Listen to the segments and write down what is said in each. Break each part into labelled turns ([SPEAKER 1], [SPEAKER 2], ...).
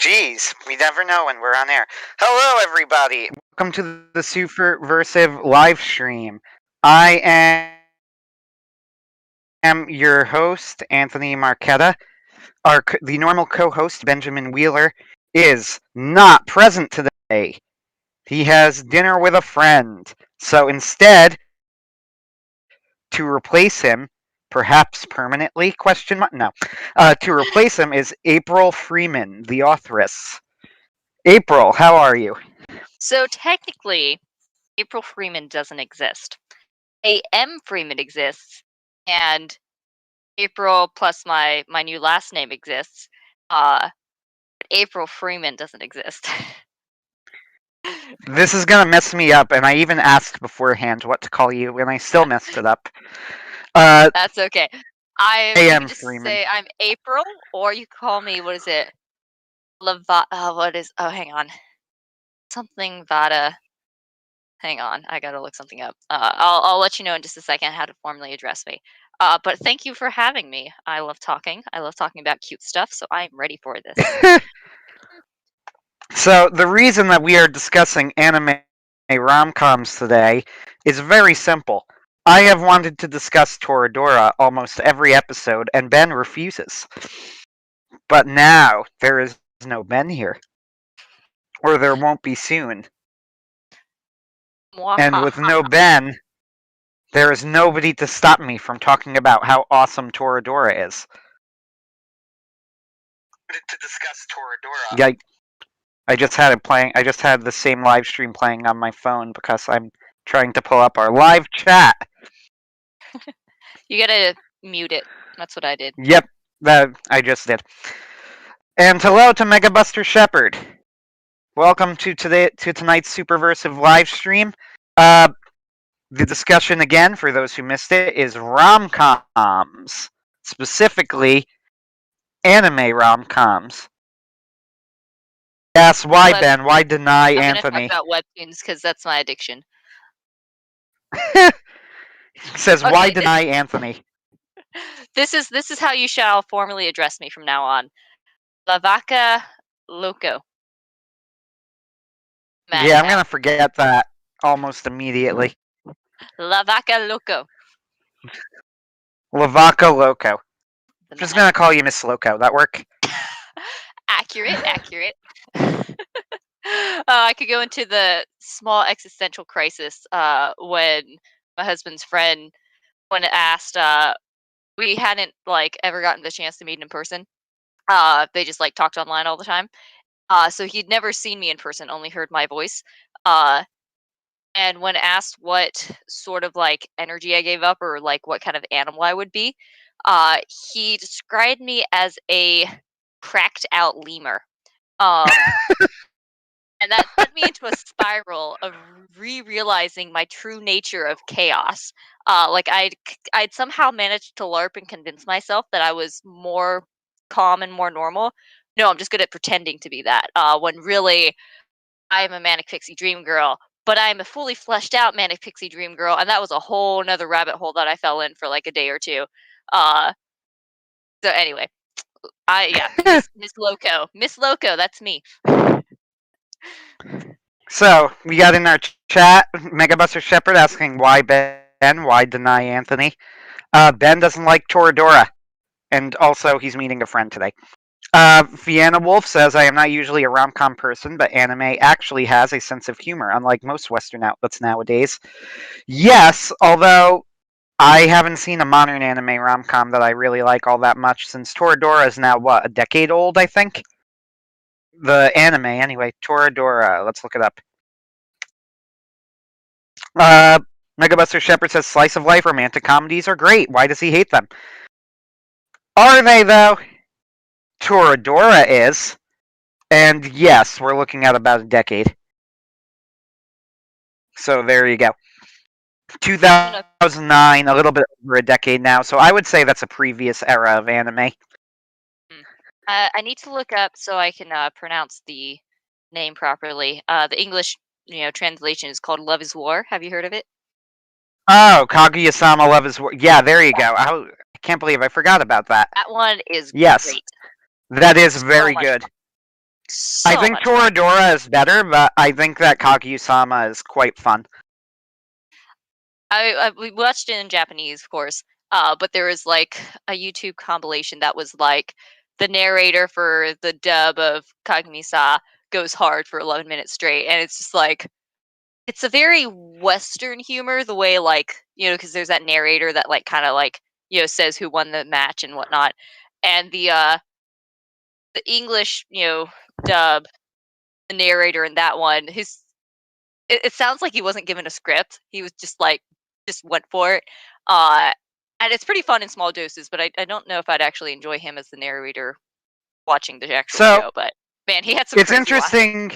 [SPEAKER 1] Geez, we never know when we're on air. Hello, everybody. Welcome to the Superversive live stream. I am your host, Anthony Marquetta. The normal co-host, Benjamin Wheeler, is not present today. He has dinner with a friend. So instead, to replace him, perhaps permanently? Question mark. No. To replace him is April Freeman, the authoress. April, how are you?
[SPEAKER 2] So technically, April Freeman doesn't exist. A.M. Freeman exists, and April plus my new last name exists. April Freeman doesn't exist.
[SPEAKER 1] This is gonna mess me up, and I even asked beforehand what to call you, and I still messed it up.
[SPEAKER 2] That's okay. You
[SPEAKER 1] A.M.
[SPEAKER 2] can just
[SPEAKER 1] Freeman.
[SPEAKER 2] say I'm April, or you call me, what is it? Hang on. Something Vada. Hang on, I gotta look something up. I'll let you know in just a second how to formally address me. But thank you for having me. I love talking. I love talking about cute stuff, so I'm ready for this.
[SPEAKER 1] So the reason that we are discussing anime rom-coms today is very simple. I have wanted to discuss Toradora almost every episode, and Ben refuses. But now there is no Ben here. Or there won't be soon. And with no Ben, there is nobody to stop me from talking about how awesome Toradora is. To discuss Toradora. Yeah, I just had it playing. I just had the same live stream playing on my phone because I'm trying to pull up our live chat.
[SPEAKER 2] You gotta mute it. That's what I did.
[SPEAKER 1] Yep, that I just did. And hello to Megabuster Shepherd. Welcome to tonight's Superversive live stream. The discussion again, for those who missed it, is rom-coms, specifically anime rom-coms. Yes, why Ben? Why deny Anthony?
[SPEAKER 2] I'm gonna talk about webtoons because that's my addiction.
[SPEAKER 1] He says, okay, why deny Anthony?
[SPEAKER 2] This is how you shall formally address me from now on. La Vaca Loco.
[SPEAKER 1] Yeah, I'm gonna forget that almost immediately.
[SPEAKER 2] La Vaca Loco.
[SPEAKER 1] La Vaca Loco. I'm just gonna call you Miss Loco. That work?
[SPEAKER 2] Accurate. I could go into the small existential crisis when my husband's friend, when asked, we hadn't ever gotten the chance to meet in person. They just talked online all the time. So he'd never seen me in person, only heard my voice. And when asked what sort of energy I gave up or what kind of animal I would be, he described me as a cracked out lemur. And that led me into a spiral of realizing my true nature of chaos. I'd somehow managed to LARP and convince myself that I was more calm and more normal. No, I'm just good at pretending to be that. When really, I am a manic pixie dream girl, but I am a fully fleshed out manic pixie dream girl, and that was a whole nother rabbit hole that I fell in for a day or two. So anyway, Miss Loco, that's me.
[SPEAKER 1] So we got in our chat Megabuster Shepherd asking why Ben, why deny Anthony. Ben doesn't like Toradora, and also he's meeting a friend today. Vienna Wolf says, I am not usually a rom-com person, but anime actually has a sense of humor, unlike most Western outlets nowadays. Yes, although I haven't seen a modern anime rom-com that I really like all that much, since Toradora is now, a decade old, I think? The anime, anyway. Toradora, let's look it up. Megabuster Shepherd says, slice of life romantic comedies are great. Why does he hate them? Are they, though? Toradora is. And yes, we're looking at about a decade. So there you go. 2009, a little bit over a decade now. So I would say that's a previous era of anime.
[SPEAKER 2] I need to look up so I can pronounce the name properly. The English, translation is called Love is War. Have you heard of it?
[SPEAKER 1] Oh, Kaguya-sama Love is War. Yeah, there you go. I can't believe I forgot about that.
[SPEAKER 2] That one is
[SPEAKER 1] great.
[SPEAKER 2] Yes,
[SPEAKER 1] that is very good. I
[SPEAKER 2] So
[SPEAKER 1] think
[SPEAKER 2] much fun.
[SPEAKER 1] Toradora is better, but I think that Kaguya-sama is quite fun.
[SPEAKER 2] We watched it in Japanese, of course, but there was like a YouTube compilation that was like the narrator for the dub of Kagami-sa goes hard for 11 minutes straight, and it's just like it's a very Western humor, the way like because there's that narrator that like kind of like says who won the match and whatnot, and the English dub, the narrator in that one, it sounds like he wasn't given a script. He was just like just went for it. Uh and it's pretty fun in small doses, but I don't know if I'd actually enjoy him as the narrator watching the actual
[SPEAKER 1] So
[SPEAKER 2] show, but man, he had some
[SPEAKER 1] it's
[SPEAKER 2] crazy lines.
[SPEAKER 1] interesting.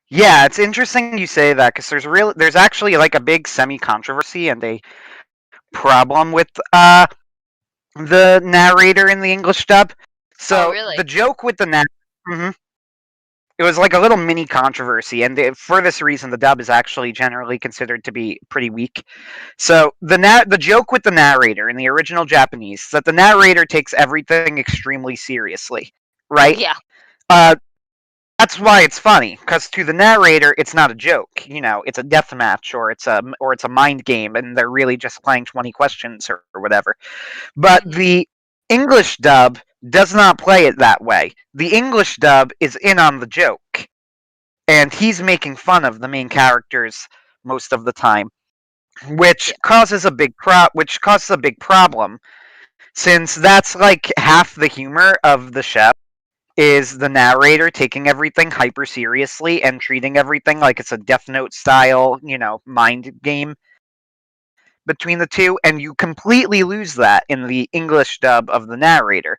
[SPEAKER 1] Yeah, it's interesting you say that because there's actually like a big semi controversy and a problem with the narrator in the English dub.
[SPEAKER 2] Oh,
[SPEAKER 1] So the
[SPEAKER 2] really?
[SPEAKER 1] joke with the it was like a little mini controversy, and for this reason, the dub is actually generally considered to be pretty weak. So the joke with the narrator in the original Japanese is that the narrator takes everything extremely seriously, right?
[SPEAKER 2] Yeah.
[SPEAKER 1] Uh, that's why it's funny, because to the narrator, it's not a joke. It's a death match, or it's a mind game, and they're really just playing 20 questions or whatever. But
[SPEAKER 2] Hmm.
[SPEAKER 1] the English dub does not play it that way. The English dub is in on the joke, and he's making fun of the main characters most of the time, which
[SPEAKER 2] Yeah.
[SPEAKER 1] causes which causes a big problem, since that's like half the humor of the show is the narrator taking everything hyper seriously and treating everything like it's a Death Note style, mind game between the two, and you completely lose that in the English dub of the narrator.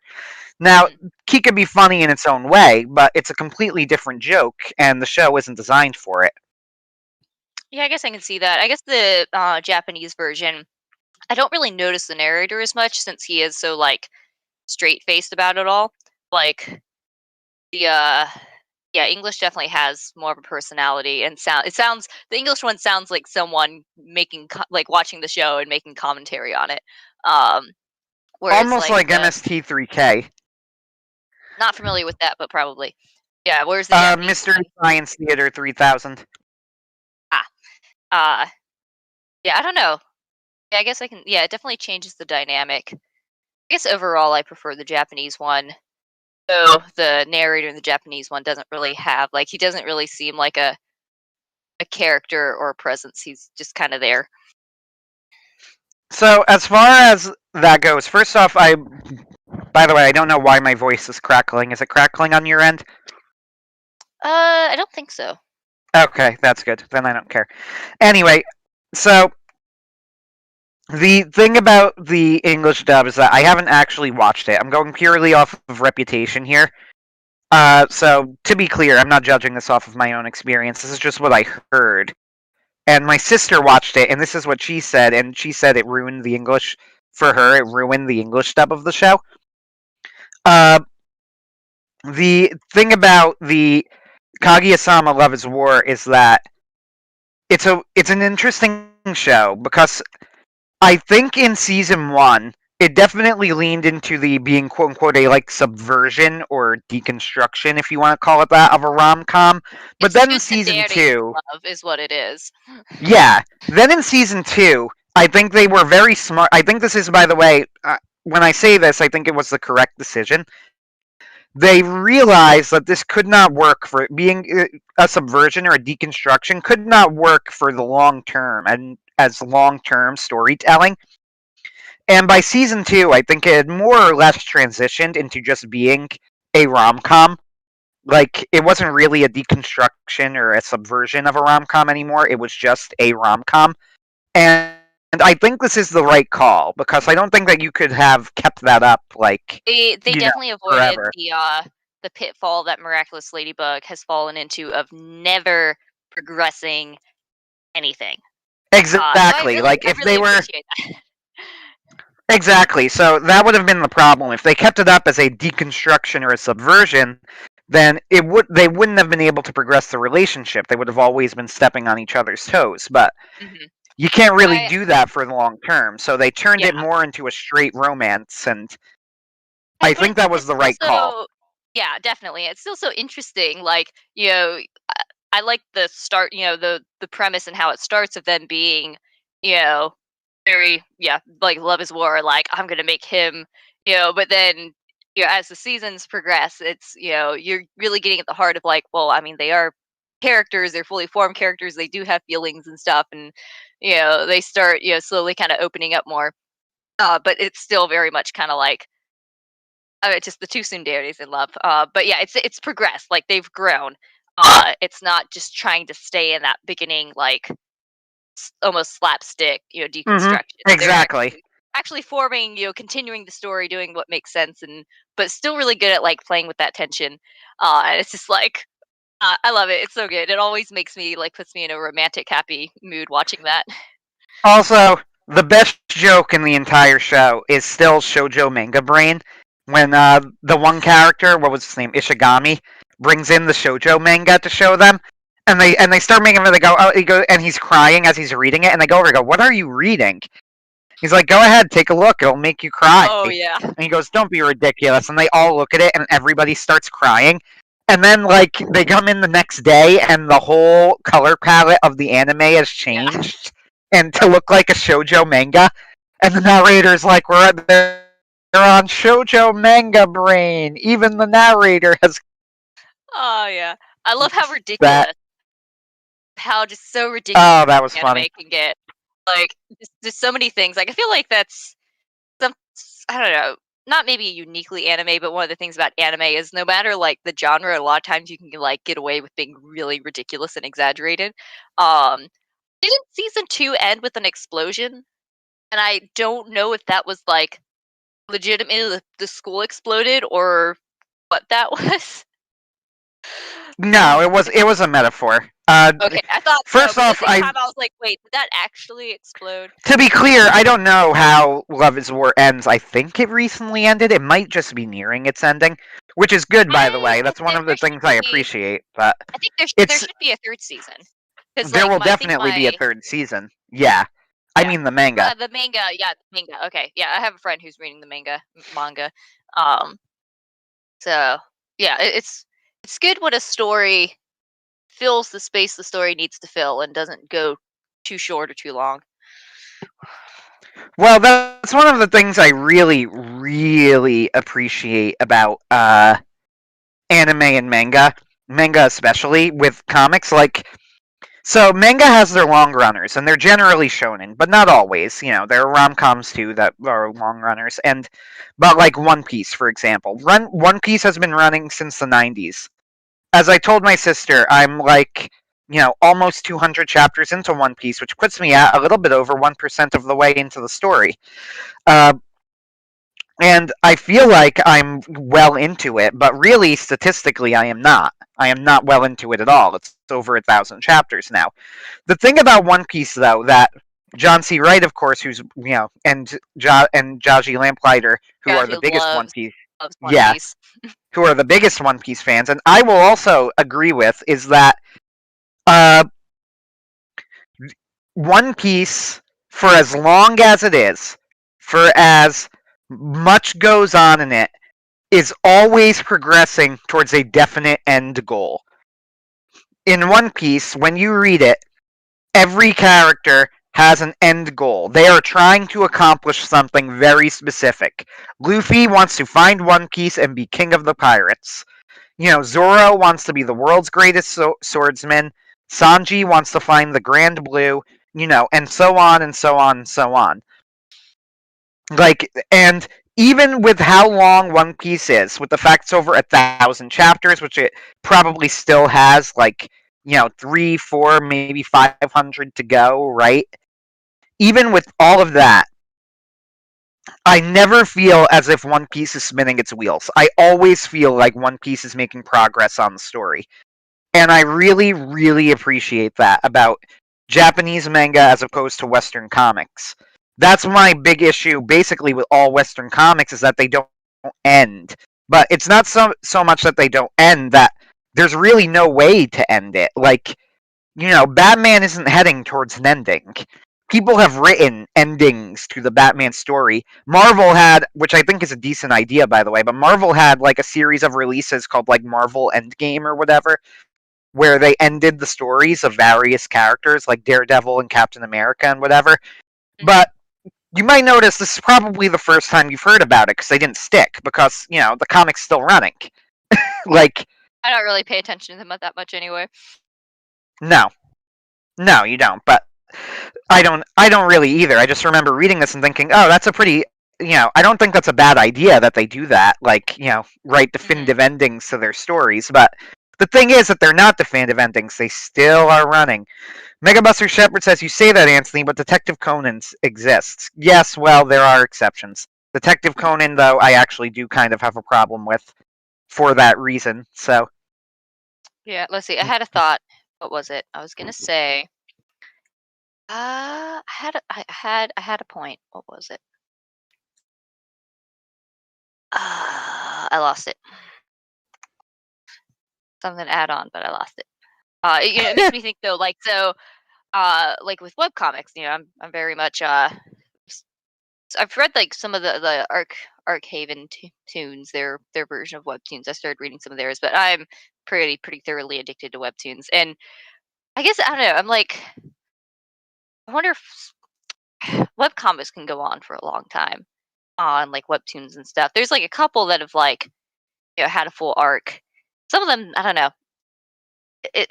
[SPEAKER 1] Now,
[SPEAKER 2] Hmm.
[SPEAKER 1] he could be funny in its own way, but it's a completely different joke, and the show isn't designed for it.
[SPEAKER 2] Yeah, I guess I can see that. I guess the Japanese version, I don't really notice the narrator as much since he is so like straight faced about it all. Like the yeah, English definitely has more of a personality and sounds the English one sounds like someone making like watching the show and making commentary on it. Um whereas
[SPEAKER 1] Almost
[SPEAKER 2] like
[SPEAKER 1] like
[SPEAKER 2] the
[SPEAKER 1] MST3K.
[SPEAKER 2] not familiar with that, but probably. Yeah, whereas the Japanese
[SPEAKER 1] Mystery
[SPEAKER 2] one,
[SPEAKER 1] Science Theater 3000.
[SPEAKER 2] ah, uh yeah, I don't know. Yeah, I guess I can yeah, it definitely changes the dynamic. I guess overall I prefer the Japanese one. So the narrator in the Japanese one doesn't really have like he doesn't really seem like a character or a presence. He's just kind of there.
[SPEAKER 1] So, as far as that goes, first off, by the way, I don't know why my voice is crackling. Is it crackling on your end?
[SPEAKER 2] I don't think so.
[SPEAKER 1] Okay, that's good. Then I don't care. Anyway, so the thing about the English dub is that I haven't actually watched it. I'm going purely off of reputation here. So to be clear, I'm not judging this off of my own experience. This is just what I heard. And my sister watched it, and this is what she said. And she said it ruined the English for her. It ruined the English dub of the show. Uh, the thing about the Kaguya-sama Love is War is that it's an interesting show because I think in season 1 it definitely leaned into the being quote unquote a like subversion or deconstruction, if you want to call it that, of a rom-com. But
[SPEAKER 2] It's
[SPEAKER 1] then in
[SPEAKER 2] truth and
[SPEAKER 1] season
[SPEAKER 2] daring
[SPEAKER 1] 2,
[SPEAKER 2] love is what it is.
[SPEAKER 1] yeah, then in season 2, I think they were very smart. I think this is, by the way, when I say this, I think it was the correct decision. They realized that this could not work for being a subversion or a deconstruction could not work for the long term and as long term storytelling. And by season 2, I think it had more or less transitioned into just being a rom com. Like, it wasn't really a deconstruction or a subversion of a rom com anymore. It was just a rom com. And I think this is the right call because I don't think that you could have kept that up, like,
[SPEAKER 2] They
[SPEAKER 1] you know,
[SPEAKER 2] definitely avoided
[SPEAKER 1] forever.
[SPEAKER 2] the pitfall that Miraculous Ladybug has fallen into of never progressing anything. So
[SPEAKER 1] Exactly. Like,
[SPEAKER 2] I
[SPEAKER 1] if
[SPEAKER 2] really
[SPEAKER 1] they were.
[SPEAKER 2] appreciate that.
[SPEAKER 1] Exactly. So that would have been the problem. If they kept it up as a deconstruction or a subversion, then they wouldn't have been able to progress the relationship. They would have always been stepping on each other's toes. But
[SPEAKER 2] Hmm.
[SPEAKER 1] you can't really
[SPEAKER 2] I
[SPEAKER 1] do that for the long term. So they turned
[SPEAKER 2] yeah,
[SPEAKER 1] it more into a straight romance, and
[SPEAKER 2] yeah,
[SPEAKER 1] I
[SPEAKER 2] but
[SPEAKER 1] think that was
[SPEAKER 2] it's
[SPEAKER 1] the right call.
[SPEAKER 2] also Yeah, definitely. It's still so interesting. Like, I like the start, the premise and how it starts of them being, you know, very, yeah, like love is war. Like, I'm gonna make him, but then, as the seasons progress, it's, you're really getting at the heart of like, well, I mean, they are characters, they're fully formed characters, they do have feelings and stuff, and they start, slowly kind of opening up more. But it's still very much kind of like just the two tsundere in love. But yeah, it's progressed. Like they've grown. It's not just trying to stay in that beginning, like almost slapstick, deconstruction. They're
[SPEAKER 1] Exactly.
[SPEAKER 2] actually forming, continuing the story, doing what makes sense, and but still really good at like playing with that tension. And it's just like I love it. It's so good. It always makes me like puts me in a romantic, happy mood watching that.
[SPEAKER 1] Also, the best joke in the entire show is still Shoujo Manga Brain when the one character, what was his name, Ishigami, brings in the Shoujo manga to show them, and they start making it. They go, oh, and he's crying as he's reading it, and they go over and go, "What are you reading?" He's like, "Go ahead, take a look. It'll make you cry."
[SPEAKER 2] Oh
[SPEAKER 1] And
[SPEAKER 2] yeah.
[SPEAKER 1] he goes, "Don't be ridiculous." And they all look at it, and everybody starts crying. And then, like, they come in the next day, and the whole color palette of the anime has
[SPEAKER 2] Yeah.
[SPEAKER 1] changed, and to look like a shoujo manga. And the narrator's like, they're on shoujo manga brain. Even the narrator has
[SPEAKER 2] Oh yeah. I love how
[SPEAKER 1] that.
[SPEAKER 2] ridiculous, how just so ridiculous
[SPEAKER 1] Oh, that was
[SPEAKER 2] anime
[SPEAKER 1] funny.
[SPEAKER 2] can get. Like, just so many things. Like, I feel like that's some, I don't know, not maybe uniquely anime, but one of the things about anime is no matter like the genre, a lot of times you can like get away with being really ridiculous and exaggerated. Um, didn't season 2 end with an explosion? And I don't know if that was like legitimately the school exploded or what that was.
[SPEAKER 1] No, it was a metaphor.
[SPEAKER 2] Okay, I thought so,
[SPEAKER 1] First
[SPEAKER 2] but at the
[SPEAKER 1] off,
[SPEAKER 2] same time, I was like, wait, did that actually explode?
[SPEAKER 1] to be clear, I don't know how Love is War ends. I think it recently ended. It might just be nearing its ending, which is good, by the way. That's one of the
[SPEAKER 2] There should
[SPEAKER 1] things I
[SPEAKER 2] be.
[SPEAKER 1] appreciate. But
[SPEAKER 2] I think there
[SPEAKER 1] it's
[SPEAKER 2] should be a third season because,
[SPEAKER 1] there
[SPEAKER 2] like,
[SPEAKER 1] will
[SPEAKER 2] I think
[SPEAKER 1] definitely be a
[SPEAKER 2] my
[SPEAKER 1] third season. Yeah, I
[SPEAKER 2] yeah,
[SPEAKER 1] mean the manga.
[SPEAKER 2] the manga, yeah, the manga. Okay, yeah, I have a friend who's reading the manga. Um, so yeah, it's good when a story fills the space the story needs to fill and doesn't go too short or too long.
[SPEAKER 1] Well, that's one of the things I really, really appreciate about anime and manga especially with comics. Like, so manga has their long runners, and they're generally shonen, but not always. There are rom-coms too that are long runners, but like One Piece, for example, One Piece has been running since the '90s. As I told my sister, I'm like, almost 200 chapters into One Piece, which puts me at a little bit over 1% of the way into the story. Uh, and I feel like I'm well into it, but really, statistically, I am not. I am not well into it at all. It's over 1,000 chapters now. The thing about One Piece, though, that John C. Wright, of course, who's and Jaji Lamplighter, who are the
[SPEAKER 2] Garfield
[SPEAKER 1] biggest One Piece,
[SPEAKER 2] loves One
[SPEAKER 1] yeah,
[SPEAKER 2] Piece.
[SPEAKER 1] who are the biggest One Piece fans, and I will also agree with is that uh, One Piece, for as long as it is, for as much goes on in it, is always progressing towards a definite end goal. In One Piece, when you read it, every character has an end goal. They are trying to accomplish something very specific. Luffy wants to find One Piece and be king of the pirates. Zoro wants to be the world's greatest swordsman. Sanji wants to find the Grand Blue, and so on and so on and so on. Like, and even with how long One Piece is, with the fact it's over 1,000 chapters, which it probably still has, like, 3, 4, maybe 500 to go, right? Even with all of that, I never feel as if One Piece is spinning its wheels. I always feel like One Piece is making progress on the story. And I really, really appreciate that about Japanese manga as opposed to Western comics. That's my big issue, basically, with all Western comics is that they don't end. But it's not so much that they don't end, that there's really no way to end it. Like, Batman isn't heading towards an ending. people have written endings to the Batman story. Marvel had, which I think is a decent idea, by the way, but Marvel had like a series of releases called like Marvel Endgame or whatever, where they ended the stories of various characters like Daredevil and Captain America and whatever. But you might notice this is probably the first time you've heard about it because they didn't stick because, the comic's still running. Like,
[SPEAKER 2] I don't really pay attention to them that much anyway.
[SPEAKER 1] no. No, you don't. But I don't really either. I just remember reading this and thinking, "Oh, that's a pretty, I don't think that's a bad idea that they do that, like, write definitive endings to their stories, but the thing is that they're not definitive endings. They still are running. Megabuster Shepard says, "You say that, Anthony, but Detective Conan exists." Yes, well, there are exceptions. Detective Conan, though, I actually do kind of have a problem with for that reason. So,
[SPEAKER 2] Yeah, let's see. I had a thought. What was it? I was gonna say. I had a point. What was it? I lost it. Something to add on, but I lost it. It makes me think though, like like with webcomics, I'm very much I've read like some of the Arkhaven tunes, their version of webtoons. I started reading some of theirs, but I'm pretty thoroughly addicted to webtoons, and I guess I don't know. I'm like, I wonder if webcomics can go on for a long time on like webtoons and stuff. There's like a couple that have like had a full arc. Some of them, I don't know.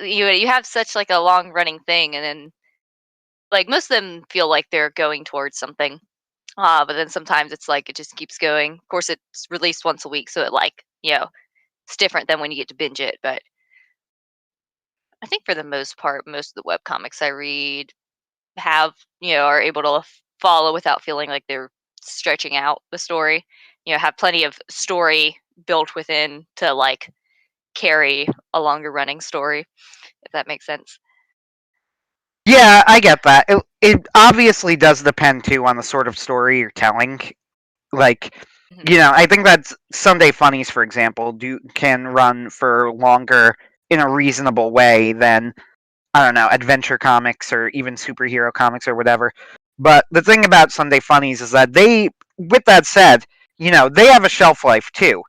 [SPEAKER 2] You have such like a long running thing, and then like most of them feel like they're going towards something. But then sometimes it's like it just keeps going. Of course, it's released once a week, so it like it's different than when you get to binge it. But I think for the most part, most of the web comics I read have are able to follow without feeling like they're stretching out the story. Have plenty of story built within to like carry a longer running story, if that makes sense.
[SPEAKER 1] yeah, I get that. It obviously does depend, too, on the sort of story you're telling. Like,
[SPEAKER 2] Mhm.
[SPEAKER 1] I think that Sunday Funnies, for example, can run for longer in a reasonable way than, I don't know, adventure comics or even superhero comics or whatever. But the thing about Sunday Funnies is that with that said, they have a shelf life too,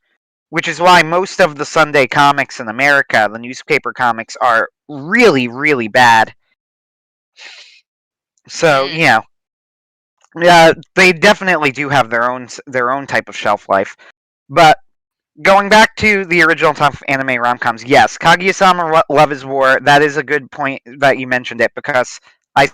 [SPEAKER 1] which is why most of the Sunday comics in America, the newspaper comics, are really, really bad. So,
[SPEAKER 2] Mm.
[SPEAKER 1] they definitely do have their own type of shelf life. But going back to the original type of anime rom-coms, yes, Kaguya-sama Love is War, that is a good point that you mentioned it, because I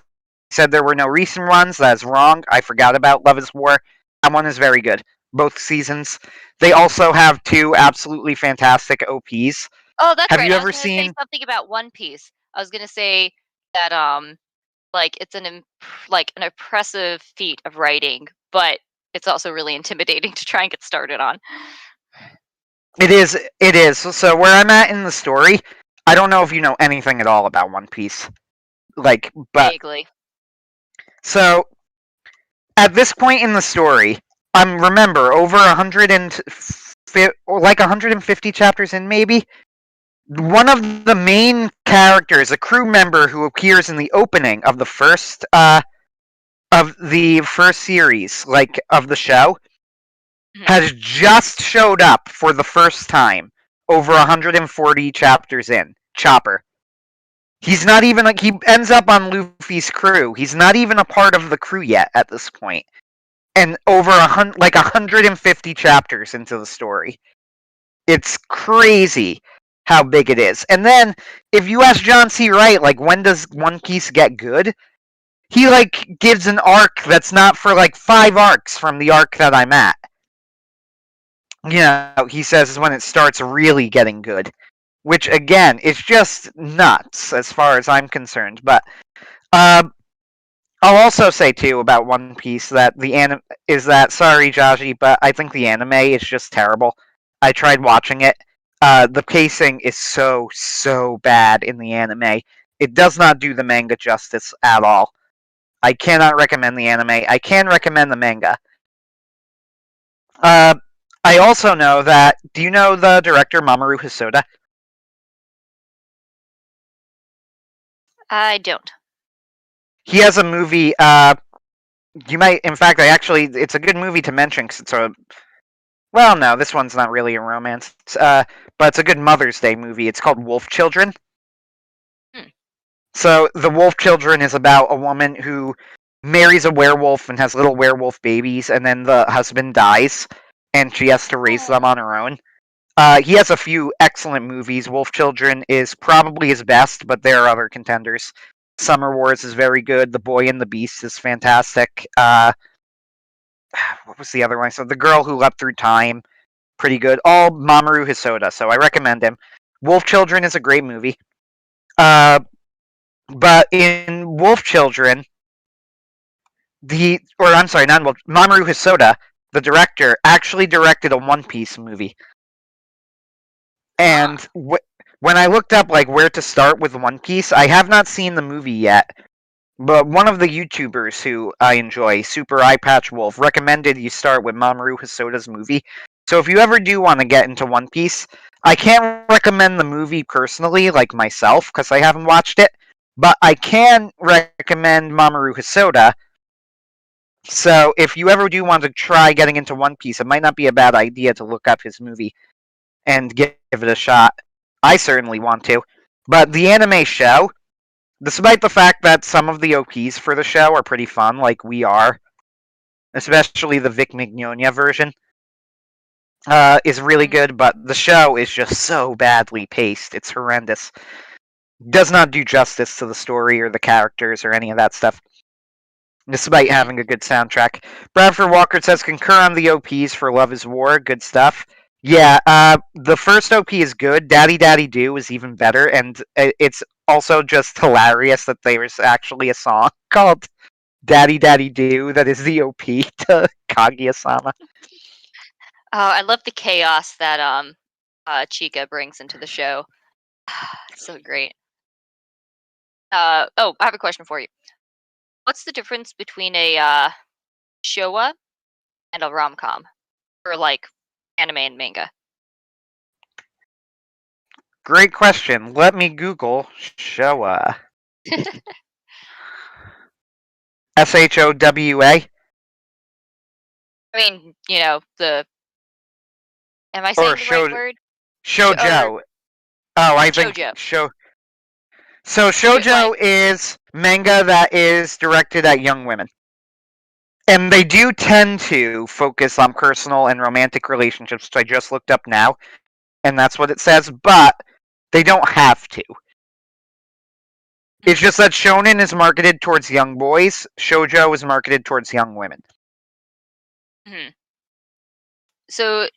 [SPEAKER 1] said there were no recent ones. That is wrong. I forgot about Love is War. That one is very good. Both seasons. They also have two absolutely fantastic OPs.
[SPEAKER 2] Oh, that's
[SPEAKER 1] Have
[SPEAKER 2] right.
[SPEAKER 1] you
[SPEAKER 2] I was
[SPEAKER 1] ever
[SPEAKER 2] gonna say
[SPEAKER 1] seen...
[SPEAKER 2] something about One Piece. I was gonna say that like it's like an oppressive feat of writing, but it's also really intimidating to try and get started on.
[SPEAKER 1] It is. It is. So where I'm at in the story, I don't know if you know anything at all about One Piece. But
[SPEAKER 2] Vaguely.
[SPEAKER 1] so at this point in the story, remember over 150 chapters in, maybe. One of the main characters, a crew member who appears in the opening of the first series, like of the show,
[SPEAKER 2] Mhm.
[SPEAKER 1] has just showed up for the first time over 140 chapters in. Chopper. He's not even he ends up on Luffy's crew. He's not even a part of the crew yet at this point. And over 150 chapters into the story. It's crazy how big it is. And then if you ask John C. Wright, like, when does One Piece get good? He like gives an arc that's not for like 5 arcs from the arc that I'm at. He says is when it starts really getting good. Which again is just nuts as far as I'm concerned. But I'll also say too about One Piece that the anime is that, sorry Jaji, but I think the anime is just terrible. I tried watching it. The pacing is so bad in the anime. It does not do the manga justice at all. I cannot recommend the anime. I can recommend the manga. Uh, I also know that. Do you know the director Mamoru Hosoda?
[SPEAKER 2] I don't.
[SPEAKER 1] He has a movie. You might, in fact, it's a good movie to mention because it's a. Well, no, this one's not really a romance. But it's a good Mother's Day movie. It's called Wolf Children.
[SPEAKER 2] Hmm.
[SPEAKER 1] So the Wolf Children is about a woman who marries a werewolf and has little werewolf babies, and then the husband dies, and she has to raise them on her own. He has a few excellent movies. Wolf Children is probably his best, but there are other contenders. Summer Wars is very good. The Boy and the Beast is fantastic. What was the other one? So The Girl Who Leapt Through Time, pretty good. All Mamoru Hosoda, so I recommend him. Wolf Children is a great movie. But in Wolf Children, Mamoru Hosoda, the director, actually directed a One Piece movie. And when I looked up like where to start with One Piece, I have not seen the movie yet. But one of the YouTubers who I enjoy, Super Eye Patch Wolf, recommended you start with Mamoru Hosoda's movie. So if you ever do want to get into One Piece, I can't recommend the movie personally, like myself, because I haven't watched it. But I can recommend Mamoru Hosoda. So if you ever do want to try getting into One Piece, it might not be a bad idea to look up his movie and give it a shot. I certainly want to. But the anime show, despite the fact that some of the OPs for the show are pretty fun, like We Are, especially the Vic Mignogna version, is really good, but the show is just so badly paced. It's horrendous. Does not do justice to the story or the characters or any of that stuff, despite having a good soundtrack. Bradford Walker says, concur on the OPs for Love is War. Good stuff. Yeah, the first OP is good. Daddy Daddy Do is even better, and it's also just hilarious that there's actually a song called Daddy Daddy Do that is the OP to Kaguya-sama.
[SPEAKER 2] Oh, I love the chaos that Chica brings into the show. It's so great. I have a question for you. What's the difference between a showa and a rom-com, or like anime and manga?
[SPEAKER 1] Great question. Let me Google Showa. SHOWA?
[SPEAKER 2] I mean, the. Am I saying
[SPEAKER 1] Or
[SPEAKER 2] the right word?
[SPEAKER 1] Shoujo. Oh, I think
[SPEAKER 2] Shoujo.
[SPEAKER 1] So shoujo is manga that is directed at young women. And they do tend to focus on personal and romantic relationships, which I just looked up now, and that's what it says, but they don't have to. It's just that shonen is marketed towards young boys, shoujo is marketed towards young women.
[SPEAKER 2] Mm-hmm. So,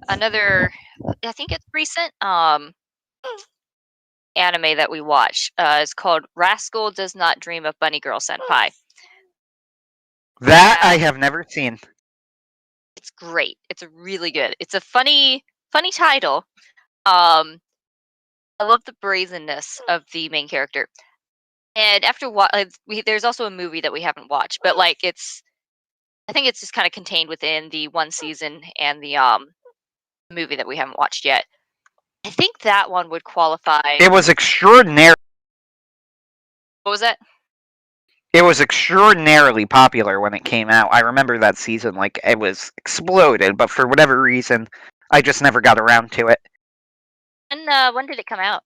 [SPEAKER 2] another, I think it's recent, anime that we watch is called Rascal Does Not Dream of Bunny Girl Senpai.
[SPEAKER 1] That I have never seen.
[SPEAKER 2] It's great. It's really good. It's a funny title. I love the brazenness of the main character. And after there's also a movie that we haven't watched, but I think it's just kind of contained within the one season and the movie that we haven't watched yet. I think that one would qualify.
[SPEAKER 1] It was extraordinary.
[SPEAKER 2] What was that?
[SPEAKER 1] It was extraordinarily popular when it came out. I remember that season, like, it was exploded, but for whatever reason, I just never got around to it.
[SPEAKER 2] And when did it come out?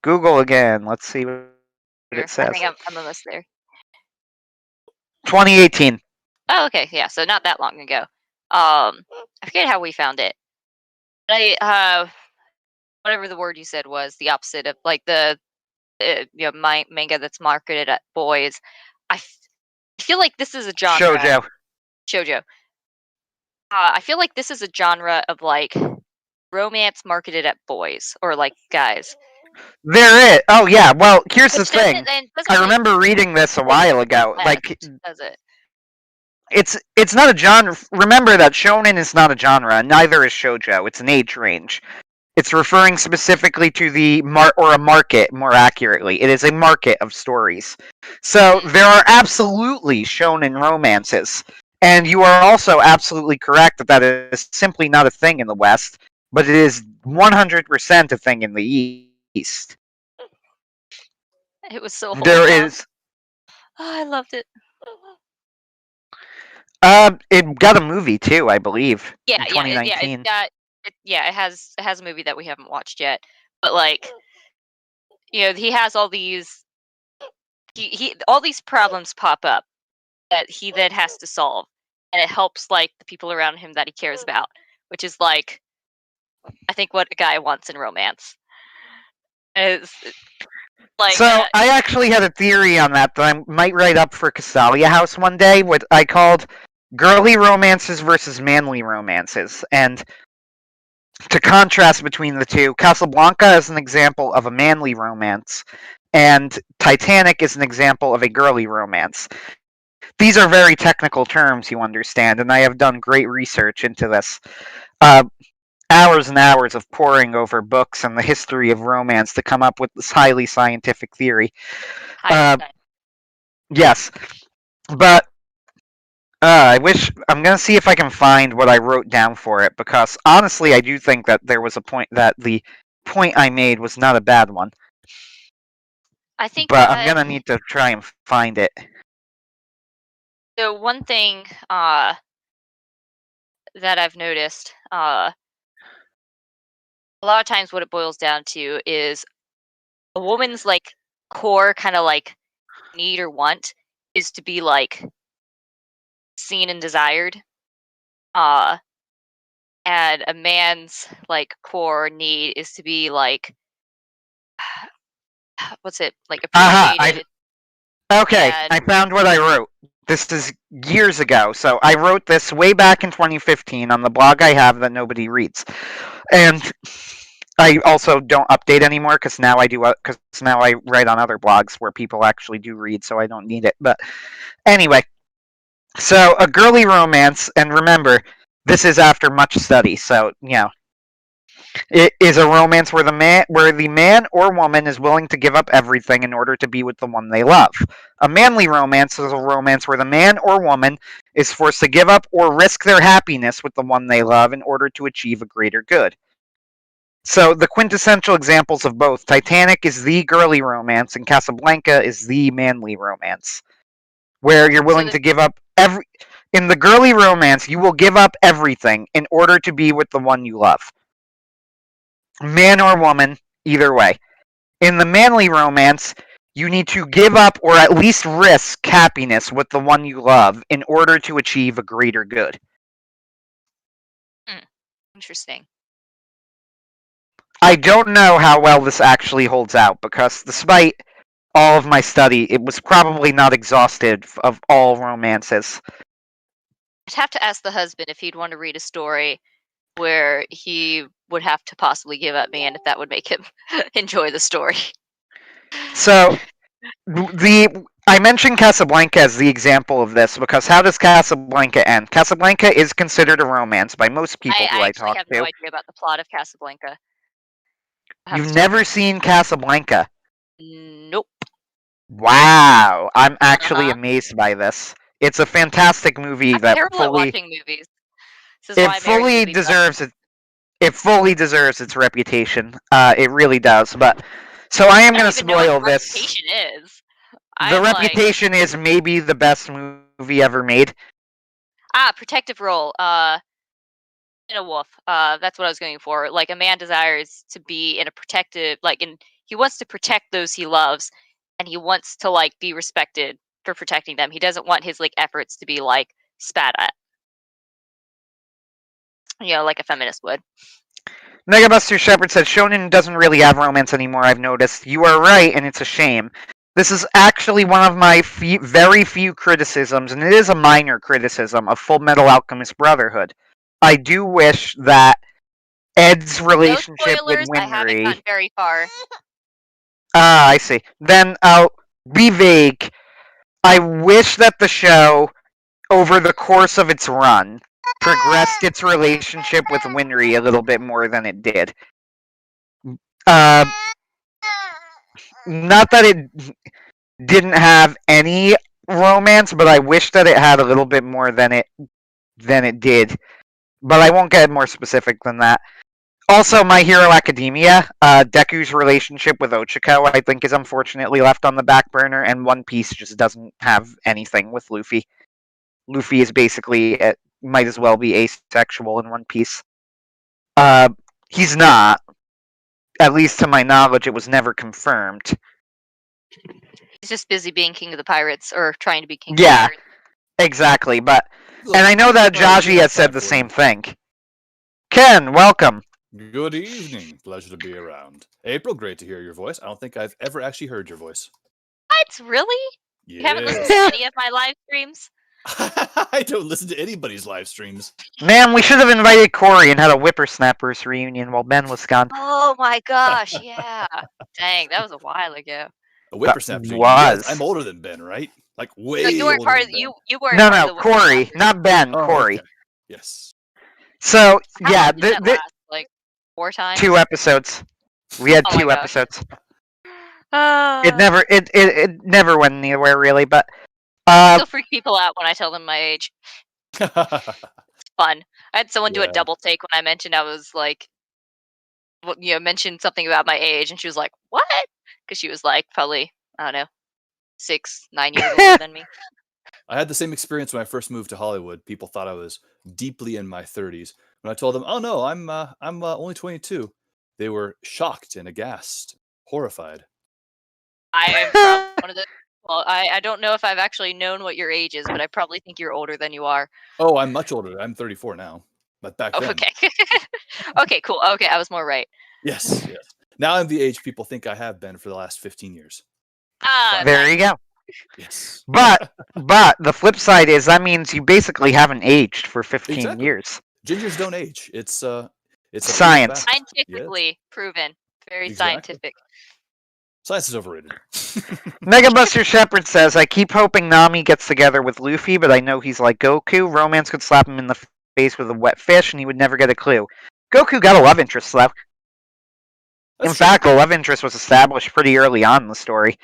[SPEAKER 1] Google again. Let's see what it says.
[SPEAKER 2] I think I'm almost there.
[SPEAKER 1] 2018.
[SPEAKER 2] Oh, okay, yeah, so not that long ago. I forget how we found it. Whatever the word you said was the opposite of like the my manga that's marketed at boys. I feel like this is a genre. Shoujo. I feel like this is a genre of like romance marketed at boys or like guys.
[SPEAKER 1] There it. Oh yeah. Well, here's the thing. I remember reading this a while ago. Like,
[SPEAKER 2] does it?
[SPEAKER 1] It's not a genre. Remember that shonen is not a genre. Neither is shoujo. It's an age range. It's referring specifically to the a market, more accurately. It is a market of stories. So there are absolutely shonen romances. And you are also absolutely correct that that is simply not a thing in the West, but it is 100% a thing in the East.
[SPEAKER 2] It was so
[SPEAKER 1] There
[SPEAKER 2] wholesome.
[SPEAKER 1] is.
[SPEAKER 2] Oh, I loved it.
[SPEAKER 1] It got a movie too, I believe,
[SPEAKER 2] Yeah,
[SPEAKER 1] in
[SPEAKER 2] yeah, yeah. It's
[SPEAKER 1] 2019.
[SPEAKER 2] got. It has a movie that we haven't watched yet, but like he has all these he all these problems pop up that he then has to solve, and it helps like the people around him that he cares about, which is like I think what a guy wants in romance. Is like
[SPEAKER 1] So I actually had a theory on that I might write up for Castalia House one day. What I called girly romances versus manly romances, and to contrast between the two, Casablanca is an example of a manly romance, and Titanic is an example of a girly romance. These are very technical terms, you understand, and I have done great research into this. Uh, Hours and hours of poring over books and the history of romance to come up with this highly scientific theory.
[SPEAKER 2] highly
[SPEAKER 1] Uh,
[SPEAKER 2] scientific.
[SPEAKER 1] yes, but I wish I'm gonna see if I can find what I wrote down for it because honestly, I do think that there was a point that the point I made was not a bad one,
[SPEAKER 2] I think
[SPEAKER 1] but I'm gonna need to try and find it.
[SPEAKER 2] so. One thing that I've noticed a lot of times what it boils down to is a woman's like core kind of like need or want is to be like seen and desired. Uh and a man's like core need is to be like what's it like
[SPEAKER 1] Aha! I
[SPEAKER 2] appreciated
[SPEAKER 1] Okay,
[SPEAKER 2] and
[SPEAKER 1] I found what I wrote. This is years ago, so I wrote this way back in 2015 on the blog I have that nobody reads, and I also don't update anymore because now I write on other blogs where people actually do read, so I don't need it. But anyway, so a girly romance, and remember, this is after much study, so it is a romance where the man or woman is willing to give up everything in order to be with the one they love. A manly romance is a romance where the man or woman is forced to give up or risk their happiness with the one they love in order to achieve a greater good. So the quintessential examples of both, Titanic is the girly romance and Casablanca is the manly romance, where you're
[SPEAKER 2] so
[SPEAKER 1] willing to give up every in the girly romance, you will give up everything in order to be with the one you love. Man or woman, either way. In the manly romance, you need to give up or at least risk happiness with the one you love in order to achieve a greater good.
[SPEAKER 2] interesting.
[SPEAKER 1] I don't know how well this actually holds out because despite all of my study, it was probably not exhausted of all romances.
[SPEAKER 2] I'd have to ask the husband if he'd want to read a story where he would have to possibly give up me and if that would make him enjoy the story.
[SPEAKER 1] So I mentioned Casablanca as the example of this because how does Casablanca end? Casablanca is considered a romance by most people who
[SPEAKER 2] I
[SPEAKER 1] I
[SPEAKER 2] actually
[SPEAKER 1] talk
[SPEAKER 2] have no
[SPEAKER 1] to.
[SPEAKER 2] idea about the plot of Casablanca. I have
[SPEAKER 1] You've
[SPEAKER 2] to talk.
[SPEAKER 1] never seen Casablanca.
[SPEAKER 2] Nope.
[SPEAKER 1] Wow, I'm actually
[SPEAKER 2] Uh-huh.
[SPEAKER 1] amazed by this. It's a fantastic movie
[SPEAKER 2] I'm
[SPEAKER 1] that
[SPEAKER 2] terrible at watching movies. This is
[SPEAKER 1] it
[SPEAKER 2] why I married
[SPEAKER 1] fully
[SPEAKER 2] movie buff.
[SPEAKER 1] deserves it. It fully deserves its reputation. It really does. But so I am
[SPEAKER 2] I don't
[SPEAKER 1] going to
[SPEAKER 2] even know what
[SPEAKER 1] spoil
[SPEAKER 2] the
[SPEAKER 1] this.
[SPEAKER 2] reputation is.
[SPEAKER 1] The
[SPEAKER 2] I'm like
[SPEAKER 1] reputation is maybe the best movie ever made.
[SPEAKER 2] protective role. In a wolf. That's what I was going for. Like a man desires to be in a protective he wants to protect those he loves and he wants to like be respected for protecting them. He doesn't want his like efforts to be like spat at. Like a feminist would.
[SPEAKER 1] Megabuster Shepard said Shonen doesn't really have romance anymore, I've noticed. You are right, and it's a shame. This is actually one of my very few criticisms, and it is a minor criticism, of Full Metal Alchemist Brotherhood. I do wish that Ed's
[SPEAKER 2] No
[SPEAKER 1] relationship with
[SPEAKER 2] spoilers. I haven't
[SPEAKER 1] Winry.
[SPEAKER 2] gotten very far.
[SPEAKER 1] Ah, I see. Then I'll be vague. I wish that the show, over the course of its run, progressed its relationship with Winry a little bit more than it did. Uh, Not that it didn't have any romance, but I wish that it had a little bit more than it did. But I won't get more specific than that. Also, My Hero Academia, Deku's relationship with Ochako, I think, is unfortunately left on the back burner, and One Piece just doesn't have anything with Luffy. Luffy is basically, might as well be asexual in One Piece. He's not. At least to my knowledge, it was never confirmed.
[SPEAKER 2] He's just busy being king of the pirates, or trying to be king of the
[SPEAKER 1] Yeah,
[SPEAKER 2] pirates.
[SPEAKER 1] exactly. But
[SPEAKER 3] Look,
[SPEAKER 1] and I know that
[SPEAKER 3] Charlie,
[SPEAKER 1] Jaji
[SPEAKER 3] we'll
[SPEAKER 1] has
[SPEAKER 3] have
[SPEAKER 1] said
[SPEAKER 3] time
[SPEAKER 1] the
[SPEAKER 3] for
[SPEAKER 1] same
[SPEAKER 3] you.
[SPEAKER 1] thing. Ken, welcome.
[SPEAKER 3] Good evening. Pleasure to be around. April, great to hear your voice. I don't think I've ever actually heard your voice.
[SPEAKER 2] What? Really? You haven't listened to any of my live streams?
[SPEAKER 3] I don't listen to anybody's live streams.
[SPEAKER 1] Man, we should have invited Corey and had a Whippersnappers reunion while Ben was gone.
[SPEAKER 2] Oh my gosh, yeah. Dang, that was a while ago.
[SPEAKER 3] A whippersnapper.
[SPEAKER 1] That
[SPEAKER 3] Yes,
[SPEAKER 1] was.
[SPEAKER 3] I'm older than Ben, right? Like way
[SPEAKER 2] No, you weren't
[SPEAKER 3] older
[SPEAKER 2] part
[SPEAKER 3] than
[SPEAKER 2] of
[SPEAKER 3] Ben.
[SPEAKER 2] you weren't
[SPEAKER 1] No,
[SPEAKER 2] part
[SPEAKER 1] no,
[SPEAKER 2] of the
[SPEAKER 1] Corey,
[SPEAKER 2] Whippersnappers.
[SPEAKER 1] not Ben.
[SPEAKER 3] Oh,
[SPEAKER 1] Corey.
[SPEAKER 3] okay. Yes.
[SPEAKER 1] So
[SPEAKER 2] How
[SPEAKER 1] yeah,
[SPEAKER 2] long did that last? Like 4 times?
[SPEAKER 1] 2 episodes. We had
[SPEAKER 2] Oh my
[SPEAKER 1] 2
[SPEAKER 2] gosh.
[SPEAKER 1] episodes.
[SPEAKER 2] Uh,
[SPEAKER 1] It never went anywhere really, but
[SPEAKER 2] still freak people out when I tell them my age. It's fun. I had someone do a
[SPEAKER 3] Yeah.
[SPEAKER 2] double take when I mentioned I was like, mentioned something about my age, and she was like, "What?" Because she was like probably, I don't know, 6, 9 years older than me.
[SPEAKER 3] I had the same experience when I first moved to Hollywood. People thought I was deeply in my 30s. When I told them, "Oh no, I'm only 22," they were shocked and aghast, horrified.
[SPEAKER 2] I am probably one of the. Well, I don't know if I've actually known what your age is, but I probably think you're older than you are.
[SPEAKER 3] Oh, I'm much older. I'm 34 now, but back
[SPEAKER 2] Oh,
[SPEAKER 3] then,
[SPEAKER 2] okay. Okay, cool. Okay, I was more right.
[SPEAKER 3] yes. Now I'm the age people think I have been for the last 15 years.
[SPEAKER 2] Ah,
[SPEAKER 1] there you go.
[SPEAKER 3] Yes.
[SPEAKER 1] But the flip side is that means you basically haven't aged for 15
[SPEAKER 3] Exactly.
[SPEAKER 1] years.
[SPEAKER 3] Gingers don't age. It's a
[SPEAKER 1] Science.
[SPEAKER 3] proven fact.
[SPEAKER 2] scientifically proven. Very
[SPEAKER 3] Exactly.
[SPEAKER 2] scientific.
[SPEAKER 3] Science is overrated.
[SPEAKER 1] Megabuster Shepherd says, I keep hoping Nami gets together with Luffy, but I know he's like Goku. Romance could slap him in the face with a wet fish, and he would never get a clue. Goku got a love interest, though. In fact, the love interest was established pretty early on in the story.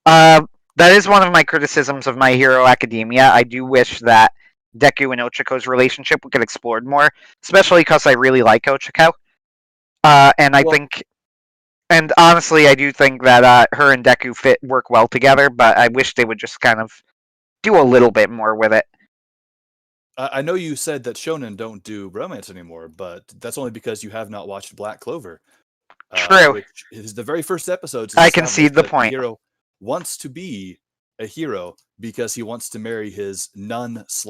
[SPEAKER 1] That is one of my criticisms of My Hero Academia. I do wish that Deku and Ochiko's relationship would get explored more, especially because I really like Ochiko. And I think... And honestly, I do think that her and Deku work well together, but I wish they would just kind of do a little bit more with it.
[SPEAKER 3] I know you said that shonen don't do romance anymore, but that's only because you have not watched Black Clover.
[SPEAKER 1] True.
[SPEAKER 3] Which is the very first episode.
[SPEAKER 1] I concede the
[SPEAKER 3] The
[SPEAKER 1] point.
[SPEAKER 3] hero wants to be a hero because he wants to marry his nun /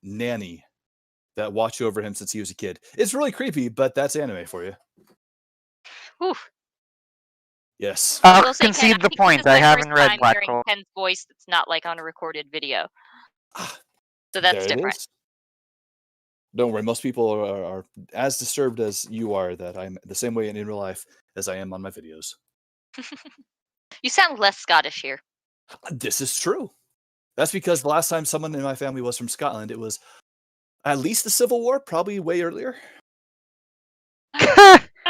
[SPEAKER 3] nanny that watched over him since he was a kid. It's really creepy, but that's anime for you.
[SPEAKER 2] Whew.
[SPEAKER 3] Yes.
[SPEAKER 2] I
[SPEAKER 1] I'll
[SPEAKER 2] will say, Ken,
[SPEAKER 1] concede
[SPEAKER 2] I
[SPEAKER 1] the
[SPEAKER 2] think this
[SPEAKER 1] point.
[SPEAKER 2] is
[SPEAKER 1] I
[SPEAKER 2] my
[SPEAKER 1] haven't
[SPEAKER 2] first
[SPEAKER 1] read
[SPEAKER 2] time
[SPEAKER 1] Black
[SPEAKER 2] hearing
[SPEAKER 1] Clover.
[SPEAKER 2] Ken's voice that's not like on a recorded video.
[SPEAKER 3] Ah,
[SPEAKER 2] So that's
[SPEAKER 3] there it
[SPEAKER 2] different.
[SPEAKER 3] is. Don't worry, most people are as disturbed as you are that I'm the same way in real life as I am on my videos.
[SPEAKER 2] You sound less Scottish here.
[SPEAKER 3] This is true. That's because the last time someone in my family was from Scotland, it was at least the Civil War, probably way earlier.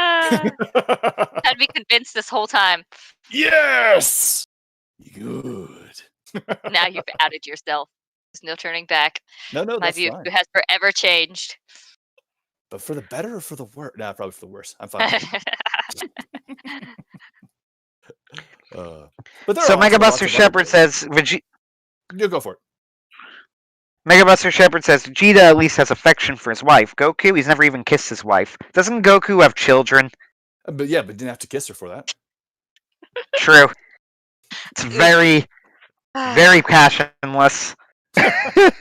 [SPEAKER 2] I'd be convinced this whole time.
[SPEAKER 3] Yes! Good.
[SPEAKER 2] Now you've outed yourself. There's no turning back.
[SPEAKER 3] No,
[SPEAKER 2] My
[SPEAKER 3] that's
[SPEAKER 2] view
[SPEAKER 3] fine.
[SPEAKER 2] has forever changed.
[SPEAKER 3] But for the better or for the worse? Nah, probably for the worse. I'm fine. But there
[SPEAKER 1] So
[SPEAKER 3] are also lots
[SPEAKER 1] Megabuster
[SPEAKER 3] of
[SPEAKER 1] Shepherd
[SPEAKER 3] other
[SPEAKER 1] says...
[SPEAKER 3] You go for it.
[SPEAKER 1] Megabuster Shepherd says Vegeta at least has affection for his wife. Goku, he's never even kissed his wife. Doesn't Goku have children?
[SPEAKER 3] But didn't have to kiss her for that.
[SPEAKER 1] True. It's very, very passionless.
[SPEAKER 2] Okay,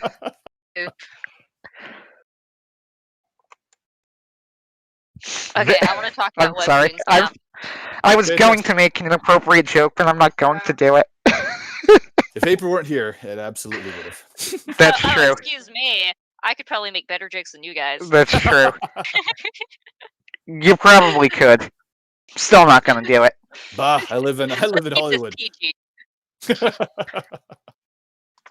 [SPEAKER 2] I want to talk
[SPEAKER 1] I'm
[SPEAKER 2] about
[SPEAKER 1] sorry.
[SPEAKER 2] webtoons now.
[SPEAKER 1] I was
[SPEAKER 3] Okay,
[SPEAKER 1] going to make an appropriate joke, but I'm not going to do it.
[SPEAKER 3] If April weren't here, it absolutely would have.
[SPEAKER 1] That's
[SPEAKER 2] Oh,
[SPEAKER 1] true.
[SPEAKER 2] excuse me. I could probably make better jokes than you guys.
[SPEAKER 1] That's true. You probably could. Still not going to do it.
[SPEAKER 3] Bah, I live in
[SPEAKER 2] Keep this
[SPEAKER 3] Hollywood.
[SPEAKER 2] PG.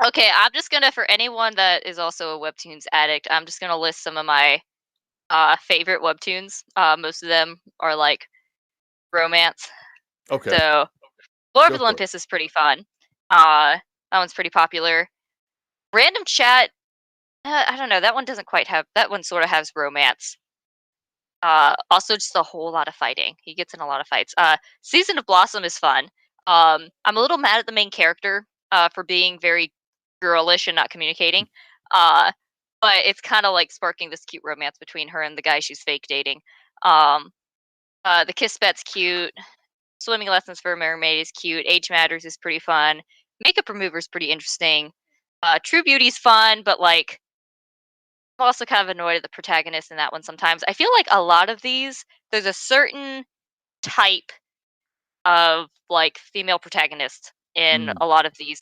[SPEAKER 2] Okay, I'm just gonna, for anyone that is also a webtoons addict, I'm just gonna list some of my favorite webtoons. Most of them are like romance.
[SPEAKER 3] Okay.
[SPEAKER 2] So, Lord
[SPEAKER 3] Go
[SPEAKER 2] of
[SPEAKER 3] for it.
[SPEAKER 2] Olympus is pretty fun. That one's pretty popular. Random Chat, I don't know. That one doesn't quite have. That one sort of has romance. Also, just a whole lot of fighting. He gets in a lot of fights. Season of Blossom is fun. I'm a little mad at the main character for being very girlish and not communicating. Uh, but it's kind of like sparking this cute romance between her and the guy she's fake dating. Um, the Kiss Bet's cute. Swimming Lessons for a Mermaid is cute. Age Matters is pretty fun. Makeup Remover is pretty interesting. True Beauty's fun, but like I'm also kind of annoyed at the protagonist in that one sometimes. I feel like a lot of these, there's a certain type of like female protagonist in
[SPEAKER 3] Mm.
[SPEAKER 2] a lot of these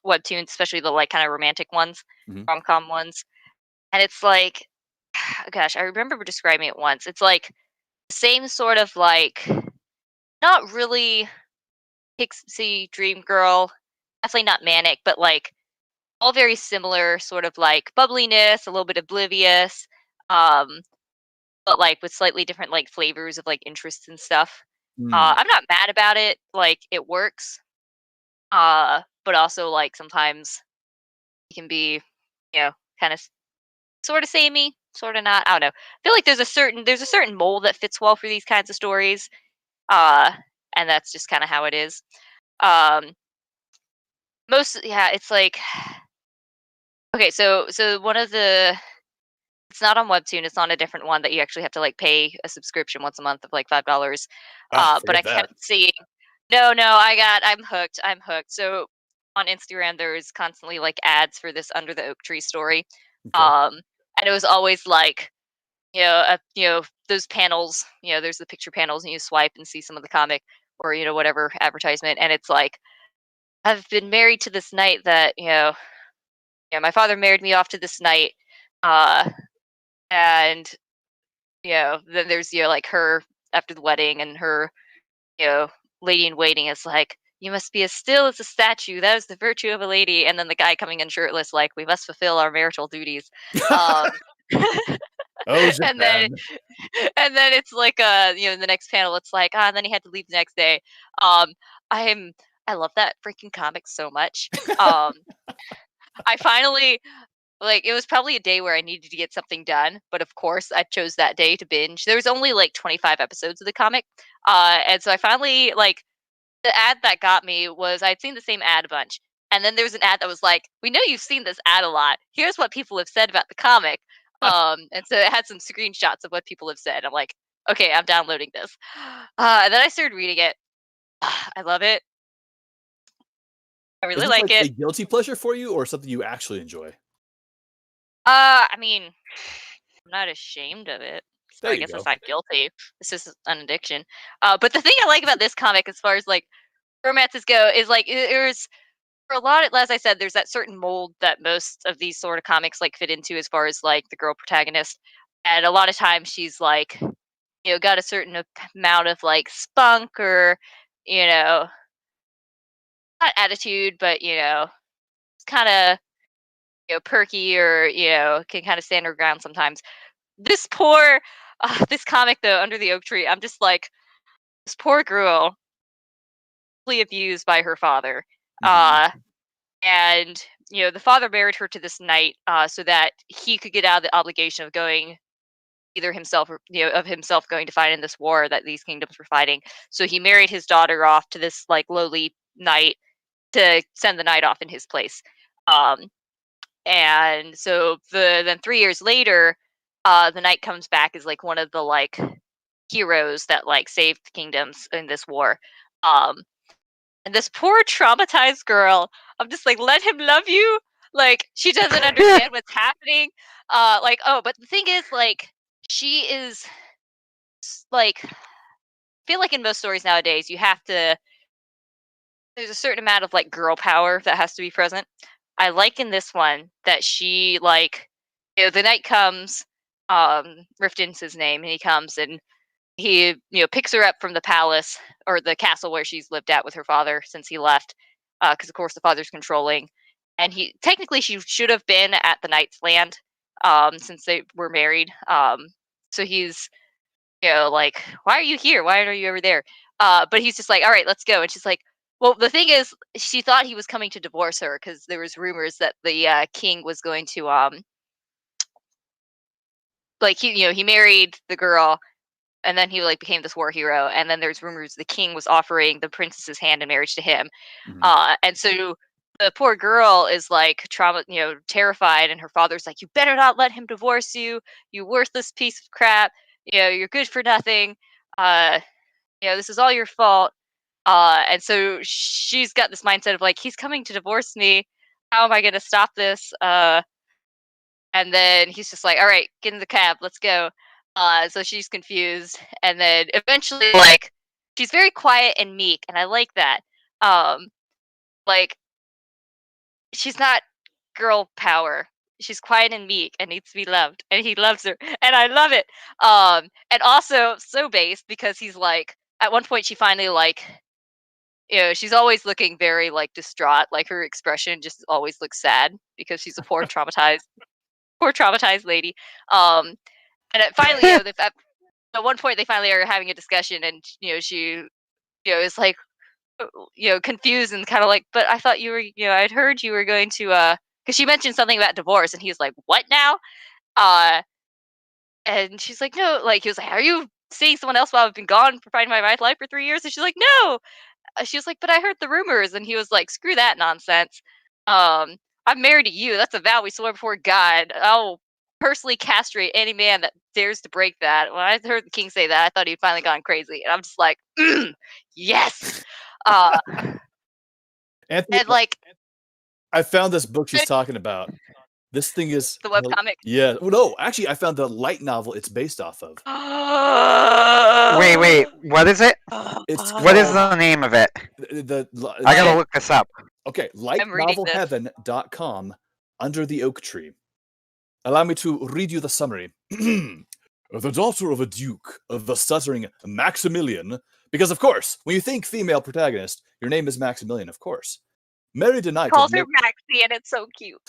[SPEAKER 2] webtoons, especially the like kind of romantic ones,
[SPEAKER 3] Mhm.
[SPEAKER 2] rom-com ones. And it's like gosh, I remember describing it once. It's like the same sort of like not really pixie dream girl, definitely not manic, but like all very similar sort of like bubbliness, a little bit oblivious. Um but like with slightly different like flavors of like interests and stuff.
[SPEAKER 3] Mm.
[SPEAKER 2] I'm not mad about it. Like it works. But also like sometimes it can be, kind of sort of samey, sort of not. I don't know. I feel like there's a certain mold that fits well for these kinds of stories. Uh, and that's just kind of how it is. Um, yeah, it's like okay, so one of the it's not on Webtoon, it's on a different one that you actually have to, like, pay a subscription once a month of, like, $5. But I
[SPEAKER 3] Forget that.
[SPEAKER 2] kept seeing no, I'm hooked. So, on Instagram, there's constantly, like, ads for this Under the Oak Tree story.
[SPEAKER 3] Okay.
[SPEAKER 2] And it was always, like, those panels, there's the picture panels, and you swipe and see some of the comic or, whatever advertisement, and it's like, "I've been married to this knight that, my father married me off to this knight," uh, and then there's, like her after the wedding and her, you know, lady in waiting is like, you must be as still as a statue. That is the virtue of a lady. And then the guy coming in shirtless, like, we must fulfill our marital duties. Um,
[SPEAKER 3] Oh,
[SPEAKER 2] and then,
[SPEAKER 3] Japan.
[SPEAKER 2] and then it's like, in the next panel, it's like, and then he had to leave the next day. Um, I'm, I love that freaking comic so much. Um, I finally, like, it was probably a day where I needed to get something done, but of course, I chose that day to binge. There was only, like, 25 episodes of the comic, and so I finally, like the ad that got me was I'd seen the same ad a bunch, and then there was an ad that was like, "We know you've seen this ad a lot. Here's what people have said about the comic." And so it had some screenshots of what people have said. I'm like, "Okay, I'm downloading this." And then I started reading it. I love it. I
[SPEAKER 3] Is
[SPEAKER 2] really
[SPEAKER 3] this
[SPEAKER 2] like
[SPEAKER 3] like a
[SPEAKER 2] it.
[SPEAKER 3] guilty pleasure for you or something you actually enjoy?
[SPEAKER 2] I mean, I'm not ashamed of it, so
[SPEAKER 3] There
[SPEAKER 2] I
[SPEAKER 3] you
[SPEAKER 2] guess it's
[SPEAKER 3] go.
[SPEAKER 2] not guilty. It's just an addiction. But the thing I like about this comic, as far as like romances go, is like there's for a lot of, as I said, there's that certain mold that most of these sort of comics like fit into as far as like the girl protagonist, and a lot of times she's like got a certain amount of like spunk or you know not attitude, but it's kind of perky or can kind of stand her ground sometimes. This poor this comic though, Under the Oak Tree, I'm just like, this poor girl, really abused by her father.
[SPEAKER 3] Mhm.
[SPEAKER 2] Uh and the father married her to this knight so that he could get out of the obligation of going either himself or of himself going to fight in this war that these kingdoms were fighting. So he married his daughter off to this like lowly knight to send the knight off in his place. Um and so then 3 years later, the knight comes back as like one of the like heroes that like saved the kingdoms in this war. Um and this poor traumatized girl, I'm just like, let him love you. Like she doesn't understand what's happening. Oh, but the thing is, like, she is like, I feel like in most stories nowadays, you have to. There's a certain amount of like girl power that has to be present. I like in this one that she like, the knight comes, Rifton's his name, and he comes and he picks her up from the palace or the castle where she's lived at with her father since he left because of course the father's controlling, and he technically she should have been at the knight's land since they were married. So he's like, why are you here, why are you over there? But he's just like, all right, let's go. And she's like, well, the thing is, she thought he was coming to divorce her because there was rumors that the king was going to like he married the girl, and then he like became this war hero, and then there's rumors the king was offering the princess's hand in marriage to him. And so the poor girl is like terrified, and her father's like, you better not let him divorce you, you worthless piece of crap, you're good for nothing, this is all your fault. And so she's got this mindset of like, he's coming to divorce me, how am I going to stop this? And then he's just like, all right, get in the cab, let's go. So she's confused, and then eventually, like, she's very quiet and meek, and I like that. Like, she's not girl power. She's quiet and meek and needs to be loved, and he loves her, and I love it. And also so based because he's like, at one point she finally like, she's always looking very like distraught, like her expression just always looks sad because she's a poor traumatized lady. And finally, at one point they finally are having a discussion, and she is like confused and kind of like, but I thought you were, I'd heard you were going to because she mentioned something about divorce, and he's like, what now? And she's like, no, like, he was like, are you seeing someone else while I've been gone for fighting my life for 3 years? And she's like, no. She was like, but I heard the rumors. And he was like, screw that nonsense. I'm married to you. That's a vow we swore before God. I'll personally castrate any man that dares to break that. When I heard the king say that, I thought he'd finally gone crazy. And I'm just like, yes.
[SPEAKER 3] Anthony,
[SPEAKER 2] And like,
[SPEAKER 3] I found this book she's talking about. This thing is
[SPEAKER 2] the webcomic.
[SPEAKER 3] Yeah. Well, no, actually, I found the light novel it's based off of.
[SPEAKER 1] Wait, what is it?
[SPEAKER 3] It's
[SPEAKER 1] What is the name of it? I gotta look this up.
[SPEAKER 3] Okay, lightnovelheaven.com, Under the Oak Tree. Allow me to read you the summary. The daughter of a duke of the stuttering Maximilian, because of course, when you think female protagonist, your name is Maximilian, of course. Married a knight.
[SPEAKER 2] Calls her Maxie, and it's so cute.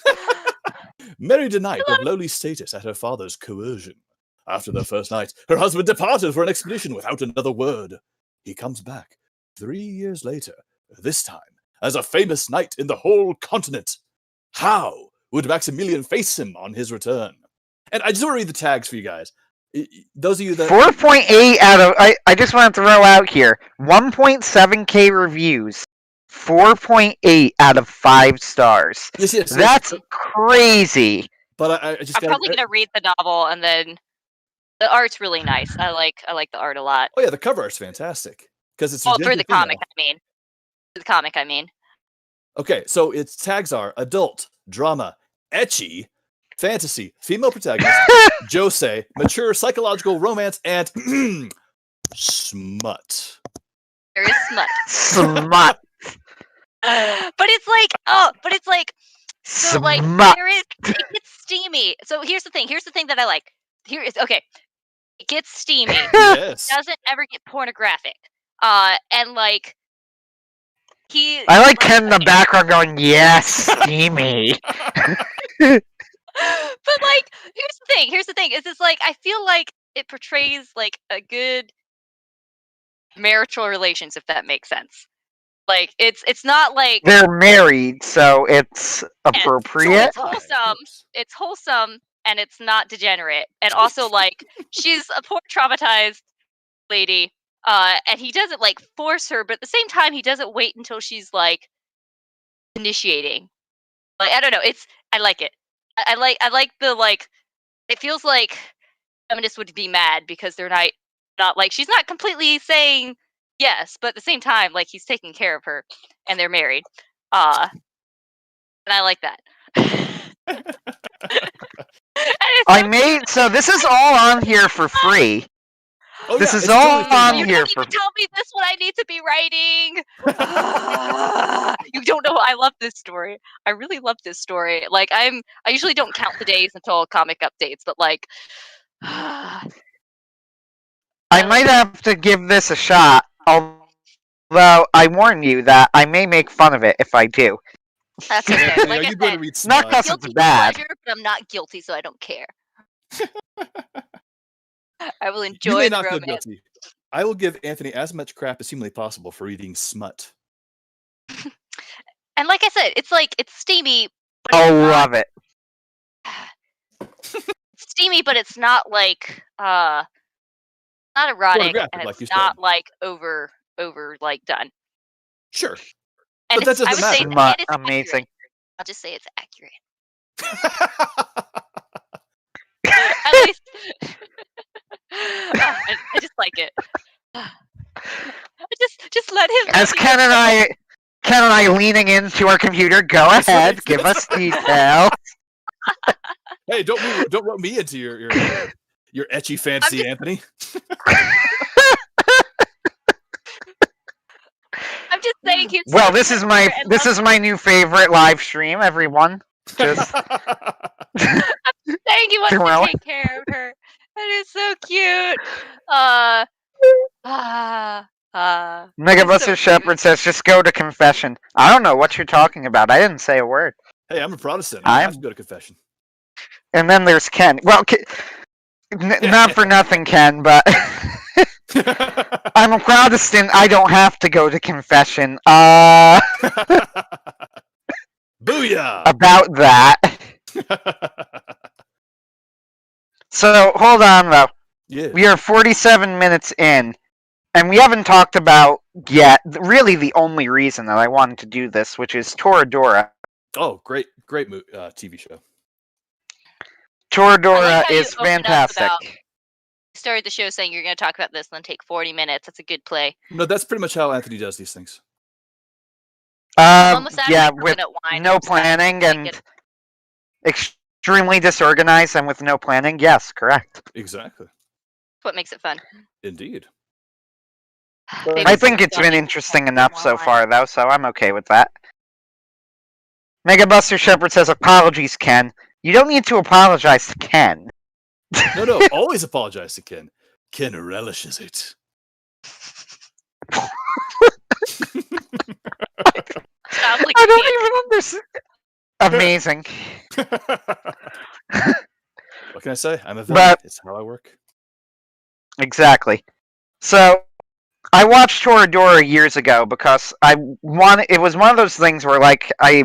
[SPEAKER 3] Married a knight of lowly status at her father's coercion. After their first night, her husband departed for an expedition without another word. He comes back 3 years later, this time as a famous knight in the whole continent. How would Maximilian face him on his return? And I just want to read the tags for you guys. Those of you that
[SPEAKER 1] 4.8 out of I just want to throw out here 1.7K reviews. 4.8 out of 5 stars.
[SPEAKER 3] Yes.
[SPEAKER 1] That's crazy.
[SPEAKER 3] But
[SPEAKER 2] I'm probably gonna read the novel, and then the art's really nice. I like the art a lot.
[SPEAKER 3] Oh yeah, the cover art's fantastic because it's
[SPEAKER 2] for the comic. I mean.
[SPEAKER 3] Okay, so its tags are adult, drama, ecchi, fantasy, female protagonist, josei, mature psychological romance, and smut.
[SPEAKER 2] There is smut.
[SPEAKER 1] Smut.
[SPEAKER 2] But it's like so like it gets steamy. So here's the thing that I like. It gets steamy.
[SPEAKER 3] Yes.
[SPEAKER 2] It doesn't ever get pornographic. And like
[SPEAKER 1] I like Ken in the background going, yes, steamy.
[SPEAKER 2] But like here's the thing is it's like I feel like it portrays like a good marital relations, if that makes sense. Like it's not like
[SPEAKER 1] they're married, so it's appropriate.
[SPEAKER 2] So it's wholesome, and it's not degenerate. And also, like, she's a poor traumatized lady, and he doesn't like force her, but at the same time, he doesn't wait until she's like initiating. Like, I don't know. I like it. I like the like. It feels like feminists would be mad because they're not like she's not completely saying yes, but at the same time, like, he's taking care of her, and they're married. And I like that.
[SPEAKER 1] So this is all on here for free.
[SPEAKER 3] Oh,
[SPEAKER 1] this is
[SPEAKER 3] it's
[SPEAKER 1] all
[SPEAKER 3] totally
[SPEAKER 1] on
[SPEAKER 2] you
[SPEAKER 1] here
[SPEAKER 2] don't
[SPEAKER 1] for.
[SPEAKER 2] even tell me this what I need to be writing. You don't know. I love this story. I really love this story. Like I usually don't count the days until comic updates, but like.
[SPEAKER 1] I might have to give this a shot, although I warn you that I may make fun of it if I do.
[SPEAKER 2] That's okay. Like
[SPEAKER 3] you better read
[SPEAKER 1] not because it's bad.
[SPEAKER 2] Pleasure, but I'm not guilty, so I don't care. I will enjoy
[SPEAKER 3] you may
[SPEAKER 2] the
[SPEAKER 3] not feel
[SPEAKER 2] romance.
[SPEAKER 3] guilty. I will give Anthony as much crap as humanly possible for reading smut.
[SPEAKER 2] And like I said, it's steamy. But
[SPEAKER 1] I'll love it.
[SPEAKER 2] It's steamy, but it's not like not erotic,
[SPEAKER 3] Pornographic,
[SPEAKER 2] and
[SPEAKER 3] like you
[SPEAKER 2] it's not
[SPEAKER 3] said.
[SPEAKER 2] like over like done.
[SPEAKER 3] Sure.
[SPEAKER 2] And
[SPEAKER 3] But that
[SPEAKER 2] I
[SPEAKER 3] doesn't
[SPEAKER 2] would say
[SPEAKER 3] matter.
[SPEAKER 2] it's
[SPEAKER 1] Amazing.
[SPEAKER 2] accurate. I'll just say it's accurate. At least I just like it. Just let him.
[SPEAKER 1] As Ken and I leaning into our computer, go
[SPEAKER 3] That's
[SPEAKER 1] ahead,
[SPEAKER 3] right,
[SPEAKER 1] give
[SPEAKER 3] that's
[SPEAKER 1] us details.
[SPEAKER 3] Hey, don't rope me into your etchy fancy, Anthony.
[SPEAKER 2] I'm just saying he's.
[SPEAKER 1] Well,
[SPEAKER 2] so
[SPEAKER 1] this is my
[SPEAKER 2] tender and
[SPEAKER 1] this is my new favorite live stream, everyone. Just
[SPEAKER 2] saying he wants
[SPEAKER 1] Well-
[SPEAKER 2] to take care of her. That is so cute.
[SPEAKER 1] Mega
[SPEAKER 2] It's
[SPEAKER 1] Buster
[SPEAKER 2] so
[SPEAKER 1] Shepherd
[SPEAKER 2] cute.
[SPEAKER 1] says, just go to confession. I don't know what you're talking about. I didn't say a word.
[SPEAKER 3] Hey, I'm a Protestant. I have to go to confession.
[SPEAKER 1] And then there's Ken. Well, not for nothing, Ken, but I'm a Protestant. I don't have to go to confession.
[SPEAKER 3] Booyah!
[SPEAKER 1] About that. So, hold on, though.
[SPEAKER 3] Yeah.
[SPEAKER 1] We are 47 minutes in, and we haven't talked about yet really the only reason that I wanted to do this, which is Toradora.
[SPEAKER 3] Oh, great TV show.
[SPEAKER 1] Toradora
[SPEAKER 2] how you
[SPEAKER 1] is
[SPEAKER 2] opened up
[SPEAKER 1] fantastic.
[SPEAKER 2] You started the show saying you're going to talk about this and then take 40 minutes. That's a good play.
[SPEAKER 3] No, that's pretty much how Anthony does these things.
[SPEAKER 2] Almost
[SPEAKER 1] Yeah,
[SPEAKER 2] actually
[SPEAKER 1] with
[SPEAKER 2] coming at wine,
[SPEAKER 1] no
[SPEAKER 2] I'm sad.
[SPEAKER 1] planning
[SPEAKER 2] I
[SPEAKER 1] and
[SPEAKER 2] get it.
[SPEAKER 1] extremely disorganized and with no planning. Yes, correct.
[SPEAKER 3] Exactly.
[SPEAKER 2] What makes it fun.
[SPEAKER 3] Indeed.
[SPEAKER 2] Maybe
[SPEAKER 1] I
[SPEAKER 2] it's
[SPEAKER 1] think
[SPEAKER 2] the
[SPEAKER 1] it's been
[SPEAKER 2] stomach
[SPEAKER 1] interesting
[SPEAKER 2] won't
[SPEAKER 1] enough
[SPEAKER 2] go
[SPEAKER 1] so
[SPEAKER 2] on.
[SPEAKER 1] far, though, so I'm okay with that. Mega Buster Shepherd says, apologies, Ken. You don't need to apologize to Ken.
[SPEAKER 3] No, always apologize to Ken. Ken relishes it.
[SPEAKER 2] Sounds like
[SPEAKER 1] I
[SPEAKER 2] you
[SPEAKER 1] don't
[SPEAKER 2] can't-
[SPEAKER 1] even understand. Amazing.
[SPEAKER 3] What can I say? I'm a villain.
[SPEAKER 1] But-
[SPEAKER 3] It's how I work.
[SPEAKER 1] Exactly. So, I watched Toradora years ago because it was one of those things where, like, I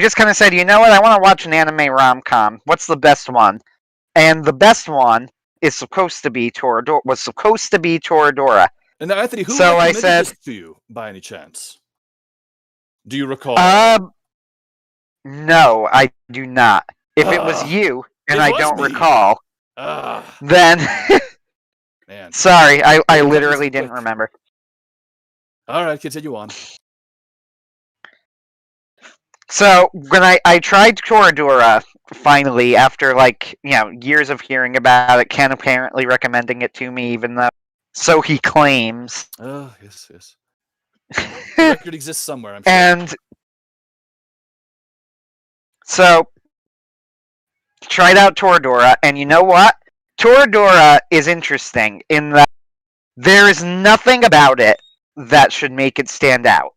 [SPEAKER 1] just kind of said, you know what, I want to watch an anime rom-com. What's the best one? And the best one was supposed to be Toradora.
[SPEAKER 3] And now, Anthony, who
[SPEAKER 1] So I
[SPEAKER 3] recommended
[SPEAKER 1] said-
[SPEAKER 3] this to you, by any chance? Do you recall?
[SPEAKER 1] No, I do not. If it was
[SPEAKER 3] Ugh,
[SPEAKER 1] you, and
[SPEAKER 3] it
[SPEAKER 1] I
[SPEAKER 3] was
[SPEAKER 1] don't
[SPEAKER 3] me.
[SPEAKER 1] recall,
[SPEAKER 3] Ah,
[SPEAKER 1] then
[SPEAKER 3] man.
[SPEAKER 1] sorry, I
[SPEAKER 3] It was
[SPEAKER 1] literally didn't
[SPEAKER 3] quick.
[SPEAKER 1] remember.
[SPEAKER 3] All right, continue on.
[SPEAKER 1] So when I tried Toradora finally after years of hearing about it, Ken apparently recommending it to me, even though so he claims.
[SPEAKER 3] Oh, yes. The record exists somewhere, I'm sure.
[SPEAKER 1] And so tried out Toradora, and you know what? Toradora is interesting in that there is nothing about it that should make it stand out.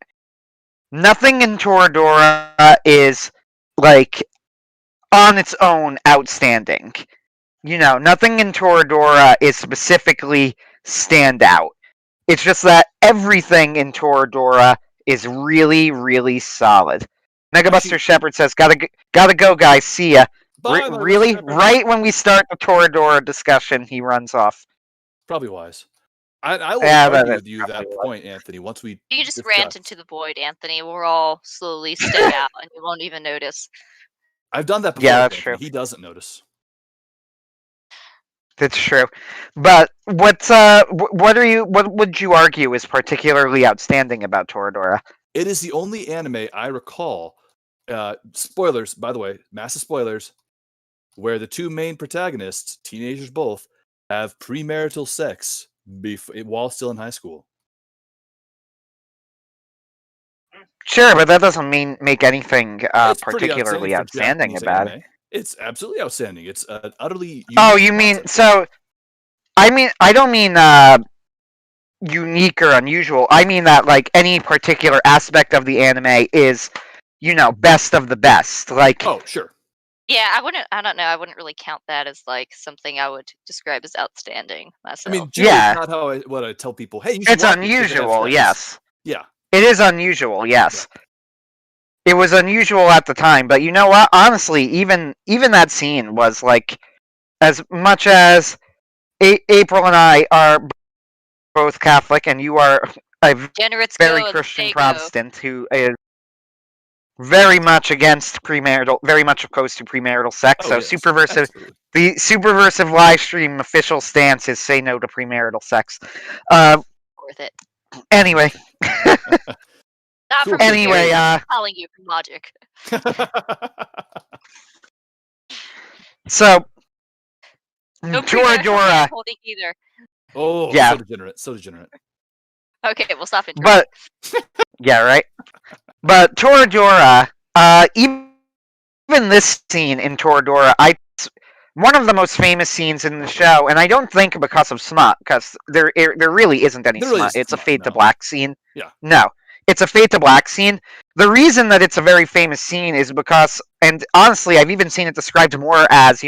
[SPEAKER 1] Nothing in Toradora is, like, on its own outstanding. You know, nothing in Toradora is specifically stand out. It's just that everything in Toradora is really, really solid. Mega Buster Shepherd says, gotta go, guys. See ya.
[SPEAKER 3] Bye, my
[SPEAKER 1] Really?
[SPEAKER 3] Shepherd.
[SPEAKER 1] Right when we start the Toradora discussion, he runs off.
[SPEAKER 3] Probably wise. I will
[SPEAKER 1] Yeah, that
[SPEAKER 3] argue
[SPEAKER 1] is
[SPEAKER 3] with you that
[SPEAKER 1] probably wise.
[SPEAKER 3] point, Anthony, once we
[SPEAKER 2] You can just
[SPEAKER 3] discuss.
[SPEAKER 2] rant into the void, Anthony. We'll all slowly stay out, and you won't even notice.
[SPEAKER 3] I've done that before.
[SPEAKER 1] Yeah, that's
[SPEAKER 3] Anthony.
[SPEAKER 1] true.
[SPEAKER 3] He doesn't notice.
[SPEAKER 1] That's true. But what would you argue is particularly outstanding about Toradora?
[SPEAKER 3] It is the only anime I recall. Spoilers, by the way, massive spoilers, where the two main protagonists, teenagers both, have premarital sex while still in high school.
[SPEAKER 1] Sure, but that doesn't make anything
[SPEAKER 3] It's pretty
[SPEAKER 1] particularly
[SPEAKER 3] for
[SPEAKER 1] outstanding
[SPEAKER 3] Japanese
[SPEAKER 1] about it.
[SPEAKER 3] anime. It's absolutely outstanding. It's utterly.
[SPEAKER 1] Oh,
[SPEAKER 3] unique
[SPEAKER 1] you mean
[SPEAKER 3] concept.
[SPEAKER 1] so? I don't mean unique or unusual. I mean that like any particular aspect of the anime is, best of the best. Like,
[SPEAKER 3] Oh, sure.
[SPEAKER 2] Yeah, I don't know. I wouldn't really count that as like something I would describe as outstanding
[SPEAKER 3] I
[SPEAKER 2] myself.
[SPEAKER 3] mean, generally,
[SPEAKER 1] Yeah.
[SPEAKER 3] it's not what I tell people. Hey, you should
[SPEAKER 1] it's
[SPEAKER 3] watch it because it has
[SPEAKER 1] unusual.
[SPEAKER 3] sex."
[SPEAKER 1] Yes,
[SPEAKER 3] Yeah.
[SPEAKER 1] it is unusual. Yes. It was unusual at the time, but you know what? Honestly, even that scene was like as much as April and I are both Catholic, and you are a
[SPEAKER 2] Degenerates
[SPEAKER 1] very
[SPEAKER 2] go as
[SPEAKER 1] Christian
[SPEAKER 2] they go.
[SPEAKER 1] Protestant who is very much against premarital, very much opposed to premarital sex. So
[SPEAKER 3] yes,
[SPEAKER 1] Superversive,
[SPEAKER 3] absolutely.
[SPEAKER 1] the Superversive Livestream official stance is say no to premarital sex. Worth
[SPEAKER 2] it.
[SPEAKER 1] Anyway.
[SPEAKER 2] Not
[SPEAKER 3] Cool.
[SPEAKER 2] from
[SPEAKER 1] Anyway,
[SPEAKER 2] experience, I'm telling you from logic.
[SPEAKER 1] So,
[SPEAKER 2] No premarital hand-holding either.
[SPEAKER 3] Oh,
[SPEAKER 1] yeah.
[SPEAKER 3] So degenerate.
[SPEAKER 2] Okay, we'll stop it.
[SPEAKER 1] But yeah, right. But Toradora, even this scene in Toradora, one of the most famous scenes in the show, and I don't think because of smut, because there really isn't any smut. It's a Fade to Black scene.
[SPEAKER 3] Yeah.
[SPEAKER 1] No, it's a Fade to Black scene. The reason that it's a very famous scene is because, and honestly, I've even seen it described more as,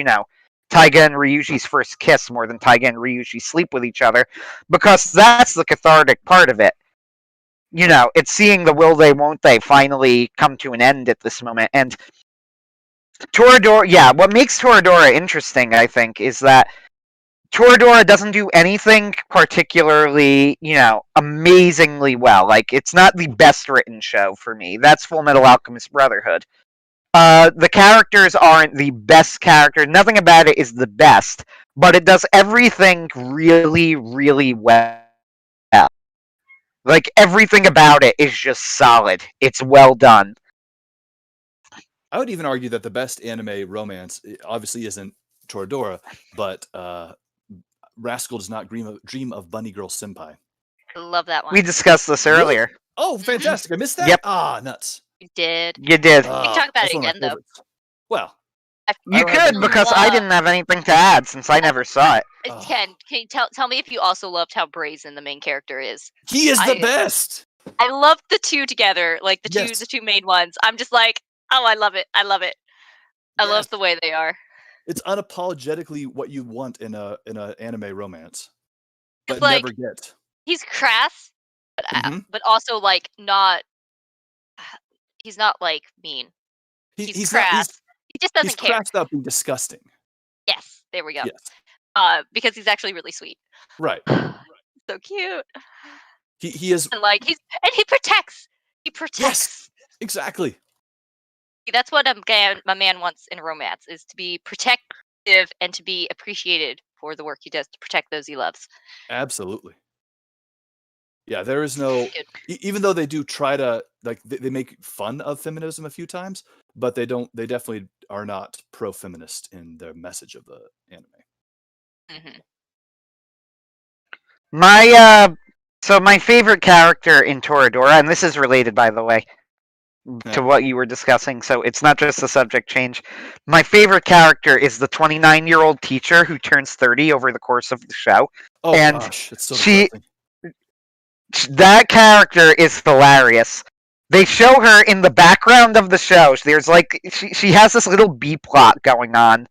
[SPEAKER 1] Taiga and Ryuji's first kiss more than Taiga and Ryuji sleep with each other, because that's the cathartic part of it. It's seeing the will they, won't they finally come to an end at this moment. And Toradora, what makes Toradora interesting, I think, is that Toradora doesn't do anything particularly, amazingly well. Like, it's not the best written show for me. That's Full Metal Alchemist Brotherhood. The characters aren't the best characters. Nothing about it is the best, but it does everything really, really well. Like, everything about it is just solid. It's well done.
[SPEAKER 3] I would even argue that the best anime romance obviously isn't Toradora, but Rascal Does Not Dream of Bunny Girl Senpai.
[SPEAKER 2] I love that one.
[SPEAKER 1] We discussed this earlier.
[SPEAKER 3] Really? Oh, fantastic. I missed that?
[SPEAKER 1] Yep.
[SPEAKER 3] Ah, nuts.
[SPEAKER 2] You did.
[SPEAKER 1] You did.
[SPEAKER 2] We can talk about it again, though.
[SPEAKER 3] Well,
[SPEAKER 1] you could, because I didn't have anything to add since I never saw it.
[SPEAKER 2] Ken, can you tell me if you also loved how brazen the main character is?
[SPEAKER 3] He is the best.
[SPEAKER 2] I love the two together, like the two main ones. I'm just like, oh, I love it. I love it. I love the way they are.
[SPEAKER 3] It's unapologetically what you want in a anime romance, but
[SPEAKER 2] like,
[SPEAKER 3] never get.
[SPEAKER 2] He's crass, but also like not. He's not like mean. He's crass. He just doesn't care.
[SPEAKER 3] He's crassed up and disgusting.
[SPEAKER 2] Yes, there we go.
[SPEAKER 3] Yes.
[SPEAKER 2] Because he's actually really sweet.
[SPEAKER 3] Right.
[SPEAKER 2] So cute.
[SPEAKER 3] He is
[SPEAKER 2] and like he protects. He protects.
[SPEAKER 3] Yes, exactly.
[SPEAKER 2] That's what my man wants in a romance, is to be protective and to be appreciated for the work he does to protect those he loves.
[SPEAKER 3] Absolutely. Yeah, there is no, even though they do try to, like, they make fun of feminism a few times, but they definitely are not pro-feminist in their message of the anime.
[SPEAKER 2] Mm-hmm.
[SPEAKER 1] My favorite character in Toradora, and this is related, by the way, to what you were discussing, so it's not just a subject change. My favorite character is the 29-year-old teacher who turns 30 over the course of the show.
[SPEAKER 3] Oh, and gosh, it's so depressing.
[SPEAKER 1] That character is hilarious. They show her in the background of the show. There's like she has this little B plot going on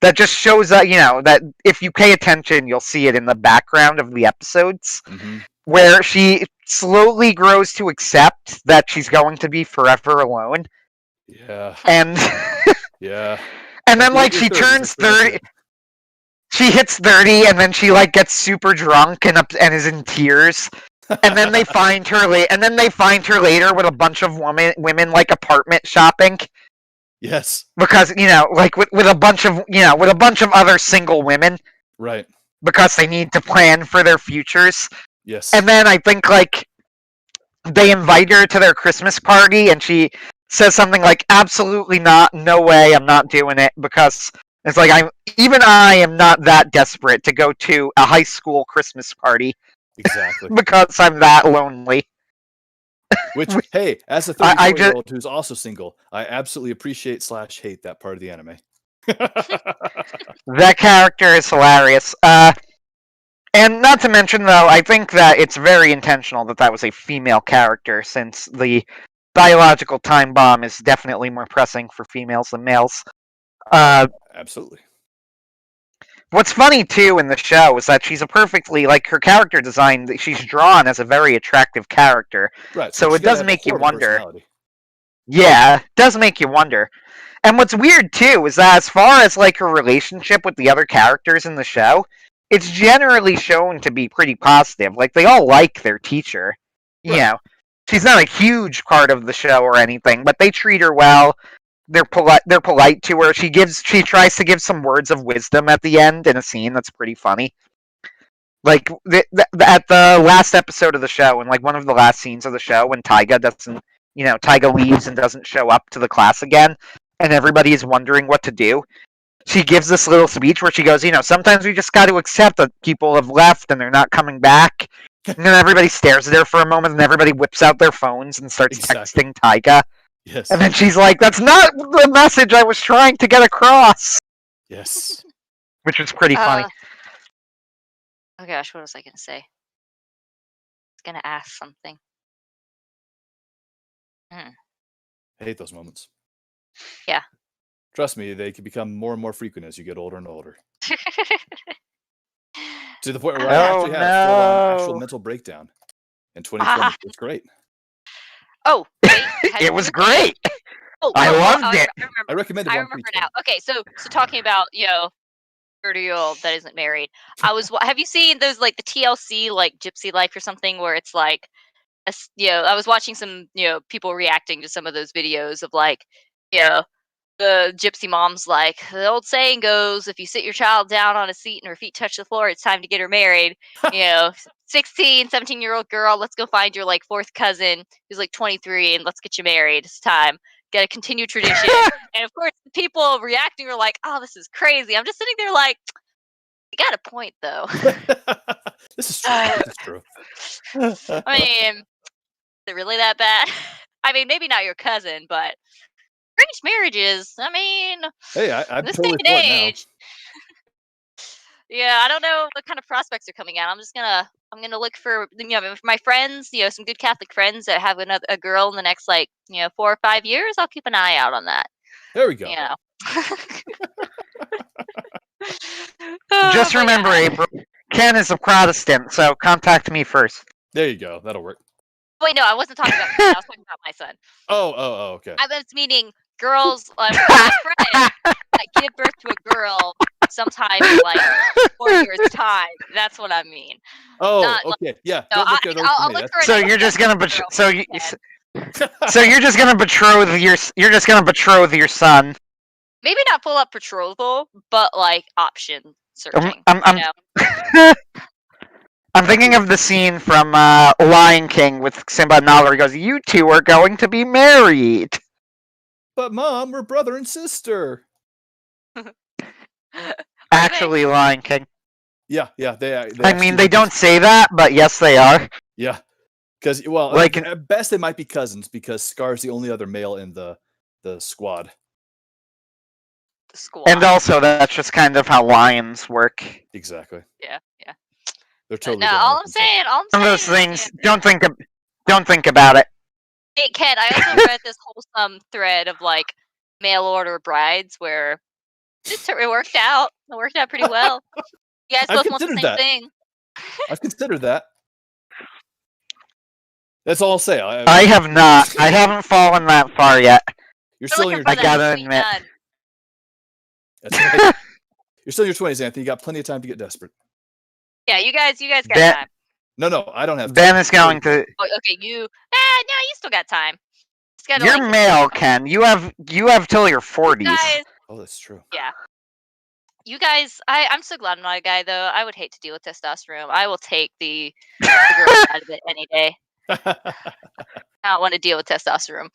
[SPEAKER 1] that just shows that that if you pay attention, you'll see it in the background of the episodes, where she slowly grows to accept that she's going to be forever alone.
[SPEAKER 3] Yeah.
[SPEAKER 1] And
[SPEAKER 3] yeah.
[SPEAKER 1] And then like she turns 30. She hits 30 and then she like gets super drunk and is in tears. And then they find her later with a bunch of women like apartment shopping.
[SPEAKER 3] Yes.
[SPEAKER 1] Because like with a bunch of other single women.
[SPEAKER 3] Right.
[SPEAKER 1] Because they need to plan for their futures.
[SPEAKER 3] Yes.
[SPEAKER 1] And then I think like they invite her to their Christmas party and she says something like, "Absolutely not, no way, I'm not doing it," because it's like I am not that desperate to go to a high school Christmas party.
[SPEAKER 3] Exactly.
[SPEAKER 1] Because I'm that lonely.
[SPEAKER 3] Which, hey, as a 34-year-old who's also single, I absolutely appreciate / hate that part of the anime.
[SPEAKER 1] That character is hilarious. And not to mention, though, I think that it's very intentional that was a female character, since the biological time bomb is definitely more pressing for females than males.
[SPEAKER 3] Absolutely.
[SPEAKER 1] What's funny, too, in the show is that she's a perfectly, like, her character design, she's drawn as a very attractive character.
[SPEAKER 3] Right.
[SPEAKER 1] So it does make you wonder. Yeah, it does make you wonder. And what's weird too is that as far as like her relationship with the other characters in the show, it's generally shown to be pretty positive. Like they all like their teacher. You
[SPEAKER 3] Right.
[SPEAKER 1] know, she's not a huge part of the show or anything, but they treat her well. They're polite. They're polite to her. She tries to give some words of wisdom at the end in a scene that's pretty funny. Like at the last episode of the show, and like one of the last scenes of the show, when Taiga leaves and doesn't show up to the class again, and everybody is wondering what to do. She gives this little speech where she goes, sometimes we just got to accept that people have left and they're not coming back. And then everybody stares at her for a moment, and everybody whips out their phones and starts texting Taiga.
[SPEAKER 3] Yes.
[SPEAKER 1] And then she's like, "That's not the message I was trying to get across."
[SPEAKER 3] Yes.
[SPEAKER 1] Which was pretty funny.
[SPEAKER 2] Oh gosh, what was I gonna say? I was gonna ask something.
[SPEAKER 3] I hate those moments.
[SPEAKER 2] Yeah.
[SPEAKER 3] Trust me, they can become more and more frequent as you get older and older. To the point where I actually had a full-on actual mental breakdown in 2020. It's great.
[SPEAKER 2] Oh, wait,
[SPEAKER 1] It was great. I loved it.
[SPEAKER 3] I recommend it.
[SPEAKER 2] I remember now. Okay, so talking about 30-year-old that isn't married. Have you seen those like the TLC like Gypsy Life or something where it's like, I was watching some people reacting to some of those videos of like, the gypsy mom's like, the old saying goes, if you sit your child down on a seat and her feet touch the floor, it's time to get her married. 16, 17-year-old girl, let's go find your like fourth cousin who's like 23 and let's get you married. It's time. Gotta continue tradition. And of course, the people reacting are like, oh, this is crazy. I'm just sitting there like, you got a point though.
[SPEAKER 3] This is true. This is true.
[SPEAKER 2] I mean, is it really that bad? I mean, maybe not your cousin, but arranged marriages. I mean,
[SPEAKER 3] hey, I'm
[SPEAKER 2] this
[SPEAKER 3] totally
[SPEAKER 2] day
[SPEAKER 3] for
[SPEAKER 2] and
[SPEAKER 3] it now.
[SPEAKER 2] age. Yeah, I don't know what kind of prospects are coming out. I'm gonna look for for my friends, some good Catholic friends that have a girl in the next 4 or 5 years. I'll keep an eye out on that.
[SPEAKER 3] There we go.
[SPEAKER 1] Just remember, April, Ken is a Protestant, so contact me first.
[SPEAKER 3] There you go. That'll work.
[SPEAKER 2] Wait, no, I wasn't talking about Ken. I was talking about my son.
[SPEAKER 3] Oh, okay.
[SPEAKER 2] I was meaning girls, my friends that give birth to a girl sometime in 4 years' time. That's what I mean.
[SPEAKER 3] Oh,
[SPEAKER 2] Not,
[SPEAKER 3] okay. Yeah.
[SPEAKER 2] No,
[SPEAKER 3] Don't look at those
[SPEAKER 2] I'll
[SPEAKER 3] for me.
[SPEAKER 2] look for
[SPEAKER 1] So
[SPEAKER 2] another
[SPEAKER 1] you're just gonna
[SPEAKER 2] girl.
[SPEAKER 1] so you're just gonna betroth your son.
[SPEAKER 2] Maybe not full up betrothal, but like option searching.
[SPEAKER 1] I'm thinking of the scene from Lion King with Simba and Nala where he goes, "You two are going to be married."
[SPEAKER 3] But Mom, we're brother and sister.
[SPEAKER 1] Actually, Lion King.
[SPEAKER 3] Yeah.
[SPEAKER 1] They don't say that, but yes, they are.
[SPEAKER 3] Yeah. Because at best they might be cousins because Scar's the only other male in the squad.
[SPEAKER 1] And also, that's just kind of how lions work.
[SPEAKER 3] Exactly.
[SPEAKER 2] Yeah.
[SPEAKER 3] They're totally.
[SPEAKER 2] No, all I'm saying.
[SPEAKER 1] Some of those things. Don't think about it.
[SPEAKER 2] Hey, Ken, I also read this wholesome thread of like mail order brides where it worked out. It worked out pretty well. You guys both want the same thing.
[SPEAKER 3] I've considered that. That's all I'll say.
[SPEAKER 1] I have not. I haven't fallen that far yet.
[SPEAKER 3] You're still in your.
[SPEAKER 1] I gotta admit.
[SPEAKER 3] That's right. You're still in your 20s, Anthony. You got plenty of time to get desperate.
[SPEAKER 2] Yeah, you guys got time.
[SPEAKER 3] No, I don't have time.
[SPEAKER 1] Ben is going to.
[SPEAKER 2] Oh, okay, no, you still got time.
[SPEAKER 1] You're male, Ken. You have till your 40s.
[SPEAKER 3] Oh, that's true.
[SPEAKER 2] Yeah. You guys, I'm so glad I'm not a guy, though. I would hate to deal with testosterone. I will take the girl side of it any day. I don't want to deal with testosterone.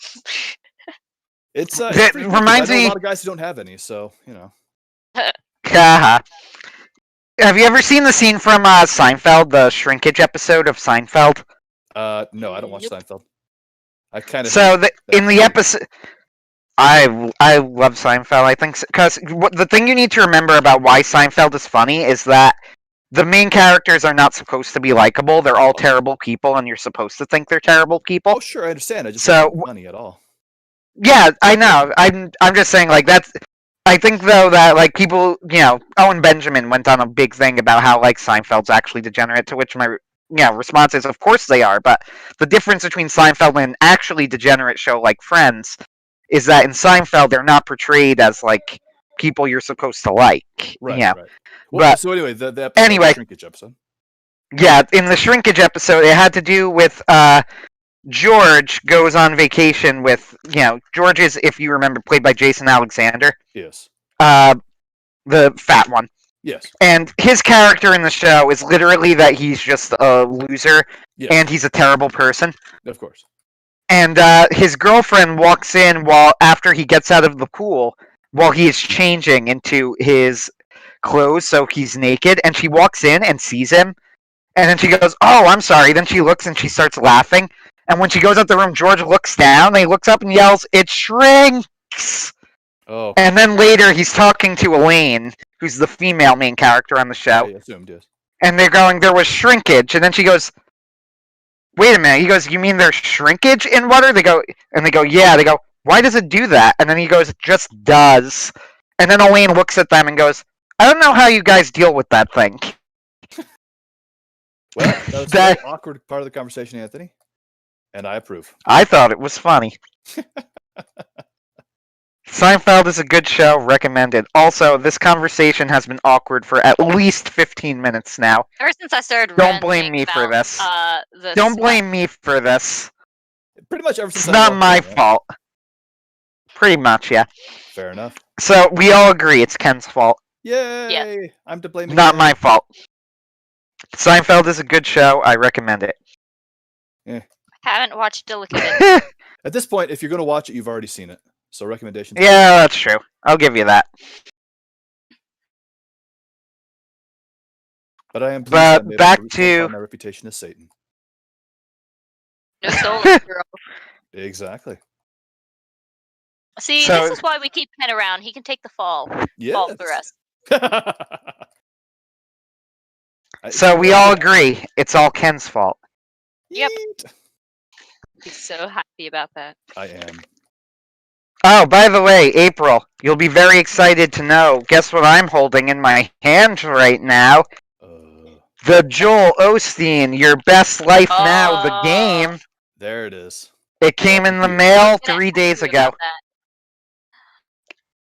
[SPEAKER 1] It reminds me.
[SPEAKER 3] A lot of guys who don't have any, so
[SPEAKER 1] Have you ever seen the scene from Seinfeld, the shrinkage episode of Seinfeld?
[SPEAKER 3] No, I don't watch Seinfeld. I kind of.
[SPEAKER 1] So in the episode, I love Seinfeld. I think because the thing you need to remember about why Seinfeld is funny is that the main characters are not supposed to be likable. They're all terrible people, and you're supposed to think they're terrible people.
[SPEAKER 3] Oh, sure, I understand. I just don't like funny at all.
[SPEAKER 1] Yeah, I know. I'm just saying, like, that's. I think though that like people, Owen Benjamin went on a big thing about how like Seinfeld's actually degenerate. To which my responses. Of course they are, but the difference between Seinfeld and an actually degenerate show like Friends is that in Seinfeld they're not portrayed as like people you're supposed to like.
[SPEAKER 3] Right.
[SPEAKER 1] Yeah.
[SPEAKER 3] Right. Well,
[SPEAKER 1] But
[SPEAKER 3] so anyway, the episode,
[SPEAKER 1] anyway.
[SPEAKER 3] the shrinkage episode.
[SPEAKER 1] Yeah, in the shrinkage episode, it had to do with George goes on vacation with George is, if you remember, played by Jason Alexander.
[SPEAKER 3] Yes.
[SPEAKER 1] The fat one.
[SPEAKER 3] Yes.
[SPEAKER 1] And his character in the show is literally that he's just a loser and he's a terrible person.
[SPEAKER 3] Of course.
[SPEAKER 1] And his girlfriend walks in after he gets out of the pool while he is changing into his clothes, so he's naked, and she walks in and sees him, and then she goes, "Oh, I'm sorry." Then she looks and she starts laughing. And when she goes out the room, George looks down and he looks up and yells, "It shrinks!"
[SPEAKER 3] Oh.
[SPEAKER 1] And then later he's talking to Elaine, who's the female main character on the show.
[SPEAKER 3] I assumed, yes.
[SPEAKER 1] And they're going, "There was shrinkage." And then she goes, "Wait a minute." He goes, "You mean there's shrinkage in water?" They go, "Yeah." They go, "Why does it do that?" And then he goes, "It just does." And then Elaine looks at them and goes, "I don't know how you guys deal with that thing."
[SPEAKER 3] Well, that was a very awkward part of the conversation, Anthony. And I approve.
[SPEAKER 1] I thought it was funny. Seinfeld is a good show, recommended. Also, this conversation has been awkward for at least 15 minutes now.
[SPEAKER 2] Ever since I started
[SPEAKER 1] Don't blame me for this. Don't blame me for this.
[SPEAKER 3] Pretty much ever since
[SPEAKER 1] It's not my fault. Pretty much, yeah.
[SPEAKER 3] Fair enough.
[SPEAKER 1] So, we all agree it's Ken's fault.
[SPEAKER 3] Yay!
[SPEAKER 2] Yeah.
[SPEAKER 3] I'm to blame.
[SPEAKER 1] Not my fault. Seinfeld is a good show. I recommend it.
[SPEAKER 2] Haven't watched Delicate.
[SPEAKER 3] At this point, if you're going to watch it, you've already seen it. So recommendations.
[SPEAKER 1] Yeah, that's true. I'll give you that.
[SPEAKER 3] But I am.
[SPEAKER 1] But back to
[SPEAKER 3] my reputation as Satan.
[SPEAKER 2] No soul in the girl.
[SPEAKER 3] Exactly.
[SPEAKER 2] See,
[SPEAKER 1] So-
[SPEAKER 2] this is why we keep Ken around. He can take the fall.
[SPEAKER 3] Yes.
[SPEAKER 2] Fall for us.
[SPEAKER 1] So we all agree it's all Ken's fault.
[SPEAKER 2] Yep.
[SPEAKER 3] Yeet.
[SPEAKER 2] He's so happy about that.
[SPEAKER 3] I am.
[SPEAKER 1] Oh, by the way, April, you'll be very excited to know. Guess what I'm holding in my hand right now? The Joel Osteen, Your Best Life Now, the game.
[SPEAKER 3] There it is.
[SPEAKER 1] It came in the mail 3 days ago.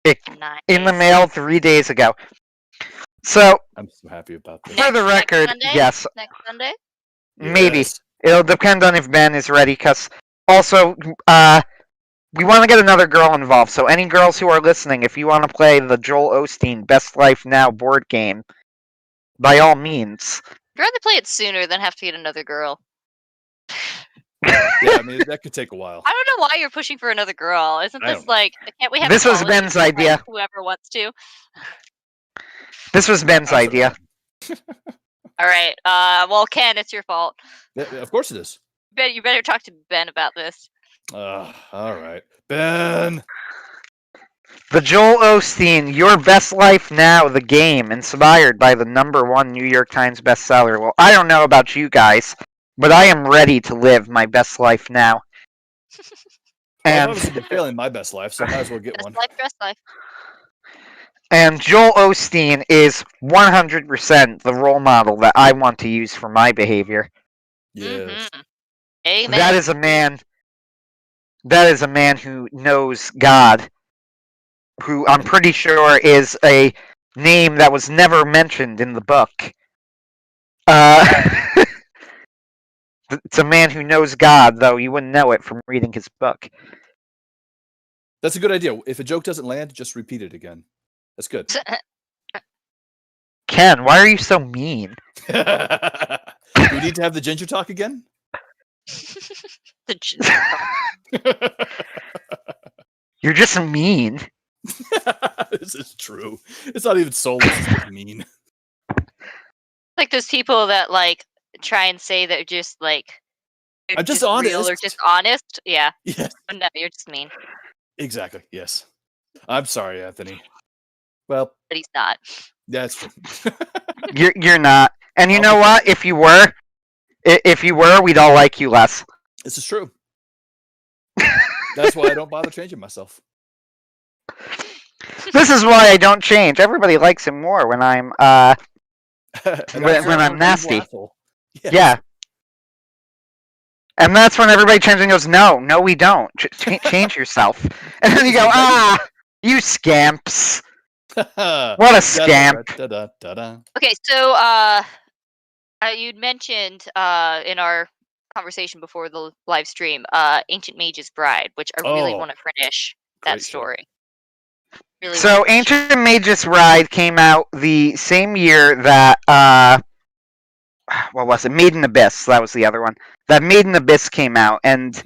[SPEAKER 2] Nice.
[SPEAKER 1] In the mail 3 days ago. So,
[SPEAKER 3] I'm so happy about this.
[SPEAKER 1] for the
[SPEAKER 2] Next
[SPEAKER 1] record,
[SPEAKER 2] Sunday?
[SPEAKER 1] yes,
[SPEAKER 2] Next Sunday?
[SPEAKER 1] maybe.
[SPEAKER 3] Yes.
[SPEAKER 1] It'll depend on if Ben is ready, because also, we want to get another girl involved. So any girls who are listening, if you want to play the Joel Osteen Best Life Now board game, by all means.
[SPEAKER 2] I'd rather play it sooner than have to get another girl.
[SPEAKER 3] Yeah, I mean that could take a while.
[SPEAKER 2] I don't know why you're pushing for another girl. Isn't
[SPEAKER 3] I
[SPEAKER 2] this
[SPEAKER 3] don't-
[SPEAKER 2] like, can't we have
[SPEAKER 1] This was
[SPEAKER 2] equality
[SPEAKER 1] Ben's
[SPEAKER 2] for, like,
[SPEAKER 1] idea.
[SPEAKER 2] whoever wants to?
[SPEAKER 1] This was Ben's idea.
[SPEAKER 2] All right. Well, Ken, it's your fault.
[SPEAKER 3] Yeah, of course it is.
[SPEAKER 2] You better talk to Ben about this.
[SPEAKER 3] All right, Ben.
[SPEAKER 1] The Joel Osteen Your Best Life Now, the game, inspired by the #1 New York Times bestseller. Well, I don't know about you guys, but I am ready to live my best life now.
[SPEAKER 3] I've
[SPEAKER 1] And
[SPEAKER 3] obviously been failing my best life, so I might as well get
[SPEAKER 2] Best
[SPEAKER 3] one.
[SPEAKER 2] life, best life.
[SPEAKER 1] And Joel Osteen is 100% the role model that I want to use for my behavior.
[SPEAKER 3] Yes.
[SPEAKER 2] Mhm. Amen.
[SPEAKER 1] That is a man. That is a man who knows God, who I'm pretty sure is a name that was never mentioned in the book. It's a man who knows God, though you wouldn't know it from reading his book.
[SPEAKER 3] That's a good idea. If a joke doesn't land, just repeat it again. That's good.
[SPEAKER 1] Ken, why are you so mean?
[SPEAKER 3] Do we need to have the ginger talk again?
[SPEAKER 2] The ginger.
[SPEAKER 1] You're just mean.
[SPEAKER 3] This is true. It's not even soulless. It's just mean.
[SPEAKER 2] Like those people that like try and say that just like they're
[SPEAKER 3] I'm just
[SPEAKER 2] real
[SPEAKER 3] honest.
[SPEAKER 2] or just honest. Yeah.
[SPEAKER 3] Yes,
[SPEAKER 2] But no, you're just mean.
[SPEAKER 3] exactly. Yes. I'm sorry, Anthony. Well,
[SPEAKER 2] But he's not.
[SPEAKER 3] that's true.
[SPEAKER 1] You're not. And you
[SPEAKER 3] I'll
[SPEAKER 1] know
[SPEAKER 3] be-
[SPEAKER 1] what? If you were, we'd all like you less.
[SPEAKER 3] This is true. That's why I don't bother changing myself.
[SPEAKER 1] This is why I don't change. Everybody likes him more when I'm
[SPEAKER 3] And
[SPEAKER 1] When
[SPEAKER 3] that's why
[SPEAKER 1] I'm
[SPEAKER 3] an
[SPEAKER 1] nasty.
[SPEAKER 3] evil asshole. Yes.
[SPEAKER 1] Yeah. And that's when everybody changes and goes, no, we don't. Change yourself. And then you go, you scamps. What a scamp.
[SPEAKER 2] Okay, so you'd mentioned in our conversation before the live stream, Ancient Mage's Bride, which I really want to finish that story. Really
[SPEAKER 1] so Ancient Mage's Bride came out the same year that what was it? Made in Abyss. That was the other one. That Made in Abyss came out, and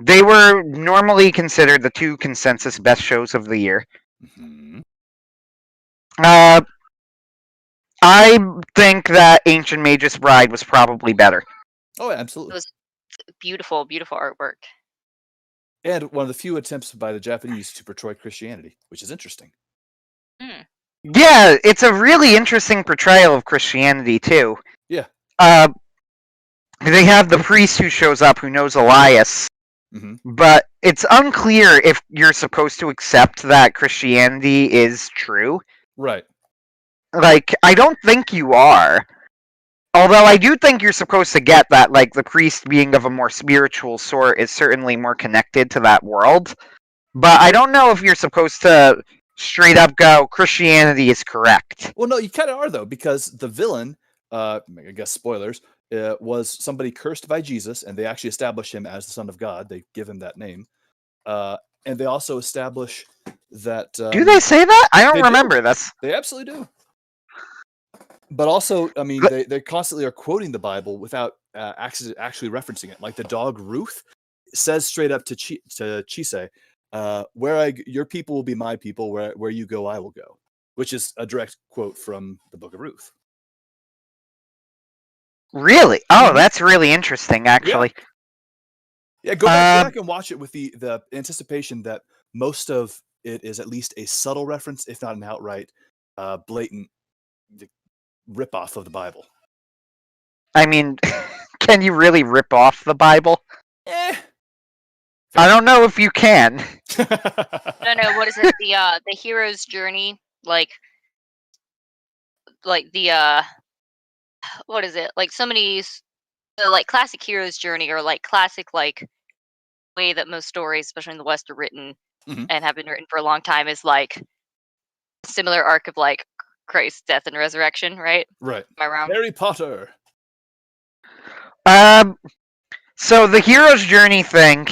[SPEAKER 3] Mm-hmm.
[SPEAKER 1] they were normally considered the two consensus best shows of the year.
[SPEAKER 3] Mm-hmm.
[SPEAKER 1] I think that Ancient Mage's Bride was probably better.
[SPEAKER 3] Oh, absolutely.
[SPEAKER 2] It was beautiful, beautiful artwork.
[SPEAKER 3] And one of the few attempts by the Japanese to portray Christianity, which is interesting.
[SPEAKER 1] Yeah, it's a really interesting portrayal of Christianity, too.
[SPEAKER 3] Yeah.
[SPEAKER 1] They have the priest who shows up who knows Elias, but it's unclear if you're supposed to accept that Christianity is true.
[SPEAKER 3] Right.
[SPEAKER 1] Like, I don't think you are. Although I do think you're supposed to get that, like, the priest being of a more spiritual sort is certainly more connected to that world. But I don't know if you're supposed to straight up go, Christianity is correct.
[SPEAKER 3] Well, no, you kind of are, though, because the villain, I guess spoilers, was somebody cursed by Jesus, and they actually establish him as the Son of God. They give him that name. And they also establish that...
[SPEAKER 1] do they say that? I don't remember this.
[SPEAKER 3] They absolutely do. But also, I mean, they constantly are quoting the Bible without actually referencing it. Like the dog Ruth says straight up to Chise, your people will be my people, where you go, I will go. Which is a direct quote from the Book of Ruth.
[SPEAKER 1] Really? Oh, that's really interesting, actually.
[SPEAKER 3] Yeah, go back and watch it with the anticipation that most of it is at least a subtle reference, if not an outright blatant rip-off of the Bible.
[SPEAKER 1] I mean, can you really rip off the Bible?
[SPEAKER 3] I
[SPEAKER 1] don't know if you can.
[SPEAKER 2] No, what is it? The hero's journey, like the what is it? Like so many, like classic hero's journey, or like classic like way that most stories, especially in the West, are written and have been written for a long time, is like a similar arc of like Christ's death and resurrection, right?
[SPEAKER 3] Right.
[SPEAKER 2] Am I wrong?
[SPEAKER 3] Harry Potter.
[SPEAKER 1] So the hero's journey thing.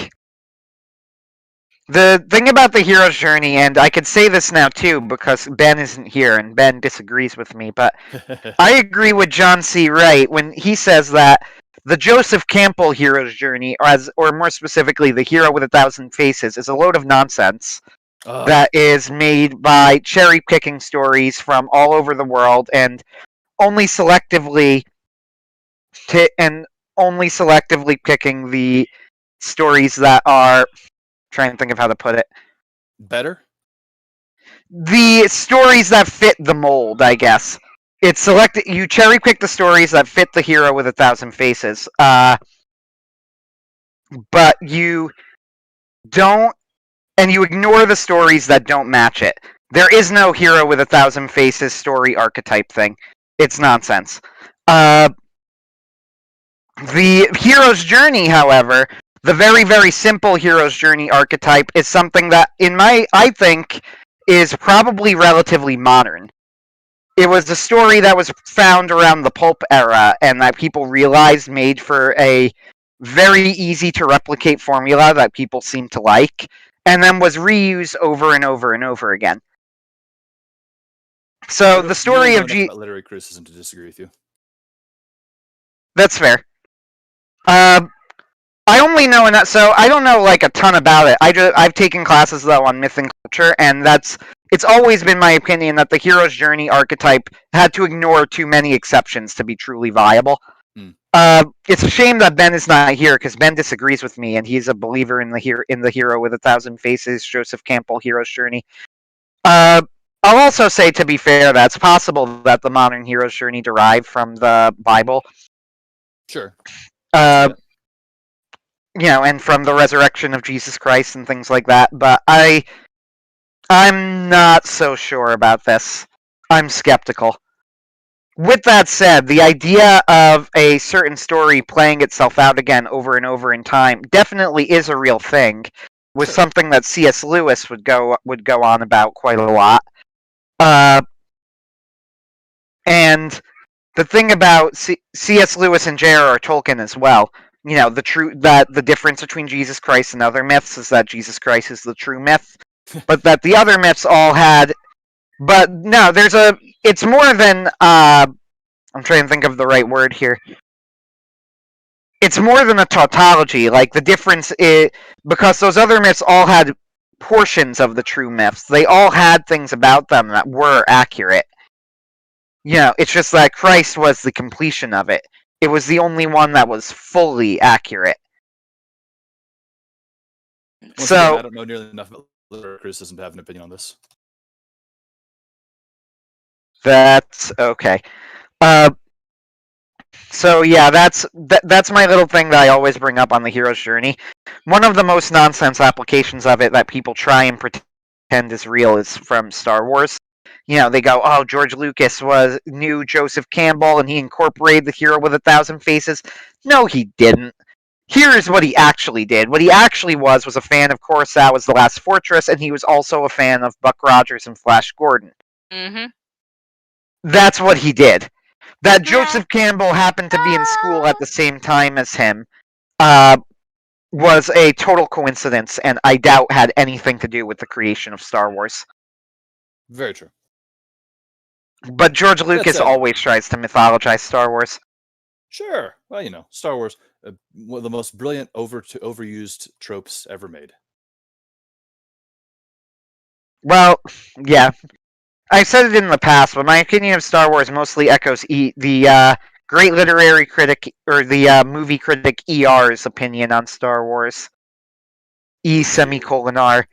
[SPEAKER 1] The thing about the hero's journey, and I could say this now too because Ben isn't here and Ben disagrees with me, but I agree with John C. Wright when he says that the Joseph Campbell hero's journey, or more specifically, the hero with 1,000 faces, is a load of nonsense that is made by cherry-picking stories from all over the world and only selectively picking the stories that are... trying to think of how to put it.
[SPEAKER 3] Better?
[SPEAKER 1] The stories that fit the mold, I guess. It's selected. You cherry pick the stories that fit the hero with 1,000 faces. But you don't, and you ignore the stories that don't match it. There is no hero with 1,000 faces story archetype thing. It's nonsense. The hero's journey, however, the very, very simple hero's journey archetype is something that, I think, is probably relatively modern. It was a story that was found around the pulp era and that people realized made for a very easy to replicate formula that people seem to like, and then was reused over and over and over again. So the story of
[SPEAKER 3] literary criticism to disagree with you.
[SPEAKER 1] That's fair. I only know enough, so I don't know like a ton about it. I've taken classes though on myth and culture, and it's always been my opinion that the hero's journey archetype had to ignore too many exceptions to be truly viable. It's a shame that Ben is not here because Ben disagrees with me, and he's a believer in the hero with 1,000 faces, Joseph Campbell hero's journey. I'll also say, to be fair, that it's possible that the modern hero's journey derived from the Bible.
[SPEAKER 3] Sure.
[SPEAKER 1] And from the resurrection of Jesus Christ and things like that. But I'm not so sure about this. I'm skeptical. with that said, the idea of a certain story playing itself out again over and over in time definitely is a real thing. Was
[SPEAKER 3] Sure.
[SPEAKER 1] something that C.S. Lewis would go on about quite a lot. And the thing about C.S. Lewis and J.R.R. Tolkien as well, the difference between Jesus Christ and other myths is that Jesus Christ is the true myth, but that the other myths all had. But no, it's more than. I'm trying to think of the right word here. It's more than a tautology. Like, the difference is because those other myths all had portions of the true myths. They all had things about them that were accurate. It's just that Christ was the completion of it. It was the only one that was fully accurate.
[SPEAKER 3] Once again, I don't know nearly enough about literary criticism to have an opinion on this.
[SPEAKER 1] That's okay. So yeah, that's my little thing that I always bring up on the hero's journey. One of the most nonsense applications of it that people try and pretend is real is from Star Wars. They go, "Oh, George Lucas knew Joseph Campbell and he incorporated the hero with 1,000 faces." No, he didn't. Here's what he actually did. What he actually was a fan of Kurosawa's The Last Fortress, and he was also a fan of Buck Rogers and Flash Gordon.
[SPEAKER 2] Mm-hmm.
[SPEAKER 1] That's what he did. That Joseph Campbell happened to be in school at the same time as him was a total coincidence, and I doubt had anything to do with the creation of Star Wars.
[SPEAKER 3] Very true.
[SPEAKER 1] But George Lucas always tries to mythologize Star Wars.
[SPEAKER 3] Sure. Well, Star Wars, one of the most brilliant overused tropes ever made.
[SPEAKER 1] Well, yeah. I've said it in the past, but my opinion of Star Wars mostly echoes the great literary critic, or the movie critic ER's opinion on Star Wars. E:*R.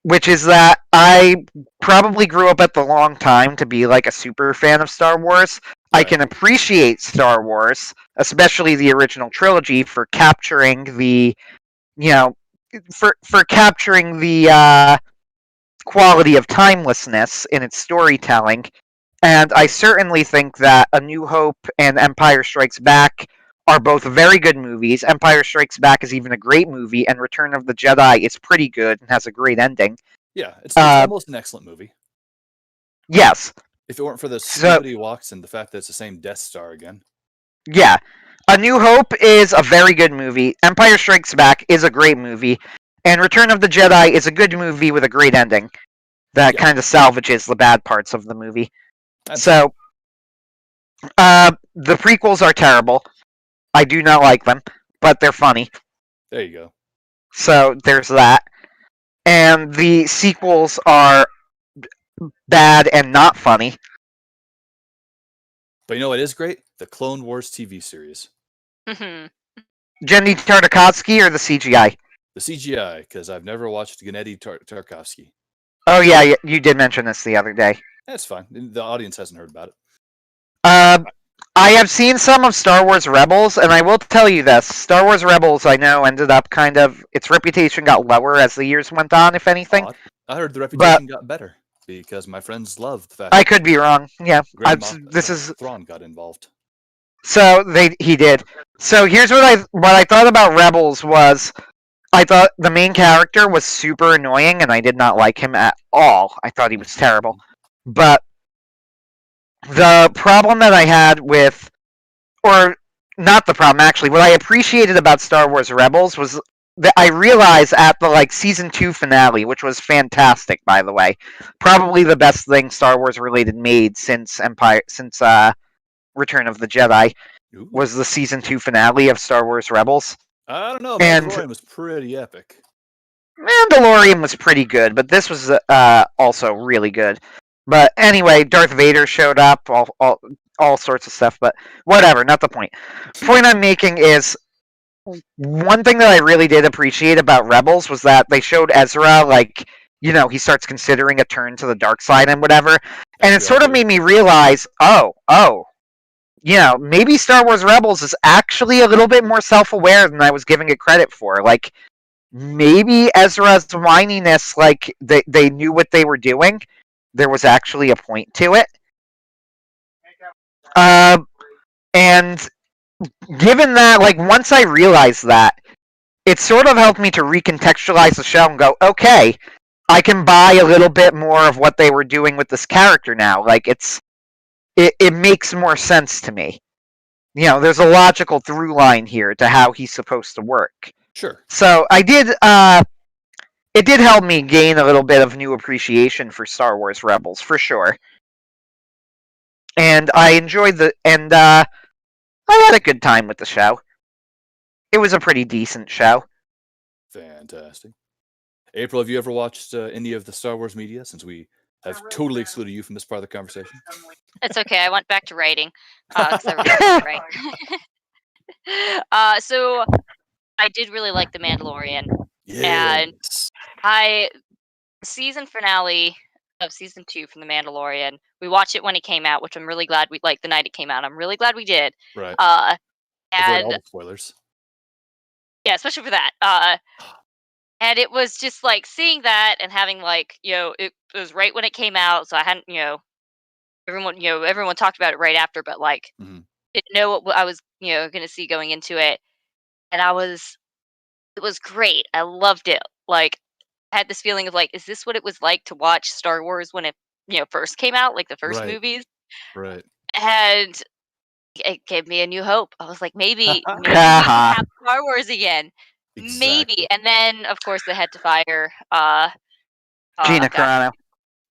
[SPEAKER 1] Which is that I probably grew up at the wrong time to be like a super fan of Star Wars. Right. I can appreciate Star Wars, especially the original trilogy, for capturing the, for capturing the quality of timelessness in its storytelling. And I certainly think that A New Hope and Empire Strikes Back are both very good movies. Empire Strikes Back is even a great movie, and Return of the Jedi is pretty good and has a great ending.
[SPEAKER 3] Yeah, it's almost an excellent movie.
[SPEAKER 1] Yes.
[SPEAKER 3] If it weren't for the stupidity walks and the fact that it's the same Death Star again.
[SPEAKER 1] Yeah. A New Hope is a very good movie. Empire Strikes Back is a great movie. And Return of the Jedi is a good movie with a great ending that kind of salvages the bad parts of the movie. So, the prequels are terrible. I do not like them, but they're funny.
[SPEAKER 3] There you go.
[SPEAKER 1] So, there's that. And the sequels are bad and not funny.
[SPEAKER 3] But you know what is great? The Clone Wars TV series.
[SPEAKER 2] Mm-hmm.
[SPEAKER 1] Genndy Tartakovsky or the CGI?
[SPEAKER 3] The CGI, because I've never watched Genndy Tartakovsky.
[SPEAKER 1] Oh yeah, you did mention this the other day.
[SPEAKER 3] That's fine. The audience hasn't heard about it.
[SPEAKER 1] I have seen some of Star Wars Rebels, and I will tell you this. Star Wars Rebels, I know, ended up its reputation got lower as the years went on, if anything.
[SPEAKER 3] I heard the reputation got better, because my friends loved the fact
[SPEAKER 1] I could be wrong, yeah.
[SPEAKER 3] Thrawn got involved.
[SPEAKER 1] So, he did. So, here's what I thought about Rebels was, I thought the main character was super annoying, and I did not like him at all. I thought he was terrible. But the problem that I had with, or not the problem, actually, what I appreciated about Star Wars Rebels was that I realized at the season 2 finale, which was fantastic, by the way, probably the best thing Star Wars related made since Return of the Jedi, was the season 2 finale of Star Wars Rebels.
[SPEAKER 3] I don't know. Mandalorian was pretty epic.
[SPEAKER 1] Mandalorian was pretty good, but this was also really good. But anyway, Darth Vader showed up, all sorts of stuff, but whatever, not the point. Point I'm making is, one thing that I really did appreciate about Rebels was that they showed Ezra, he starts considering a turn to the dark side and whatever, and it sort of made me realize, maybe Star Wars Rebels is actually a little bit more self-aware than I was giving it credit for. Maybe Ezra's whininess, they knew what they were doing. There was actually a point to it. And given that, like, once I realized that, it sort of helped me to recontextualize the show and go, okay, I can buy a little bit more of what they were doing with this character now. Like, it makes more sense to me. You know, there's a logical through line here to how he's supposed to work.
[SPEAKER 3] Sure.
[SPEAKER 1] So I did. It did help me gain a little bit of new appreciation for Star Wars Rebels, for sure. And I enjoyed I had a good time with the show. It was a pretty decent show.
[SPEAKER 3] Fantastic. April, have you ever watched any of the Star Wars media, since we have totally excluded you from this part of the conversation?
[SPEAKER 2] It's okay. I went back to writing because I really like to write. So I did really like The Mandalorian. And season finale of season 2 from The Mandalorian. We watched it when it came out, which I'm really glad we the night it came out. I'm really glad we did.
[SPEAKER 3] Right. Avoid all the spoilers.
[SPEAKER 2] Yeah, especially for that. And it was just like seeing that and having it was right when it came out, so I hadn't everyone talked about it right after, but didn't know what I was going to see going into it, and it was great. I loved it. Like, I had this feeling of is this what it was like to watch Star Wars when it first came out, like the first movies?
[SPEAKER 3] Right.
[SPEAKER 2] And it gave me a new hope. I was like, maybe we can have Star Wars again. Exactly. Maybe. And then, of course, they had to fire
[SPEAKER 1] Gina Carano.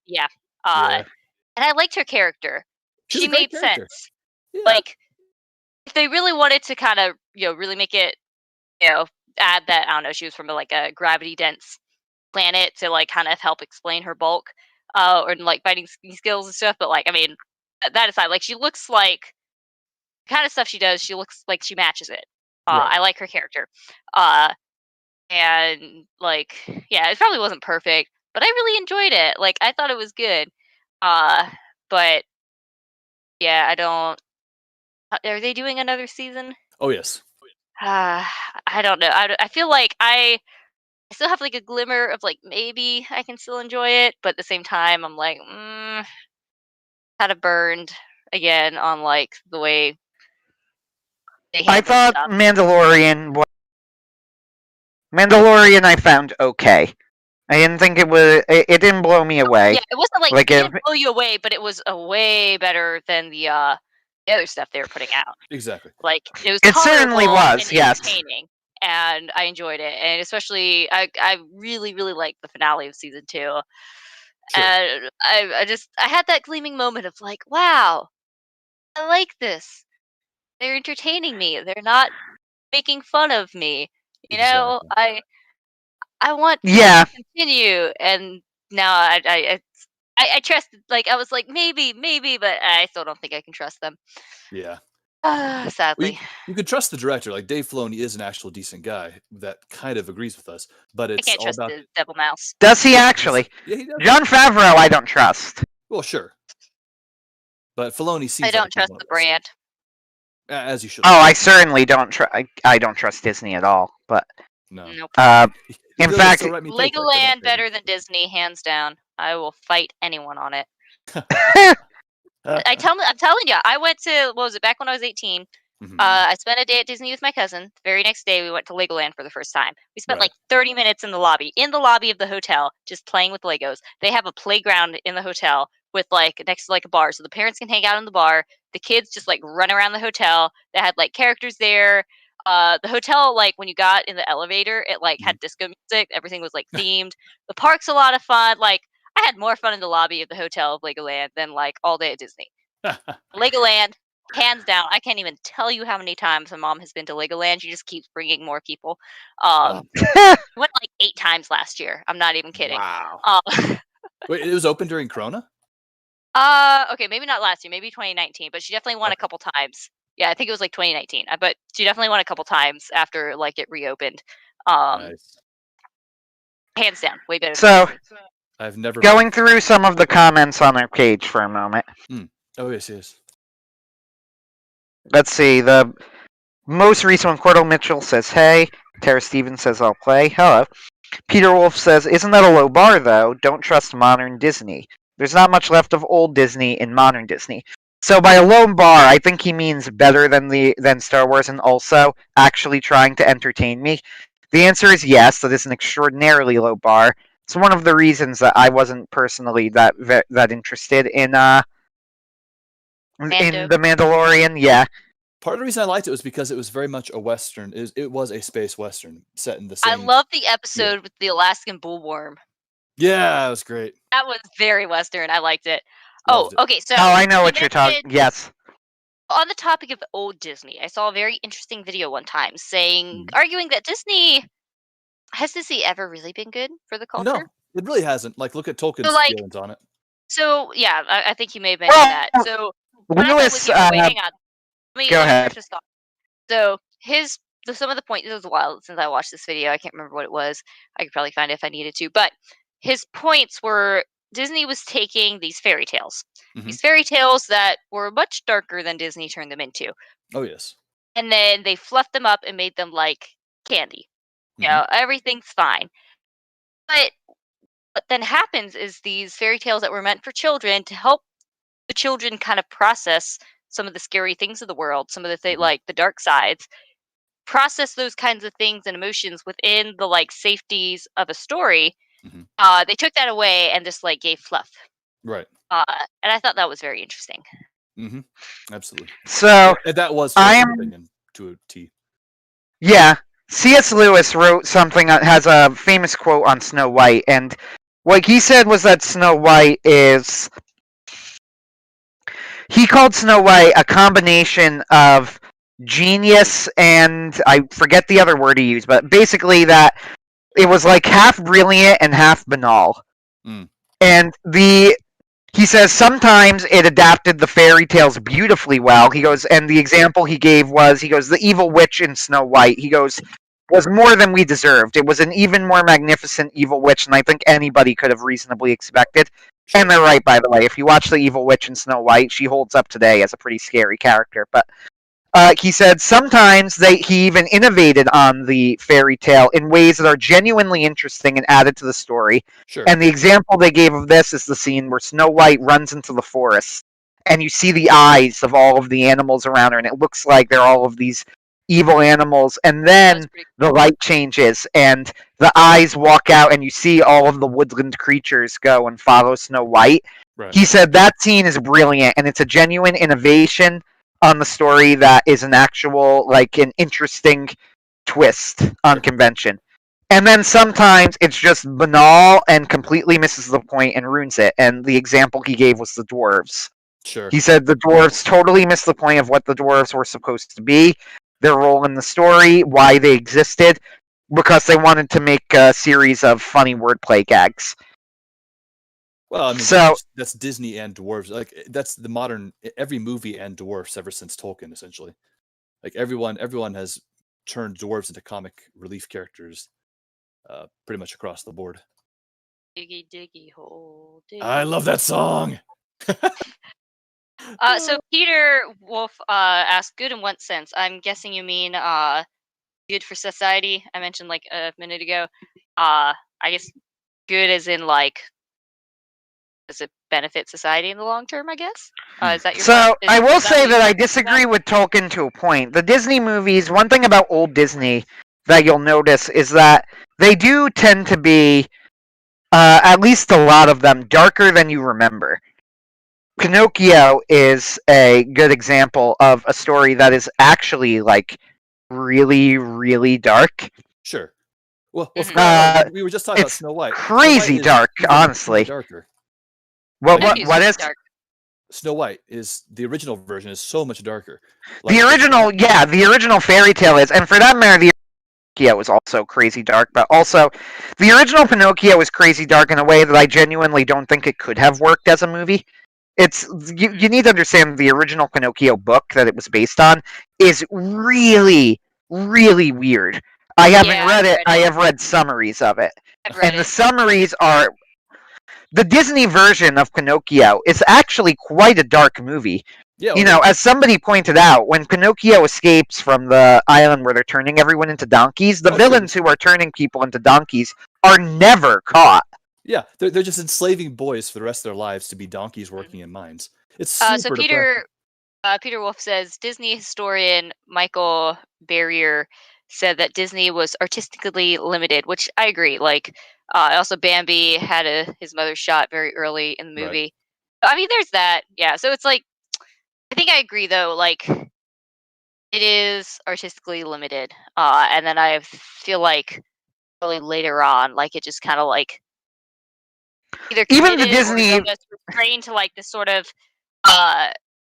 [SPEAKER 2] Yeah. And I liked her character. She made sense.
[SPEAKER 3] Yeah.
[SPEAKER 2] Like, if they really wanted to kind of, really make it, add that, I don't know, she was from a gravity dense planet to kind of help explain her bulk or fighting skills and stuff. But I mean, that aside, she looks like the kind of stuff she does, she looks like she matches it. I like her character. And yeah, it probably wasn't perfect, but I really enjoyed it. I thought it was good. But yeah, I don't. Are they doing another season?
[SPEAKER 3] Oh yes.
[SPEAKER 2] I don't know. I feel like I still have a glimmer of maybe I can still enjoy it, but at the same time I'm kind of burned again on the way they
[SPEAKER 1] I
[SPEAKER 2] handle
[SPEAKER 1] thought
[SPEAKER 2] stuff.
[SPEAKER 1] Mandalorian I found okay. I didn't think it was. It didn't blow me away.
[SPEAKER 2] Yeah, it wasn't it didn't blow you away, but it was way better than the other stuff they were putting out.
[SPEAKER 3] Exactly.
[SPEAKER 2] It was.
[SPEAKER 1] It certainly was.
[SPEAKER 2] And
[SPEAKER 1] yes.
[SPEAKER 2] Entertaining, and I enjoyed it, and especially I really liked the finale of season 2. Sure. And I had that gleaming moment of wow, I like this. They're entertaining me. They're not making fun of me. You know, I want to continue, and now I trusted. I was maybe, but I still don't think I can trust them.
[SPEAKER 3] Yeah.
[SPEAKER 2] Sadly,
[SPEAKER 3] you could trust the director. Dave Filoni is an actual decent guy that kind of agrees with us, but it's
[SPEAKER 2] I can't
[SPEAKER 3] all
[SPEAKER 2] trust
[SPEAKER 3] about
[SPEAKER 2] the devil mouse.
[SPEAKER 1] Does he actually?
[SPEAKER 3] Yeah, he does.
[SPEAKER 1] John Favreau, I don't trust.
[SPEAKER 3] Well, sure, but Filoni seems.
[SPEAKER 2] I don't trust the brand.
[SPEAKER 3] As you should.
[SPEAKER 1] Oh, I certainly don't. I don't trust Disney at all. But
[SPEAKER 3] no.
[SPEAKER 2] Nope.
[SPEAKER 1] In fact,
[SPEAKER 2] Legoland better than Disney, hands down. I will fight anyone on it. I'm telling you, I went to, what was it, back when I was 18. I spent a day at Disney with my cousin. The very next day, we went to Legoland for the first time. We spent 30 minutes in the lobby of the hotel, just playing with Legos. They have a playground in the hotel with next to a bar, so the parents can hang out in the bar. The kids just run around the hotel. They had characters there. The hotel, when you got in the elevator, it had disco music. Everything was themed. The park's a lot of fun. I had more fun in the lobby of the hotel of Legoland than all day at Disney. Legoland, hands down. I can't even tell you how many times my mom has been to Legoland. She just keeps bringing more people. We went 8 times last year. I'm not even kidding.
[SPEAKER 3] Wow. Wait, it was open during Corona?
[SPEAKER 2] Okay, maybe not last year, maybe 2019, but she definitely went a couple times. Yeah, I think it was 2019, but she definitely went a couple times after it reopened.
[SPEAKER 3] Nice.
[SPEAKER 2] Hands down, way better.
[SPEAKER 1] So,
[SPEAKER 3] I've never
[SPEAKER 1] going through some of the comments on our page for a moment.
[SPEAKER 3] Oh yes.
[SPEAKER 1] Let's see. The most recent one, Cordell Mitchell says, "Hey." Tara Stevens says, "I'll play." Hello. Peter Wolf says, "Isn't that a low bar though? Don't trust modern Disney. There's not much left of old Disney in modern Disney." So by a low bar, I think he means better than Star Wars, and also actually trying to entertain me. The answer is yes. That is an extraordinarily low bar. It's one of the reasons that I wasn't personally that interested in
[SPEAKER 2] Mando.
[SPEAKER 1] The Mandalorian. Yeah,
[SPEAKER 3] Part of the reason I liked it was because it was very much a western. It was a space western set in the
[SPEAKER 2] I
[SPEAKER 3] same.
[SPEAKER 2] love the episode with the Alaskan bullworm.
[SPEAKER 3] Yeah, it was great.
[SPEAKER 2] That was very Western. I liked it.
[SPEAKER 3] Loved it.
[SPEAKER 2] Okay. So
[SPEAKER 1] oh, I know
[SPEAKER 2] you
[SPEAKER 1] what you're talking.
[SPEAKER 2] mentioned-
[SPEAKER 1] Yes.
[SPEAKER 2] On the topic of old Disney, I saw a very interesting video one time
[SPEAKER 3] Mhm.
[SPEAKER 2] arguing that has Disney ever really been good for the culture?
[SPEAKER 3] No, it really hasn't. Like, look at Tolkien's
[SPEAKER 2] So, like-
[SPEAKER 3] feelings on it.
[SPEAKER 2] So yeah, I think you may have mentioned that. So what I thought was
[SPEAKER 1] Lewis,
[SPEAKER 2] wait, hang on. Let
[SPEAKER 1] go
[SPEAKER 2] me
[SPEAKER 1] ahead.
[SPEAKER 2] finish this thought. So some of the points. It was a while since I watched this video. I can't remember what it was. I could probably find it if I needed to. But his points were Disney was taking these fairy tales,
[SPEAKER 3] Mhm.
[SPEAKER 2] these fairy tales that were much darker than Disney turned them into,
[SPEAKER 3] Oh yes.
[SPEAKER 2] and then they fluffed them up and made them like candy. You know, everything's fine. But what then happens is these fairy tales that were meant for children to help the children kind of process some of the scary things of the world, some of the like the dark sides, process those kinds of things and emotions within the like safeties of a story.
[SPEAKER 3] Mhm.
[SPEAKER 2] They took that away and just like gave fluff.
[SPEAKER 3] Right.
[SPEAKER 2] And I thought that was very interesting.
[SPEAKER 3] Mm-hmm. Absolutely.
[SPEAKER 1] So
[SPEAKER 3] And that was
[SPEAKER 1] I
[SPEAKER 3] Tolkien's
[SPEAKER 1] am-
[SPEAKER 3] opinion to a T.
[SPEAKER 1] yeah, C.S. Lewis wrote something that has a famous quote on Snow White, and what he said was that Snow White is. He called Snow White a combination of genius and I forget the other word he used, but basically that it was like half brilliant and half banal.
[SPEAKER 3] Mm.
[SPEAKER 1] And he says sometimes it adapted the fairy tales beautifully well. He goes, and the example he gave was, he goes, the evil witch in Snow White, he goes, was more than we deserved. It was an even more magnificent evil witch than I think anybody could have reasonably expected.
[SPEAKER 3] Sure.
[SPEAKER 1] And they're right, by the way. If you watch the evil witch in Snow White, she holds up today as a pretty scary character. But he said sometimes he even innovated on the fairy tale in ways that are genuinely interesting and added to the story.
[SPEAKER 3] Sure.
[SPEAKER 1] And the example they gave of this is the scene where Snow White runs into the forest, and you see the eyes of all of the animals around her, and it looks like they're all of these evil animals. And then
[SPEAKER 2] That's pretty
[SPEAKER 1] the light changes, and the eyes walk out, and you see all of the woodland creatures go and follow Snow White.
[SPEAKER 3] Right.
[SPEAKER 1] He said that scene is brilliant, and it's a genuine innovation on the story that is an actual, like, an interesting twist on
[SPEAKER 3] Sure.
[SPEAKER 1] convention. And then sometimes it's just banal and completely misses the point and ruins it. And the example he gave was the dwarves.
[SPEAKER 3] Sure.
[SPEAKER 1] He said the dwarves totally missed the point of what the dwarves were supposed to be, their role in the story, why they existed, because they wanted to make a series of funny wordplay gags.
[SPEAKER 3] Well, I mean,
[SPEAKER 1] So-
[SPEAKER 3] that's Disney and dwarves. Like, that's the modern every movie and dwarfs ever since Tolkien, essentially. Like, everyone has turned dwarves into comic relief characters, pretty much across the board.
[SPEAKER 2] diggy diggy hole.
[SPEAKER 3] I love that song.
[SPEAKER 2] So Peter Wolf asked, "Good in what sense?" I'm guessing you mean good for society. I mentioned like a minute ago. I guess good as in like, does it benefit society in the long term? I guess. Is that your?
[SPEAKER 1] So
[SPEAKER 2] is-
[SPEAKER 1] I will
[SPEAKER 2] is that
[SPEAKER 1] say
[SPEAKER 2] what
[SPEAKER 1] that
[SPEAKER 2] you
[SPEAKER 1] I
[SPEAKER 2] meant by
[SPEAKER 1] disagree with Tolkien to a point. The Disney movies, one thing about old Disney that you'll notice is that they do tend to be, at least a lot of them, darker than you remember. Pinocchio is a good example of a story that is actually like really, really dark.
[SPEAKER 3] Sure. Well,
[SPEAKER 2] Mhm.
[SPEAKER 3] we were just talking about
[SPEAKER 1] It's
[SPEAKER 3] Snow White. Snow
[SPEAKER 1] crazy
[SPEAKER 3] White is
[SPEAKER 1] dark,
[SPEAKER 3] even
[SPEAKER 1] honestly.
[SPEAKER 3] darker.
[SPEAKER 1] What
[SPEAKER 2] Pinocchio's
[SPEAKER 1] what
[SPEAKER 2] really
[SPEAKER 1] is
[SPEAKER 2] dark.
[SPEAKER 3] Snow White is the original version is so much darker.
[SPEAKER 1] the original? Yeah, the original fairy tale is, and for that matter, the Pinocchio was also crazy dark. But also, the original Pinocchio is crazy dark in a way that I genuinely don't think it could have worked as a movie. It's you need to understand the original Pinocchio book that it was based on is really, really weird. I haven't
[SPEAKER 2] Yeah,
[SPEAKER 1] read
[SPEAKER 2] I've
[SPEAKER 1] it.
[SPEAKER 2] read
[SPEAKER 1] I
[SPEAKER 2] it.
[SPEAKER 1] have read summaries of it.
[SPEAKER 2] I've read
[SPEAKER 1] And the
[SPEAKER 2] it.
[SPEAKER 1] summaries are the Disney version of Pinocchio is actually quite a dark movie.
[SPEAKER 3] Yeah,
[SPEAKER 1] You know, as somebody pointed out, when Pinocchio escapes from the island where they're turning everyone into donkeys, the
[SPEAKER 3] Oh,
[SPEAKER 1] villains who are turning people into donkeys are never caught.
[SPEAKER 3] yeah, they're just enslaving boys for the rest of their lives to be donkeys working in mines. It's super
[SPEAKER 2] So
[SPEAKER 3] depressing.
[SPEAKER 2] Peter Peter Wolf says Disney historian Michael Barrier said that Disney was artistically limited, which I agree. Like, also Bambi had his mother shot very early in the
[SPEAKER 3] Right.
[SPEAKER 2] movie. I mean, there's that. Yeah. So it's like, I think I agree though. Like, it is artistically limited. And then I feel like really later on, like it just kind of like either
[SPEAKER 1] Even the
[SPEAKER 2] committed or
[SPEAKER 1] Disney,
[SPEAKER 2] just restrained to like this sort of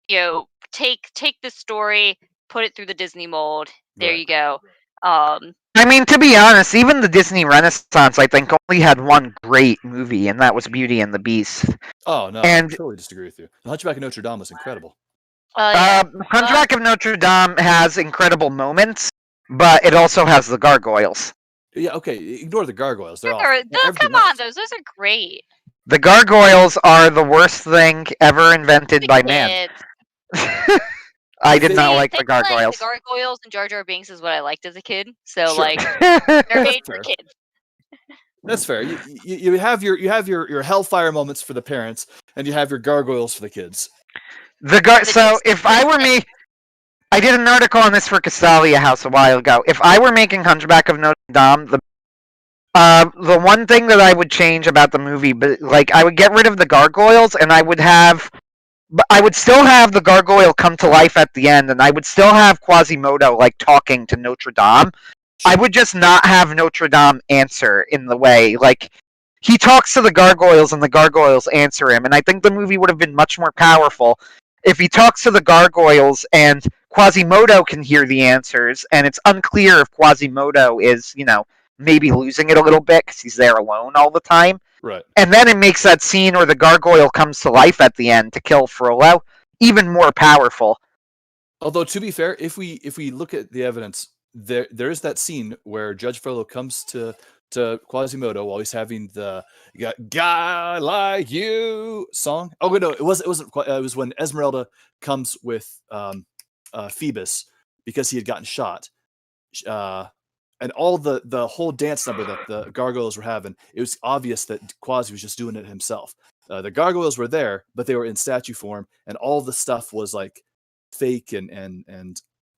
[SPEAKER 2] you know, take the story, put it through the Disney mold. There
[SPEAKER 3] Right.
[SPEAKER 2] you go.
[SPEAKER 1] I mean, to be honest, even the Disney Renaissance, I think, only had one great movie, and that was Beauty and the Beast.
[SPEAKER 3] Oh no,
[SPEAKER 1] And
[SPEAKER 3] I totally disagree with you. The Hunchback of Notre Dame was incredible.
[SPEAKER 2] Yeah.
[SPEAKER 1] Hunchback of Notre Dame has incredible moments, but it also has the gargoyles.
[SPEAKER 3] Yeah, okay. Ignore the gargoyles. They're
[SPEAKER 2] Come
[SPEAKER 3] awful. Everything
[SPEAKER 2] on,
[SPEAKER 3] else.
[SPEAKER 2] those are great.
[SPEAKER 1] The gargoyles are the worst thing ever invented by man.
[SPEAKER 2] Kids.
[SPEAKER 1] I did
[SPEAKER 3] They-
[SPEAKER 1] not
[SPEAKER 2] See,
[SPEAKER 1] like the
[SPEAKER 2] things like
[SPEAKER 1] gargoyles.
[SPEAKER 2] the gargoyles and Jar Jar Binks is what I liked as a kid. So
[SPEAKER 3] Sure.
[SPEAKER 2] like they're made for
[SPEAKER 3] fair.
[SPEAKER 2] kids.
[SPEAKER 3] That's fair. You have your hellfire moments for the parents, and you have your gargoyles for the kids.
[SPEAKER 1] So if I were me, I did an article on this for Castalia House a while ago. If I were making Hunchback of Notre Dame, the one thing that I would change about the movie, but like I would get rid of the gargoyles, and I would still have the gargoyle come to life at the end, and I would still have Quasimodo like talking to Notre Dame. I would just not have Notre Dame answer in the way like he talks to the gargoyles and the gargoyles answer him, and I think the movie would have been much more powerful if he talks to the gargoyles and Quasimodo can hear the answers, and it's unclear if Quasimodo is, maybe losing it a little bit because he's there alone all the time.
[SPEAKER 3] Right.
[SPEAKER 1] And then it makes that scene where the gargoyle comes to life at the end to kill Frollo even more powerful.
[SPEAKER 3] Although to be fair, if we look at the evidence, there is that scene where Judge Frollo comes to Quasimodo while he's having the "Guy Like You" song. Oh wait, no, it wasn't. It was when Esmeralda comes with Phoebus because he had gotten shot, and all the whole dance number that the gargoyles were having. It was obvious that Quasi was just doing it himself. The gargoyles were there, but they were in statue form, and all the stuff was like fake, and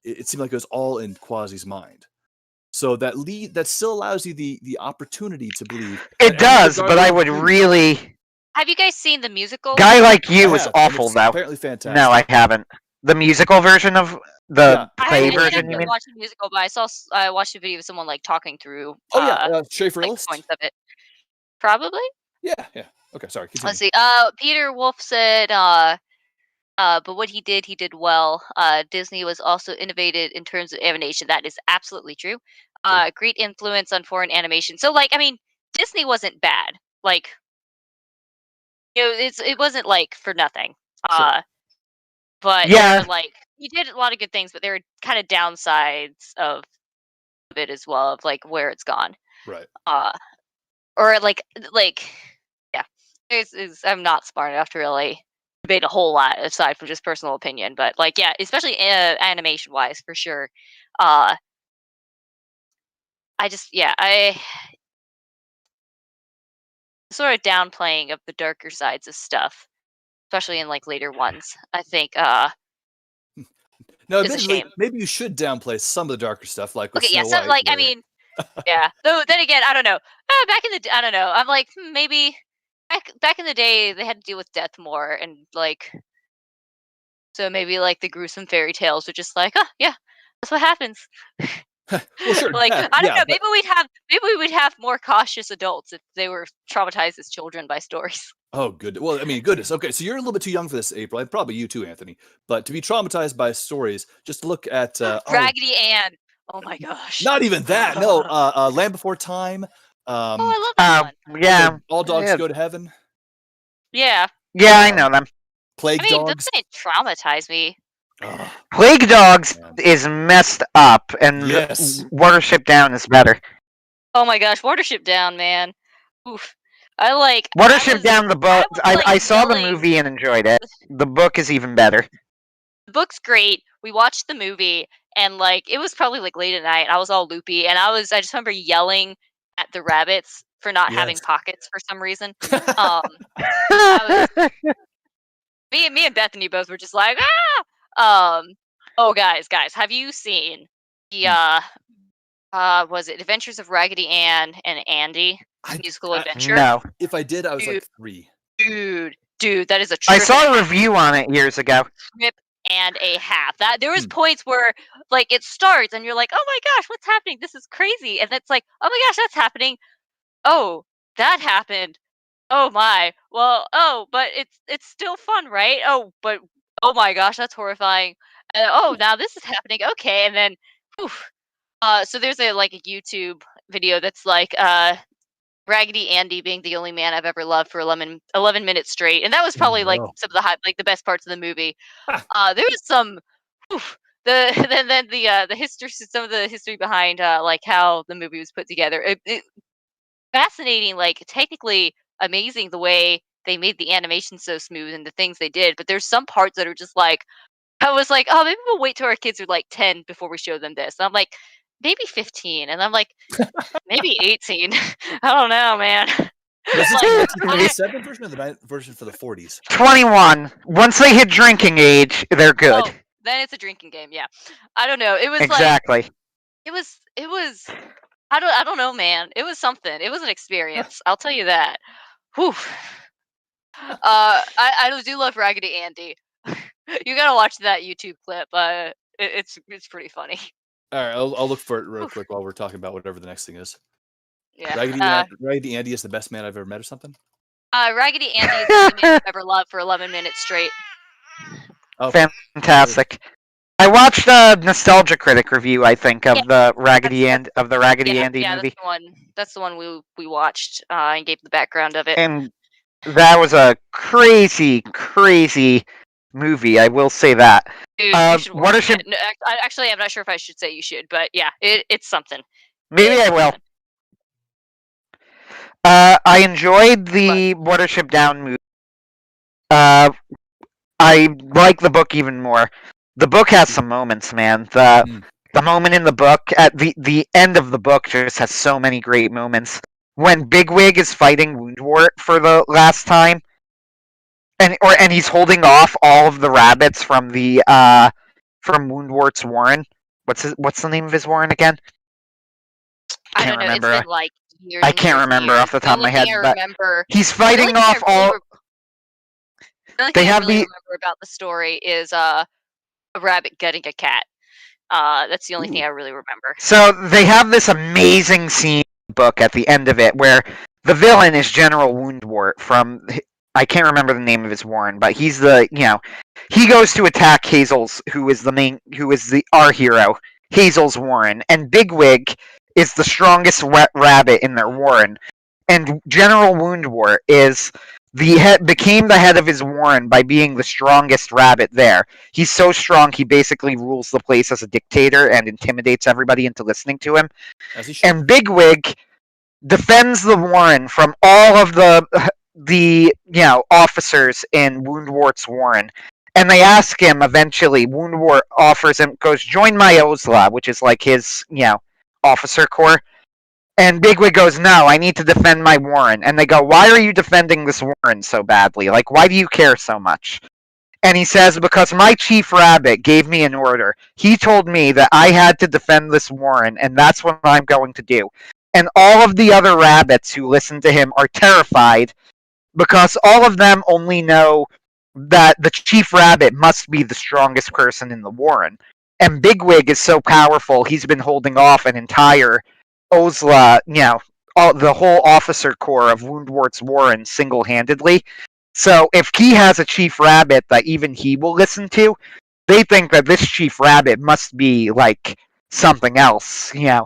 [SPEAKER 3] it seemed like it was all in Quasi's mind. So that still allows you the opportunity to believe.
[SPEAKER 1] It does, but I would really.
[SPEAKER 2] Have you guys seen the musical?
[SPEAKER 1] Guy Like You is awful, though.
[SPEAKER 3] Apparently fantastic.
[SPEAKER 1] No, I haven't. The musical version of the play version, you mean?
[SPEAKER 2] I watched the musical, but I watched a video of someone like talking through.
[SPEAKER 3] Schaefer
[SPEAKER 2] like,
[SPEAKER 3] List?
[SPEAKER 2] points of it. Probably.
[SPEAKER 3] Yeah. Okay, sorry. Continue.
[SPEAKER 2] Let's see. Peter Wolf said, but what he did well. Disney was also innovative in terms of animation. That is absolutely true. Great influence on foreign animation. So, like, I mean, Disney wasn't bad. Like, it wasn't like for nothing. But
[SPEAKER 1] yeah,
[SPEAKER 2] like he did a lot of good things, but there are kind of downsides of it as well, of like where it's gone.
[SPEAKER 3] Right.
[SPEAKER 2] Or like yeah. I'm not smart enough to really debate a whole lot aside from just personal opinion, but like yeah, especially animation wise for sure. I sort of downplaying of the darker sides of stuff, especially in like later ones. I think
[SPEAKER 3] No,
[SPEAKER 2] it's a shame.
[SPEAKER 3] Maybe you should downplay some of the darker stuff, like with
[SPEAKER 2] Okay, yeah,
[SPEAKER 3] Snow
[SPEAKER 2] so
[SPEAKER 3] White,
[SPEAKER 2] like I mean, yeah. Though then again, I don't know. Back in the I don't know. I'm like maybe back in the day they had to deal with death more, and like so maybe like the gruesome fairy tales were just like, oh yeah, that's what happens.
[SPEAKER 3] Well, sure.
[SPEAKER 2] Like
[SPEAKER 3] yeah,
[SPEAKER 2] I don't know.
[SPEAKER 3] but-
[SPEAKER 2] Maybe we would have more cautious adults if they were traumatized as children by stories.
[SPEAKER 3] Oh, good. Well, I mean, goodness. Okay, so you're a little bit too young for this, April, and probably you too, Anthony. But to be traumatized by stories, just look at
[SPEAKER 2] Raggedy Ann. Oh my gosh.
[SPEAKER 3] Not even that. No, Land Before Time.
[SPEAKER 2] I love that one.
[SPEAKER 1] Yeah.
[SPEAKER 3] All Dogs Go to Heaven.
[SPEAKER 2] Yeah.
[SPEAKER 1] Yeah, I know them.
[SPEAKER 3] Plague
[SPEAKER 2] I mean,
[SPEAKER 3] Dogs.
[SPEAKER 2] doesn't traumatize me.
[SPEAKER 3] Ugh.
[SPEAKER 1] Plague Dogs
[SPEAKER 3] Man.
[SPEAKER 1] is messed up, and
[SPEAKER 3] Yes.
[SPEAKER 1] Watership Down is better.
[SPEAKER 2] Oh my gosh, Watership Down, man. Oof. I like
[SPEAKER 1] Watership Down, the book. I saw the
[SPEAKER 2] yelling.
[SPEAKER 1] movie and enjoyed it. The book is even better.
[SPEAKER 2] The book's great. We watched the movie, and like it was probably like late at night. I was all loopy, and I just remember yelling at the rabbits for not having
[SPEAKER 3] Yes.
[SPEAKER 2] pockets for some reason. Me and Bethany both were just like, ah! Oh, guys, have you seen the was it Adventures of Raggedy Ann and Andy? Musical adventure.
[SPEAKER 1] No.
[SPEAKER 3] If I did, I was
[SPEAKER 2] Dude.
[SPEAKER 3] like 3.
[SPEAKER 2] Dude, that is a
[SPEAKER 1] I
[SPEAKER 2] trip
[SPEAKER 1] saw
[SPEAKER 2] and
[SPEAKER 1] a
[SPEAKER 2] a half.
[SPEAKER 1] review on it years ago.
[SPEAKER 2] Trip and a half. That there was points where like it starts and you're like, oh my gosh, what's happening? This is crazy. And it's like, oh my gosh, that's happening. Oh, that happened. Oh my. Well, oh, but it's still fun, right? Oh, but oh my gosh, that's horrifying. And oh, now this is happening. Okay, and then, oof. So there's a YouTube video that's like Raggedy Andy being the only man I've ever loved for 11 minutes straight, and that was probably like some of the the best parts of the movie. There was some, oof, then the history, some of the history behind like how the movie was put together. Fascinating, like technically amazing the way they made the animation so smooth and the things they did. But there's some parts that are just like, I was like, oh, maybe we'll wait till our kids are like 10 before we show them this. And I'm like, maybe 15, and I'm like, maybe 18. I don't know, man.
[SPEAKER 3] Was this
[SPEAKER 2] Like,
[SPEAKER 3] the 1947 version or the version for the 40s?
[SPEAKER 1] 21. Once they hit drinking age, they're good.
[SPEAKER 2] Oh, then it's a drinking game. Yeah, I don't know. It was
[SPEAKER 1] Exactly.
[SPEAKER 2] like it was. I don't know, man. It was something. It was an experience. I'll tell you that. Whew. I do love Raggedy Andy. You gotta watch that YouTube clip. It's pretty funny.
[SPEAKER 3] All right, I'll look for it real quick while we're talking about whatever the next thing is.
[SPEAKER 2] Yeah.
[SPEAKER 3] Raggedy Andy is the best man I've ever met, or something.
[SPEAKER 2] Raggedy Andy is the only man I've ever loved for 11 minutes straight.
[SPEAKER 3] Oh,
[SPEAKER 1] Fantastic. I watched a Nostalgia Critic review, I think, of the Raggedy Andy
[SPEAKER 2] Yeah,
[SPEAKER 1] movie.
[SPEAKER 2] that's the one we watched and gave the background of it.
[SPEAKER 1] And that was a crazy movie, I will say that.
[SPEAKER 2] Dude, you should watch
[SPEAKER 1] Watership...
[SPEAKER 2] it. No, actually, I'm not sure if I should say you should, but yeah, it's something.
[SPEAKER 1] Maybe I will. I enjoyed the Watership Down movie. I like the book even more. The book has some moments, man. The moment in the book, at the end of the book, just has so many great moments. When Bigwig is fighting Woundwort for the last time, and he's holding off all of the rabbits from from Woundwort's warren. What's the name of his warren again?
[SPEAKER 2] I don't know. Remember. It's been like years.
[SPEAKER 1] I can't remember off the top of my head. But he's fighting off all.
[SPEAKER 2] They have remember about the story is a rabbit getting a cat. That's the only thing I really remember.
[SPEAKER 1] So they have this amazing scene in the book at the end of it where the villain is General Woundwort from, I can't remember the name of his warren, but he's he goes to attack Hazel's, who is our hero, Hazel's warren, and Bigwig is the strongest rabbit in their warren, and General Woundwort became the head of his warren by being the strongest rabbit there. He's so strong, he basically rules the place as a dictator and intimidates everybody into listening to him. And Bigwig defends the warren from all of the officers in Woundwort's warren. And they ask him eventually, Woundwort offers him, goes, join my Ozla, which is like his, officer corps. And Bigwig goes, no, I need to defend my warren. And they go, why are you defending this warren so badly? Like, why do you care so much? And he says, because my chief rabbit gave me an order. He told me that I had to defend this warren, and that's what I'm going to do. And all of the other rabbits who listen to him are terrified because all of them only know that the chief rabbit must be the strongest person in the warren. And Bigwig is so powerful, he's been holding off an entire Ozla, the whole officer corps of Woundwort's warren single-handedly. So if he has a chief rabbit that even he will listen to, they think that this chief rabbit must be like something else, Yeah,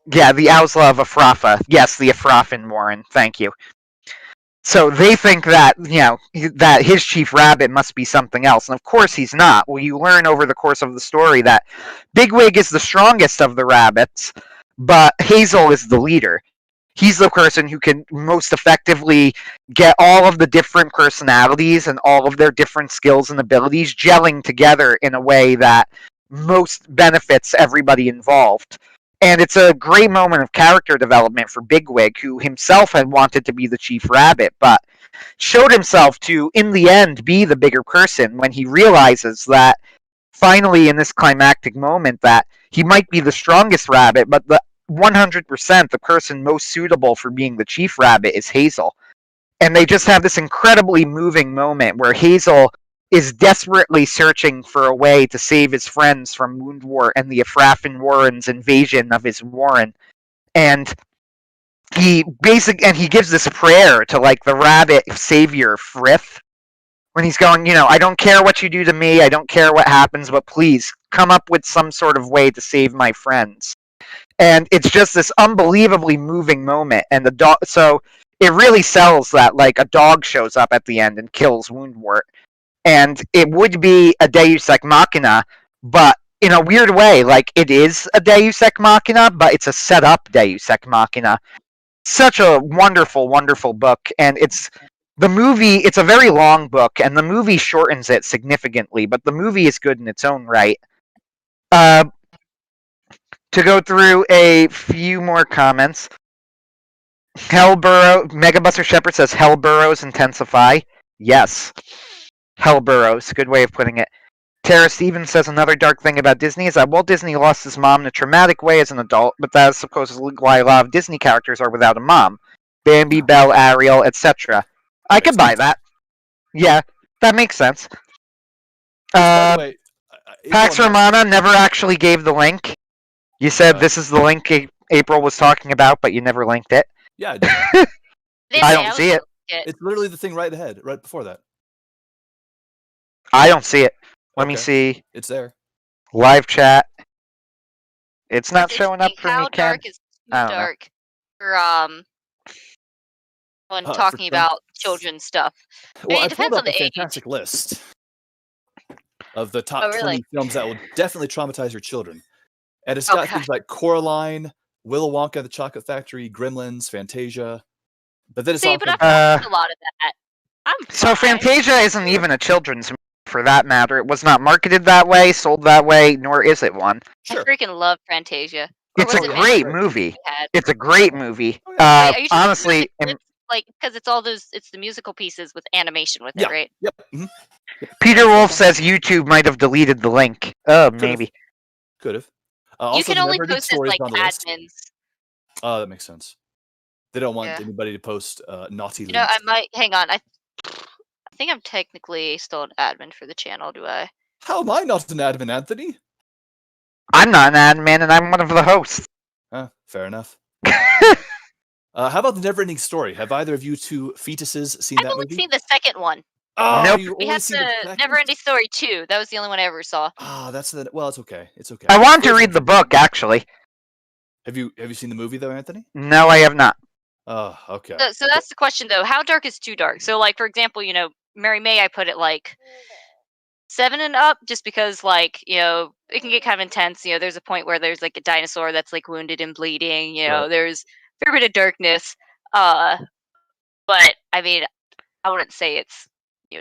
[SPEAKER 1] the Ozla of Afrafa. Yes, the Afrafan warren. Thank you. So they think that, that his chief rabbit must be something else. And of course he's not. Well, you learn over the course of the story that Bigwig is the strongest of the rabbits, but Hazel is the leader. He's the person who can most effectively get all of the different personalities and all of their different skills and abilities gelling together in a way that most benefits everybody involved. And it's a great moment of character development for Bigwig, who himself had wanted to be the Chief Rabbit, but showed himself to, in the end, be the bigger person when he realizes that, finally, in this climactic moment, that he might be the strongest rabbit, but 100% the person most suitable for being the Chief Rabbit is Hazel. And they just have this incredibly moving moment where Hazel is desperately searching for a way to save his friends from Woundwort and the Afrafin Warren's invasion of his warren. And he gives this prayer to like the rabbit savior Frith, when he's going, I don't care what you do to me, I don't care what happens, but please come up with some sort of way to save my friends. And it's just this unbelievably moving moment, and the dog. So it really sells that like a dog shows up at the end and kills Woundwort, and it would be a Deus Ex Machina, but in a weird way, like it is a Deus Ex Machina, but it's a set up Deus Ex Machina. Such a wonderful, wonderful book, and it's a very long book, and the movie shortens it significantly, but the movie is good in its own right. To go through a few more comments. Megabuster Shepherd says Hell Burrows intensify. Yes. Hell Burrows, good way of putting it. Tara Stevens says another dark thing about Disney is that Walt Disney lost his mom in a traumatic way as an adult, but that is supposedly why a lot of Disney characters are without a mom. Bambi, Belle, Ariel, etc. I could buy that. Yeah, that makes sense.
[SPEAKER 3] By the way,
[SPEAKER 1] Pax Romana never actually gave the link. You said this is the link April was talking about, but you never linked it.
[SPEAKER 3] Yeah,
[SPEAKER 1] I don't see it.
[SPEAKER 3] It's literally the thing right ahead, right before that.
[SPEAKER 1] I don't see it. Let me see.
[SPEAKER 3] It's there.
[SPEAKER 1] Live chat. It's not showing up for me,
[SPEAKER 2] How
[SPEAKER 1] Ken.
[SPEAKER 2] dark is too dark for when talking about children's stuff?
[SPEAKER 3] Well,
[SPEAKER 2] it
[SPEAKER 3] I
[SPEAKER 2] depends
[SPEAKER 3] pulled
[SPEAKER 2] on
[SPEAKER 3] up
[SPEAKER 2] the
[SPEAKER 3] a
[SPEAKER 2] age.
[SPEAKER 3] fantastic list of the top 20 films that will definitely traumatize your children. And it's got things like Coraline, Willy Wonka, The Chocolate Factory, Gremlins, Fantasia. But then it's
[SPEAKER 2] but I've watched a lot of that.
[SPEAKER 1] So Fantasia isn't even a children's movie, for that matter. It was not marketed that way, sold that way, nor is it one.
[SPEAKER 2] Sure. I freaking love Fantasia.
[SPEAKER 1] It's a great movie. It's a great movie.
[SPEAKER 2] Wait,
[SPEAKER 1] honestly,
[SPEAKER 2] because it's the musical pieces with animation with it, right?
[SPEAKER 3] Yep. Mm-hmm.
[SPEAKER 1] Peter Wolf says YouTube might have deleted the link. Oh, maybe.
[SPEAKER 3] Could have.
[SPEAKER 2] You can only post it like admins.
[SPEAKER 3] Oh, that makes sense. They don't want anybody to post naughty links.
[SPEAKER 2] I might hang on. I think I'm technically still an admin for the channel. Do I?
[SPEAKER 3] How am I not an admin, Anthony?
[SPEAKER 1] I'm not an admin, and I'm one of the hosts.
[SPEAKER 3] Fair enough. How about The Neverending Story? Have either of you two fetuses seen that movie?
[SPEAKER 2] I've only seen the second one.
[SPEAKER 3] Oh,
[SPEAKER 1] nope.
[SPEAKER 2] We had the Neverending Story 2. That was the only one I ever saw.
[SPEAKER 3] Well, it's okay. It's okay.
[SPEAKER 1] I want to read the book, actually.
[SPEAKER 3] Have you seen the movie though, Anthony?
[SPEAKER 1] No, I have not.
[SPEAKER 3] Oh, okay.
[SPEAKER 2] So that's the question though. How dark is too dark? So like for example, Mary May, I put it like 7 and up, just because like it can get kind of intense. There's a point where there's like a dinosaur that's like wounded and bleeding. There's a fair bit of darkness. But I mean, I wouldn't say it's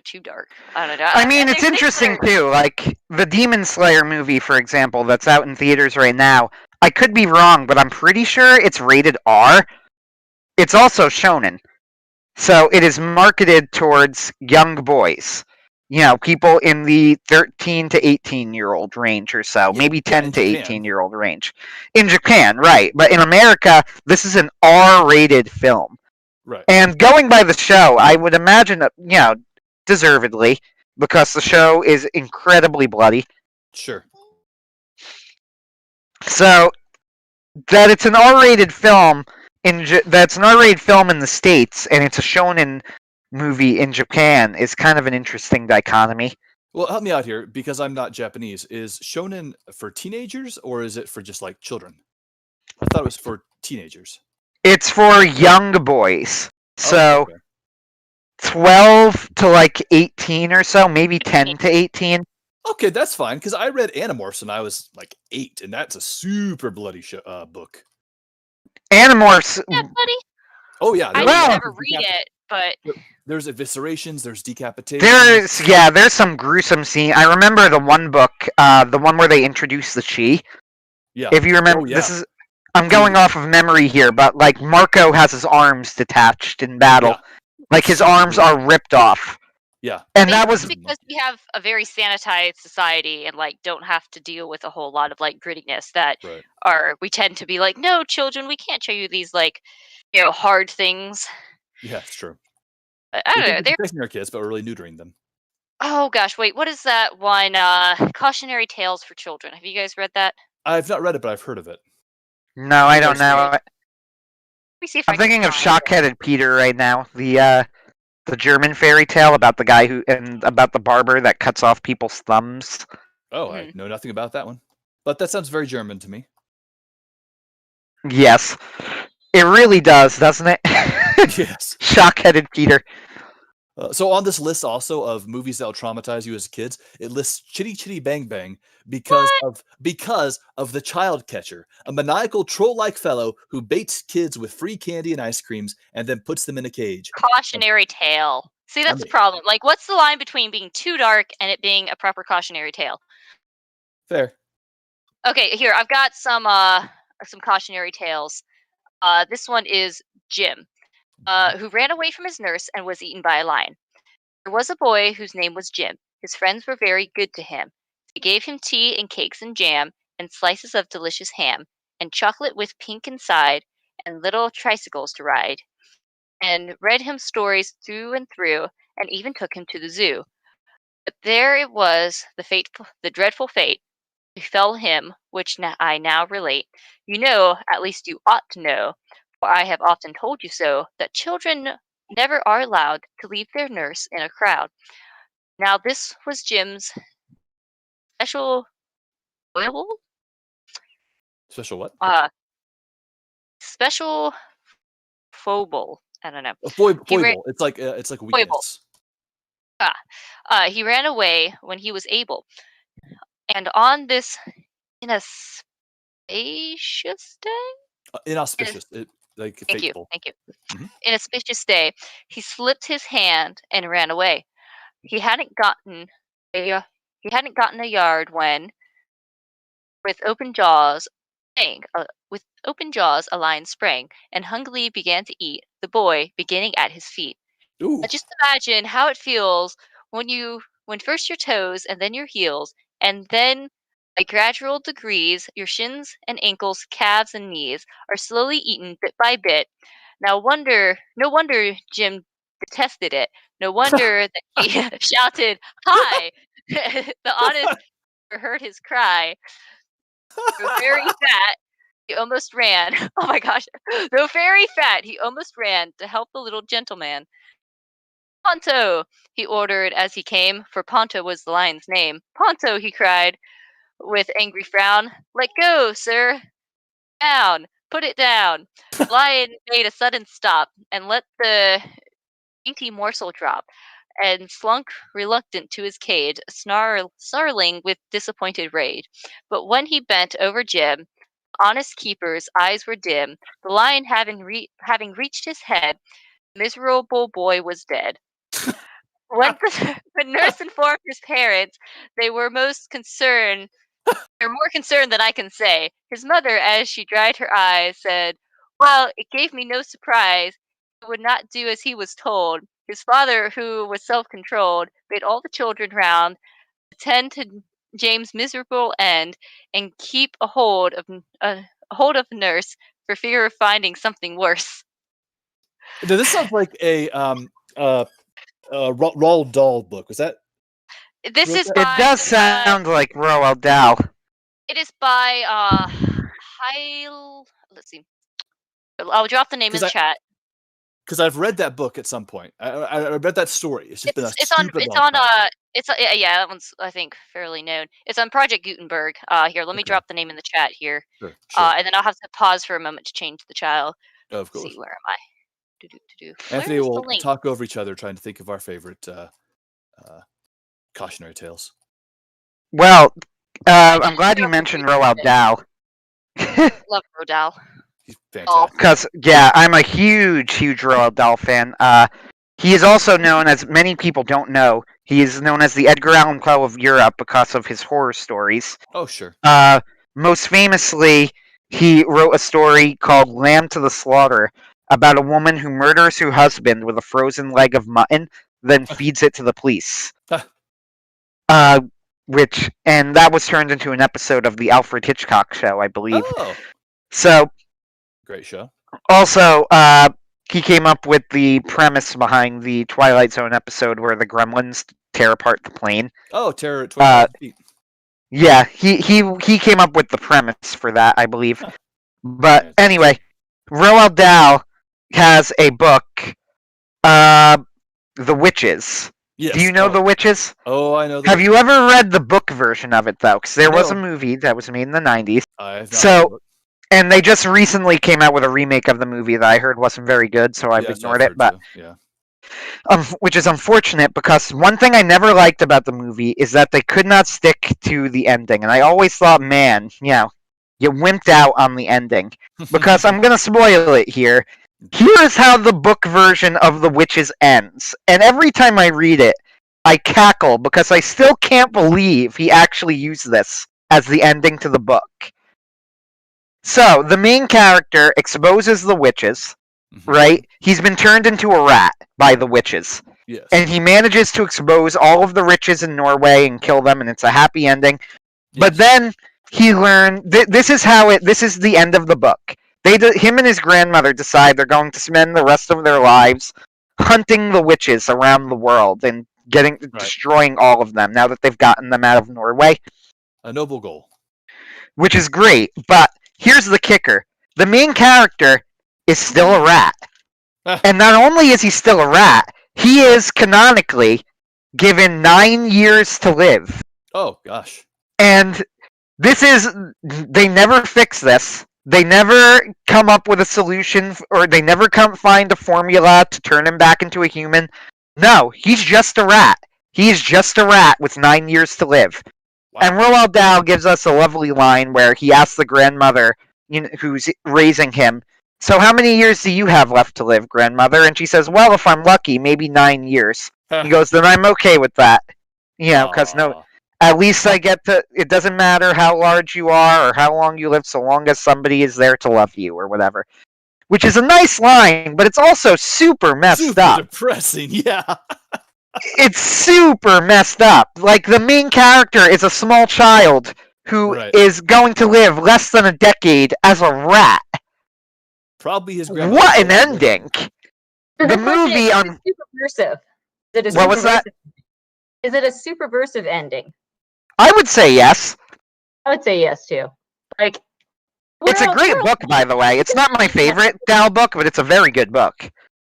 [SPEAKER 2] too dark. I don't know.
[SPEAKER 1] I mean, it's interesting too. Like the Demon Slayer movie, for example, that's out in theaters right now. I could be wrong, but I'm pretty sure it's rated R. It's also shonen, so it is marketed towards young boys. People in the 13 to 18-year-old range or so, maybe 10 to 18-year-old range. In Japan, right? But in America, this is an R-rated film.
[SPEAKER 3] Right. And
[SPEAKER 1] going by the show, I would imagine that, deservedly, because the show is incredibly bloody.
[SPEAKER 3] Sure.
[SPEAKER 1] So that it's an R-rated film that's an R-rated film in the States, and it's a shonen movie in Japan is kind of an interesting dichotomy.
[SPEAKER 3] Well, help me out here, because I'm not Japanese. Is shonen for teenagers, or is it for just like children? I thought it was for teenagers.
[SPEAKER 1] It's for young boys. So 12 to like 18 or so, maybe 10 to 18.
[SPEAKER 3] Okay, that's fine, because I read Animorphs when I was like 8, and that's a super bloody book.
[SPEAKER 1] Animorphs.
[SPEAKER 2] Yeah, buddy.
[SPEAKER 3] Oh yeah.
[SPEAKER 2] I didn't ever read it, but
[SPEAKER 3] there's eviscerations, there's decapitations.
[SPEAKER 1] There's some gruesome scene. I remember the one book, the one where they introduce the Chi.
[SPEAKER 3] Yeah.
[SPEAKER 1] If you remember, this is I'm going off of memory here, but like Marco has his arms detached in battle.
[SPEAKER 3] Yeah.
[SPEAKER 1] Like his arms are ripped off.
[SPEAKER 3] Yeah.
[SPEAKER 1] And
[SPEAKER 2] Maybe
[SPEAKER 1] that was
[SPEAKER 2] it's because we have a very sanitized society and like don't have to deal with a whole lot of like grittiness that
[SPEAKER 3] right.
[SPEAKER 2] we tend to be like, no, children, we can't show you these like hard things.
[SPEAKER 3] Yeah, it's true.
[SPEAKER 2] I don't know.
[SPEAKER 3] We're
[SPEAKER 2] They're
[SPEAKER 3] protecting our kids, but we're really neutering them.
[SPEAKER 2] oh gosh, wait, what is that one? Cautionary Tales for Children. Have you guys read that?
[SPEAKER 3] I've not read it, but I've heard of it.
[SPEAKER 1] no, I don't know.
[SPEAKER 2] Let me see if
[SPEAKER 1] I'm
[SPEAKER 2] I can
[SPEAKER 1] thinking of
[SPEAKER 2] find it.
[SPEAKER 1] Shock-Headed Peter right now. The German fairy tale about the guy about the barber that cuts off people's thumbs.
[SPEAKER 3] Oh, I know nothing about that one. But that sounds very German to me.
[SPEAKER 1] Yes. It really does, doesn't it?
[SPEAKER 3] Yes.
[SPEAKER 1] Shock-Headed Peter.
[SPEAKER 3] So on this list also of movies that will traumatize you as kids, it lists Chitty Chitty Bang Bang because of the child catcher, a maniacal troll-like fellow who baits kids with free candy and ice creams and then puts them in a cage.
[SPEAKER 2] Cautionary tale. See, that's the problem. Like, what's the line between being too dark and it being a proper cautionary tale?
[SPEAKER 3] Fair.
[SPEAKER 2] Okay, here I've got some cautionary tales. This one is Jim, who ran away from his nurse and was eaten by a lion. There was a boy whose name was Jim. His friends were very good to him. They gave him tea and cakes and jam and slices of delicious ham and chocolate with pink inside and little tricycles to ride, and read him stories through and through, and even took him to the zoo. But there it was, the dreadful fate befell him, which I now relate. You know, at least you ought to know, for I have often told you so, that children never are allowed to leave their nurse in a crowd. Now this was Jim's special foible?
[SPEAKER 3] Special what?
[SPEAKER 2] Special foible. I don't know.
[SPEAKER 3] A foible. It's like weakness.
[SPEAKER 2] He ran away when he was able, and on this inauspicious day.
[SPEAKER 3] Inauspicious.
[SPEAKER 2] Thank
[SPEAKER 3] fateful.
[SPEAKER 2] you.
[SPEAKER 3] Mhm.
[SPEAKER 2] Inauspicious day, he slipped his hand and ran away. He hadn't gotten a yard when, with open jaws, a lion sprang and hungrily began to eat the boy, beginning at his feet.
[SPEAKER 3] Ooh.
[SPEAKER 2] Just imagine how it feels when first your toes and then your heels, and then by gradual degrees your shins and ankles, calves and knees are slowly eaten bit by bit. No wonder Jim detested it. No wonder that he shouted, "Hi!" The honest heard his cry. Though very fat, he almost ran. Oh my gosh. Though very fat, he almost ran to help the little gentleman. "Ponto!" he ordered as he came, for Ponto was the lion's name. "Ponto!" he cried, with angry frown. "Let go, sir! Down! Put it down!" The lion made a sudden stop, and let the dainty morsel drop, and slunk reluctant to his cage, snarling with disappointed rage. But when he bent over Jim, the honest keeper's eyes were dim. The lion having reached his head, the miserable boy was dead. When the nurse informed his parents, they were most concerned. They're more concerned than I can say. His mother, as she dried her eyes, said, "Well, it gave me no surprise. He would not do as he was told." His father, who was self-controlled, bade all the children round attend to James' miserable end and keep a hold of nurse for fear of finding something worse.
[SPEAKER 3] Now, this sounds like a Roald Dahl book. Was that?
[SPEAKER 2] This is
[SPEAKER 1] It
[SPEAKER 2] by,
[SPEAKER 1] does sound like Roald Dahl.
[SPEAKER 2] It is by let's see. I'll drop the name in the chat.
[SPEAKER 3] Because I've read that book at some point. I read that story. It's just been a stupid long time.
[SPEAKER 2] Yeah, that one's I think fairly known. It's on Project Gutenberg. Here, let me drop the name in the chat here.
[SPEAKER 3] Sure.
[SPEAKER 2] And then I'll have to pause for a moment to change the child.
[SPEAKER 3] Of course.
[SPEAKER 2] See, where am I?
[SPEAKER 3] Anthony will talk over each other trying to think of our favorite cautionary tales.
[SPEAKER 1] Well, I'm glad you mentioned Roald Dahl.
[SPEAKER 2] Love Roald Dahl.
[SPEAKER 3] He's fantastic.
[SPEAKER 1] Because, yeah, I'm a huge Roald Dahl fan. He is also known as, many people don't know, he is known as the Edgar Allan Poe of Europe because of his horror stories.
[SPEAKER 3] Oh, sure.
[SPEAKER 1] Most famously, he wrote a story called Lamb to the Slaughter about a woman who murders her husband with a frozen leg of mutton, then feeds it to the police. And that was turned into an episode of the Alfred Hitchcock show, I believe.
[SPEAKER 3] Oh,
[SPEAKER 1] So,
[SPEAKER 3] great show.
[SPEAKER 1] also, he came up with the premise behind the Twilight Zone episode where the gremlins tear apart the plane.
[SPEAKER 3] Oh, Terror at 20,000 feet.
[SPEAKER 1] Yeah, he came up with the premise for that, I believe.
[SPEAKER 3] Huh.
[SPEAKER 1] But
[SPEAKER 3] Nice.
[SPEAKER 1] anyway, Roald Dahl has a book, The Witches.
[SPEAKER 3] Yes.
[SPEAKER 1] Do you know The Witches?
[SPEAKER 3] Oh, I know.
[SPEAKER 1] Have you ever read the book version of it, though? Because there was a
[SPEAKER 3] No.
[SPEAKER 1] movie that was made in the 90s.
[SPEAKER 3] I have not
[SPEAKER 1] So-
[SPEAKER 3] read the book.
[SPEAKER 1] And they just recently came out with a remake of the movie that I heard wasn't very good, so I've
[SPEAKER 3] Yes,
[SPEAKER 1] ignored
[SPEAKER 3] I've
[SPEAKER 1] it. But
[SPEAKER 3] heard too. Yeah.
[SPEAKER 1] which is unfortunate because one thing I never liked about the movie is that they could not stick to the ending, and I always thought, man, you wimped out on the ending. Because I'm gonna spoil it here. Here is how the book version of The Witches ends, and every time I read it, I cackle because I still can't believe he actually used this as the ending to the book. So the main character exposes the witches.
[SPEAKER 3] Mhm.
[SPEAKER 1] Right? He's been turned into a rat by the witches.
[SPEAKER 3] Yes.
[SPEAKER 1] And he manages to expose all of the riches in Norway and kill them, and it's a happy ending. But
[SPEAKER 3] Yes.
[SPEAKER 1] then he learned this is the end of the book. Him and his grandmother decide they're going to spend the rest of their lives hunting the witches around the world and destroying all of them now that they've gotten them out of Norway,
[SPEAKER 3] A noble goal.
[SPEAKER 1] which is great. But here's the kicker. The main character is still a rat. And not only is he still a rat, he is canonically given 9 years to live.
[SPEAKER 3] Oh gosh.
[SPEAKER 1] And they never fix this. They never come up with a solution, or they never find a formula to turn him back into a human. No, he's just a rat. He's just a rat with 9 years to live.
[SPEAKER 3] Wow.
[SPEAKER 1] And Roald Dahl gives us a lovely line where he asks the grandmother, who's raising him, "So how many years do you have left to live, grandmother?" And she says, "Well, if I'm lucky, maybe 9 years." He goes, "Then I'm okay with that. Because
[SPEAKER 3] Aw.
[SPEAKER 1] at least I get to, it doesn't matter how large you are or how long you live, so long as somebody is there to love you," or whatever. Which is a nice line, but it's also super messed
[SPEAKER 3] Super
[SPEAKER 1] up.
[SPEAKER 3] depressing. Yeah.
[SPEAKER 1] It's super messed up. Like, the main character is a small child who
[SPEAKER 3] Right.
[SPEAKER 1] is going to live less than a decade as a rat.
[SPEAKER 3] Probably his grandma.
[SPEAKER 1] What an ending!
[SPEAKER 4] So
[SPEAKER 1] The
[SPEAKER 4] the question
[SPEAKER 1] movie
[SPEAKER 4] is
[SPEAKER 1] on-
[SPEAKER 4] it superversive? Is it a
[SPEAKER 1] What was that?
[SPEAKER 4] Is it a superversive ending?
[SPEAKER 1] I would say yes.
[SPEAKER 4] I would say yes too. Like,
[SPEAKER 1] It's a great book, by the way. It's not my favorite Dahl book, but it's a very good book.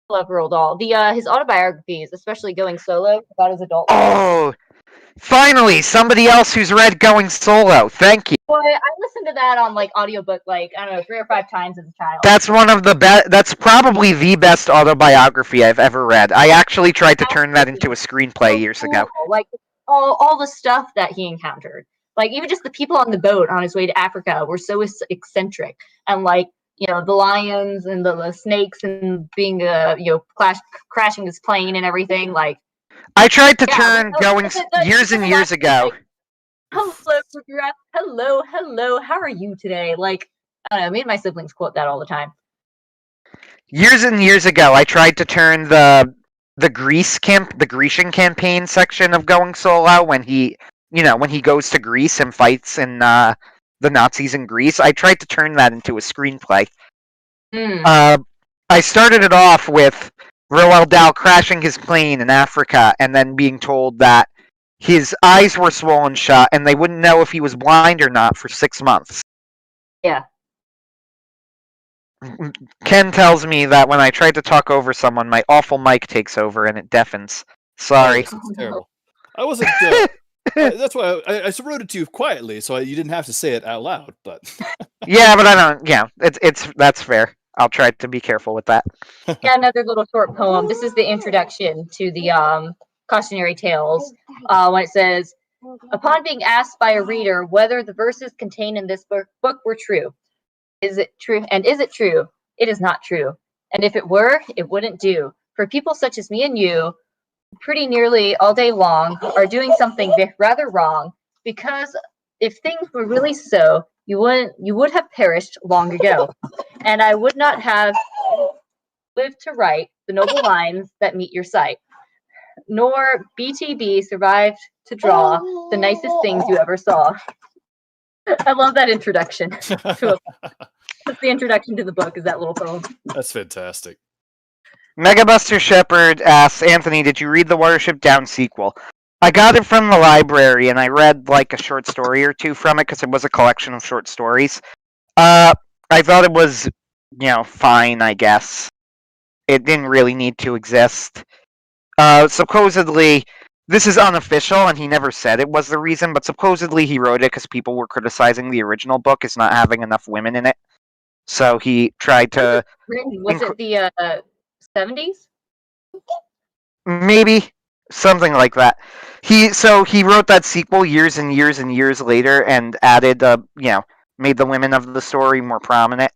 [SPEAKER 4] Love Roald Dahl. His autobiographies, especially Going Solo, about his adult life.
[SPEAKER 1] Oh, finally, somebody else who's read Going Solo. Thank you.
[SPEAKER 4] Boy, I listened to that on audiobook I don't know 3 or 5 times as a child.
[SPEAKER 1] That's one of the best. That's probably the best autobiography I've ever read. I actually tried to turn that into a screenplay years ago.
[SPEAKER 4] Like all the stuff that he encountered. Like even just the people on the boat on his way to Africa were so eccentric, and the lions and the snakes and being crashing his plane and everything. Like,
[SPEAKER 1] I tried to
[SPEAKER 4] Yeah,
[SPEAKER 1] turn
[SPEAKER 4] but-
[SPEAKER 1] Going
[SPEAKER 4] but-
[SPEAKER 1] years and years ago.
[SPEAKER 4] hello, how are you today? Like, I don't know, me and my siblings quote that all the time.
[SPEAKER 1] Years and years ago, I tried to turn the Grecian campaign section of Going Solo when he goes to Greece and fights in the Nazis in Greece. I tried to turn that into a screenplay. I started it off with Roald Dahl crashing his plane in Africa and then being told that his eyes were swollen shut and they wouldn't know if he was blind or not for 6 months.
[SPEAKER 4] Yeah.
[SPEAKER 1] Ken tells me that when I try to talk over someone, my awful mic takes over and it deafens. Sorry.
[SPEAKER 3] It's terrible. I wasn't. That's why I wrote it to you quietly, so you didn't have to say it out loud. But
[SPEAKER 1] Yeah, but I don't. Yeah, that's fair. I'll try to be careful with that.
[SPEAKER 4] Yeah, another little short poem. This is the introduction to the cautionary tales. When it says, upon being asked by a reader whether the verses contained in this book were true, is it true? And is it true? It is not true. And if it were, it wouldn't do. For people such as me and you, pretty nearly all day long, are doing something rather wrong. Because if things were really so, you would have perished long ago, and I would not have lived to write the noble lines that meet your sight, nor BTB survived to draw the nicest things you ever saw. I love that introduction. That's the introduction to the book, is that little poem.
[SPEAKER 3] That's fantastic.
[SPEAKER 1] Megabuster Shepherd asks, Anthony, did you read the Watership Down sequel? I got it from the library, and I read like a short story or two from it because it was a collection of short stories. I thought it was, fine, I guess. It didn't really need to exist. Supposedly, this is unofficial, and he never said it was the reason, but supposedly he wrote it because people were criticizing the original book as not having enough women in it. So he tried to...
[SPEAKER 4] Was it the 70s?
[SPEAKER 1] Maybe. Something like that. He wrote that sequel years and years and years later and added, made the women of the story more prominent.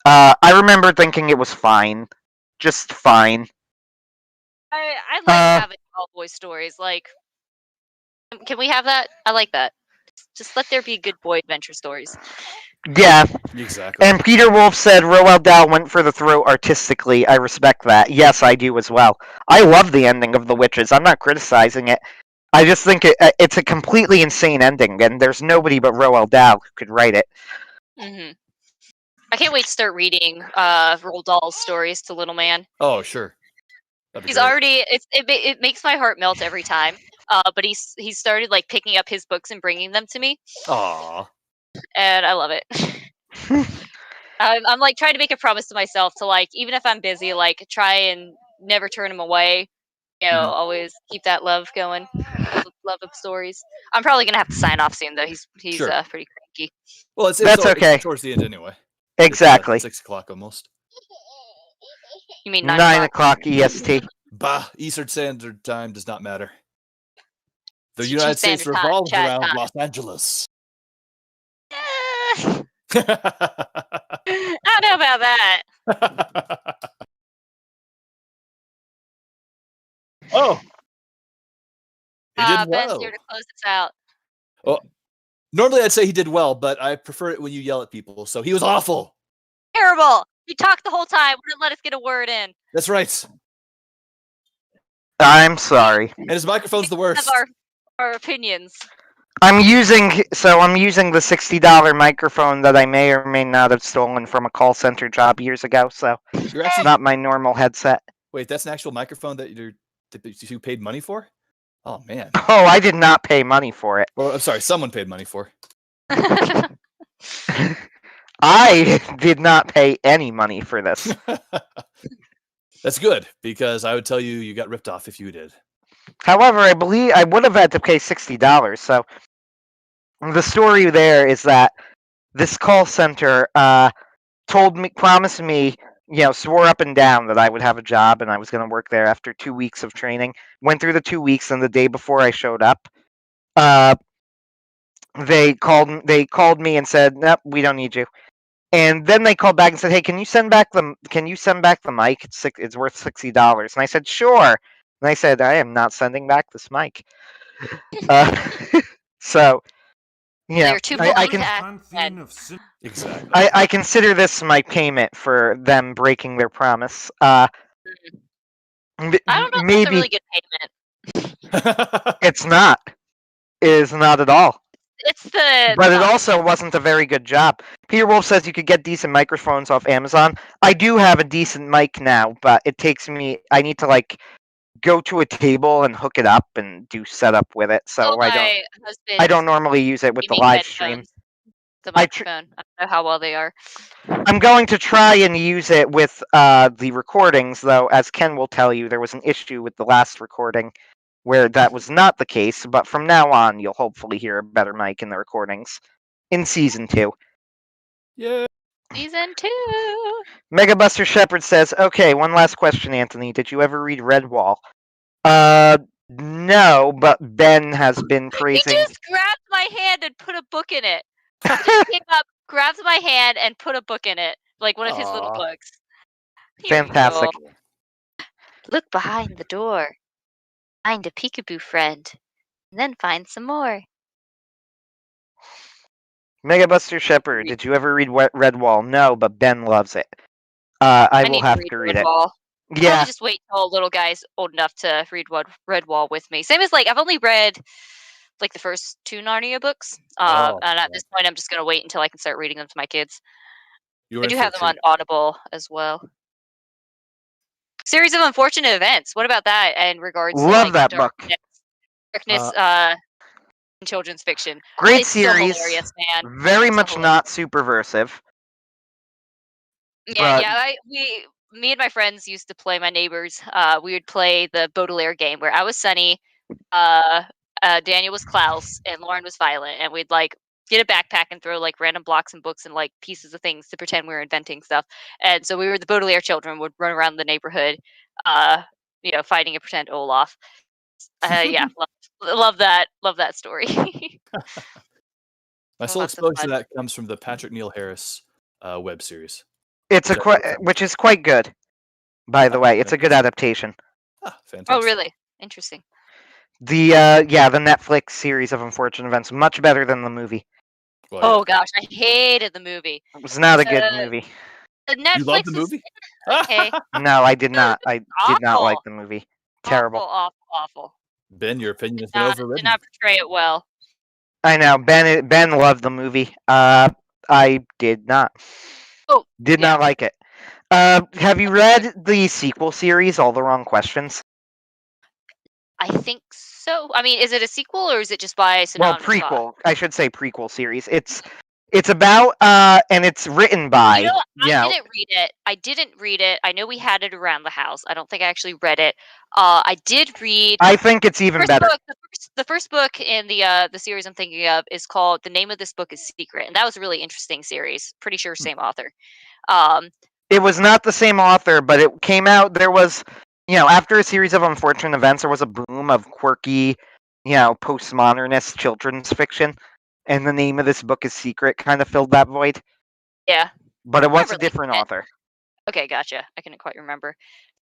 [SPEAKER 1] I remember thinking it was fine. Just fine.
[SPEAKER 2] I like having all boy stories. Like, can we have that? I like that. Just let there be good boy adventure stories.
[SPEAKER 1] Yeah.
[SPEAKER 3] Exactly.
[SPEAKER 1] And Peter Wolf said Roald Dahl went for the throat artistically. I respect that. Yes, I do as well. I love the ending of The Witches. I'm not criticizing it. I just think it's a completely insane ending, and there's nobody but Roald Dahl who could write it.
[SPEAKER 2] Mm-hmm. I can't wait to start reading Roald Dahl's stories to little man.
[SPEAKER 3] Oh, sure.
[SPEAKER 2] He's already it makes my heart melt every time. But he's started like picking up his books and bringing them to me.
[SPEAKER 3] Aww.
[SPEAKER 2] And I love it. I'm like trying to make a promise to myself to like, even if I'm busy, like try and never turn him away. Always keep that love going. Love of stories. I'm probably gonna have to sign off soon though. He's
[SPEAKER 3] Sure.
[SPEAKER 2] Pretty cranky.
[SPEAKER 3] Well, it's
[SPEAKER 1] okay.
[SPEAKER 3] It's towards the end anyway.
[SPEAKER 1] Exactly.
[SPEAKER 3] It's 6 o'clock almost.
[SPEAKER 2] You mean
[SPEAKER 1] 9 o'clock EST.
[SPEAKER 3] Bah, Eastern Standard Time does not matter. The
[SPEAKER 2] It's
[SPEAKER 3] United States
[SPEAKER 2] Standard Time,
[SPEAKER 3] revolves
[SPEAKER 2] chat
[SPEAKER 3] around
[SPEAKER 2] time.
[SPEAKER 3] Los Angeles.
[SPEAKER 2] I don't know about that.
[SPEAKER 3] Oh, he did
[SPEAKER 2] Ben's
[SPEAKER 3] well.
[SPEAKER 2] here to close this out.
[SPEAKER 3] Well, normally I'd say he did well, but I prefer it when you yell at people. So he was awful.
[SPEAKER 2] Terrible. He talked the whole time. Wouldn't let us get a word in.
[SPEAKER 3] That's right.
[SPEAKER 1] I'm sorry.
[SPEAKER 3] And his microphone's the worst.
[SPEAKER 2] Have our opinions.
[SPEAKER 1] I'm using the $60 microphone that I may or may not have stolen from a call center job years ago. So
[SPEAKER 3] You're
[SPEAKER 1] it's
[SPEAKER 3] actually
[SPEAKER 1] not my normal headset.
[SPEAKER 3] Wait, that's an actual microphone that you paid money for? Oh man.
[SPEAKER 1] Oh, I did not pay money for it.
[SPEAKER 3] Well, I'm sorry, someone paid money for.
[SPEAKER 1] I did not pay any money for this.
[SPEAKER 3] That's good, because I would tell you got ripped off if you did.
[SPEAKER 1] However, I believe I would have had to pay $60. So the story there is that this call center promised me, swore up and down that I would have a job and I was going to work there after 2 weeks of training. Went through the 2 weeks, and the day before I showed up, they called me and said, "Nope, we don't need you." And then they called back and said, "Hey, can you send back the mic? It's worth $60." And I said, "Sure." And I said, "I am not sending back this mic." So,
[SPEAKER 2] They're too
[SPEAKER 1] I
[SPEAKER 2] polite
[SPEAKER 1] can
[SPEAKER 2] to ask.
[SPEAKER 3] Exactly.
[SPEAKER 1] I consider this my payment for them breaking their promise.
[SPEAKER 2] I don't know if
[SPEAKER 1] maybe
[SPEAKER 2] that's a really good payment.
[SPEAKER 1] it's not. It is not at all.
[SPEAKER 2] It's the
[SPEAKER 1] But it also wasn't a very good job. Peter Wolf says you could get decent microphones off Amazon. I do have a decent mic now, but it takes me. I need to go to a table and hook it up and do setup with it. So I don't normally use it with the live stream.
[SPEAKER 2] The microphone. I don't know how well they are.
[SPEAKER 1] I'm going to try and use it with the recordings, though. As Ken will tell you, there was an issue with the last recording where that was not the case. But from now on, you'll hopefully hear a better mic in the recordings in Season 2.
[SPEAKER 3] Yeah.
[SPEAKER 2] Season 2.
[SPEAKER 1] Megabuster Shepherd says, "Okay, one last question, Anthony. Did you ever read Redwall?" No, but Ben has been praising...
[SPEAKER 2] He just grabbed my hand and put a book in it. He just came up, grabbed my hand, and put a book in it. Like one of his little books.
[SPEAKER 1] Fantastic.
[SPEAKER 2] Look behind the door. Find a peekaboo friend. And then find some more.
[SPEAKER 1] Megabuster Shepherd, did you ever read Redwall? No, but Ben loves it. I will
[SPEAKER 2] need
[SPEAKER 1] have
[SPEAKER 2] to read
[SPEAKER 1] to read it.
[SPEAKER 2] Redwall.
[SPEAKER 1] Yeah,
[SPEAKER 2] Probably just wait till little guy's old enough to read Redwall with me. Same as like I've only read like the first 2 Narnia books,
[SPEAKER 3] Oh,
[SPEAKER 2] and at
[SPEAKER 3] yeah.
[SPEAKER 2] this point, I'm just gonna wait until I can start reading them to my kids.
[SPEAKER 3] You're
[SPEAKER 2] I
[SPEAKER 3] in
[SPEAKER 2] do
[SPEAKER 3] for a
[SPEAKER 2] have them on
[SPEAKER 3] treat.
[SPEAKER 2] Audible as well. Series of Unfortunate Events. What about that in regards to
[SPEAKER 1] love
[SPEAKER 2] like
[SPEAKER 1] that book.
[SPEAKER 2] darkness, in children's fiction?
[SPEAKER 1] Great
[SPEAKER 2] It's still
[SPEAKER 1] series.
[SPEAKER 2] hilarious, man.
[SPEAKER 1] Very
[SPEAKER 2] It's still
[SPEAKER 1] much
[SPEAKER 2] hilarious.
[SPEAKER 1] not Superversive.
[SPEAKER 2] Yeah,
[SPEAKER 1] But-
[SPEAKER 2] yeah. Me and my friends used to play. My neighbors, we would play the Baudelaire game where I was Sunny, Daniel was Klaus, and Lauren was Violet, and we'd like get a backpack and throw like random blocks and books and like pieces of things to pretend we were inventing stuff. And so we were the Baudelaire children, would run around the neighborhood, fighting a pretend Olaf. Yeah, love that story.
[SPEAKER 3] My sole
[SPEAKER 2] Lots of
[SPEAKER 3] exposure to
[SPEAKER 2] fun.
[SPEAKER 3] that comes from the Patrick Neil Harris web series.
[SPEAKER 1] It's
[SPEAKER 3] Which I wrote
[SPEAKER 1] which is quite good. By the
[SPEAKER 3] Ah,
[SPEAKER 1] way, it's a good
[SPEAKER 3] fantastic.
[SPEAKER 1] adaptation.
[SPEAKER 3] Ah, fantastic.
[SPEAKER 2] Oh, really? Interesting.
[SPEAKER 1] The the Netflix series of Unfortunate Events much better than the movie.
[SPEAKER 3] Well,
[SPEAKER 2] Oh gosh, I hated the movie.
[SPEAKER 1] It was not a good
[SPEAKER 2] The-
[SPEAKER 1] movie.
[SPEAKER 2] The
[SPEAKER 3] yeah. You love
[SPEAKER 2] Netflix
[SPEAKER 3] the
[SPEAKER 2] was
[SPEAKER 3] movie?
[SPEAKER 2] okay.
[SPEAKER 1] No, I did
[SPEAKER 2] No,
[SPEAKER 1] not. I did not like
[SPEAKER 2] awful.
[SPEAKER 1] the movie. Terrible.
[SPEAKER 2] Awful.
[SPEAKER 3] Ben, your opinion has
[SPEAKER 2] Did
[SPEAKER 3] been
[SPEAKER 2] not,
[SPEAKER 3] overridden.
[SPEAKER 2] did not portray it well.
[SPEAKER 1] I know Ben loved the movie. I did not.
[SPEAKER 2] Oh,
[SPEAKER 1] Did
[SPEAKER 2] yeah.
[SPEAKER 1] not like it. Have you read the sequel series, All the Wrong Questions?
[SPEAKER 2] I think so. I mean, is it a sequel or is it just by
[SPEAKER 1] Well,
[SPEAKER 2] synonymous thought?
[SPEAKER 1] prequel. I should say prequel series. It's about and it's written by
[SPEAKER 2] You know, I didn't read it. I know we had it around the house. I don't think I actually read it. I did read
[SPEAKER 1] I think it's even
[SPEAKER 2] first
[SPEAKER 1] better.
[SPEAKER 2] book. The first book in the series I'm thinking of is called The Name of This Book is Secret, and that was a really interesting series. Pretty sure same author.
[SPEAKER 1] It was not the same author, but it came out. There was, after a series of unfortunate events, there was a boom of quirky, postmodernist children's fiction, and the Name of This Book is Secret kind of filled that void.
[SPEAKER 2] Yeah.
[SPEAKER 1] But it was
[SPEAKER 2] Remember
[SPEAKER 1] a different
[SPEAKER 2] that.
[SPEAKER 1] author.
[SPEAKER 2] Okay, gotcha. I couldn't quite remember.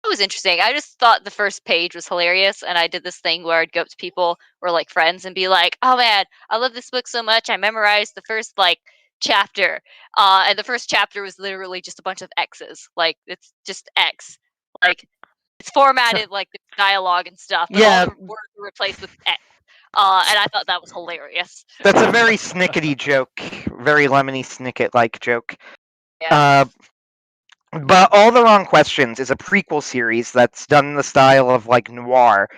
[SPEAKER 2] It was interesting. I just thought the first page was hilarious, and I did this thing where I'd go up to people or like friends and be like, "Oh man, I love this book so much. I memorized the first like chapter." And the first chapter was literally just a bunch of X's. Like it's just X. Like it's formatted like the dialogue and stuff, but
[SPEAKER 1] Yeah.
[SPEAKER 2] all the words were replaced with X. And I thought that was hilarious.
[SPEAKER 1] That's a very snickety joke, very lemony snicket-like joke.
[SPEAKER 2] Yeah.
[SPEAKER 1] But All the Wrong Questions is a prequel series that's done in the style of like noir,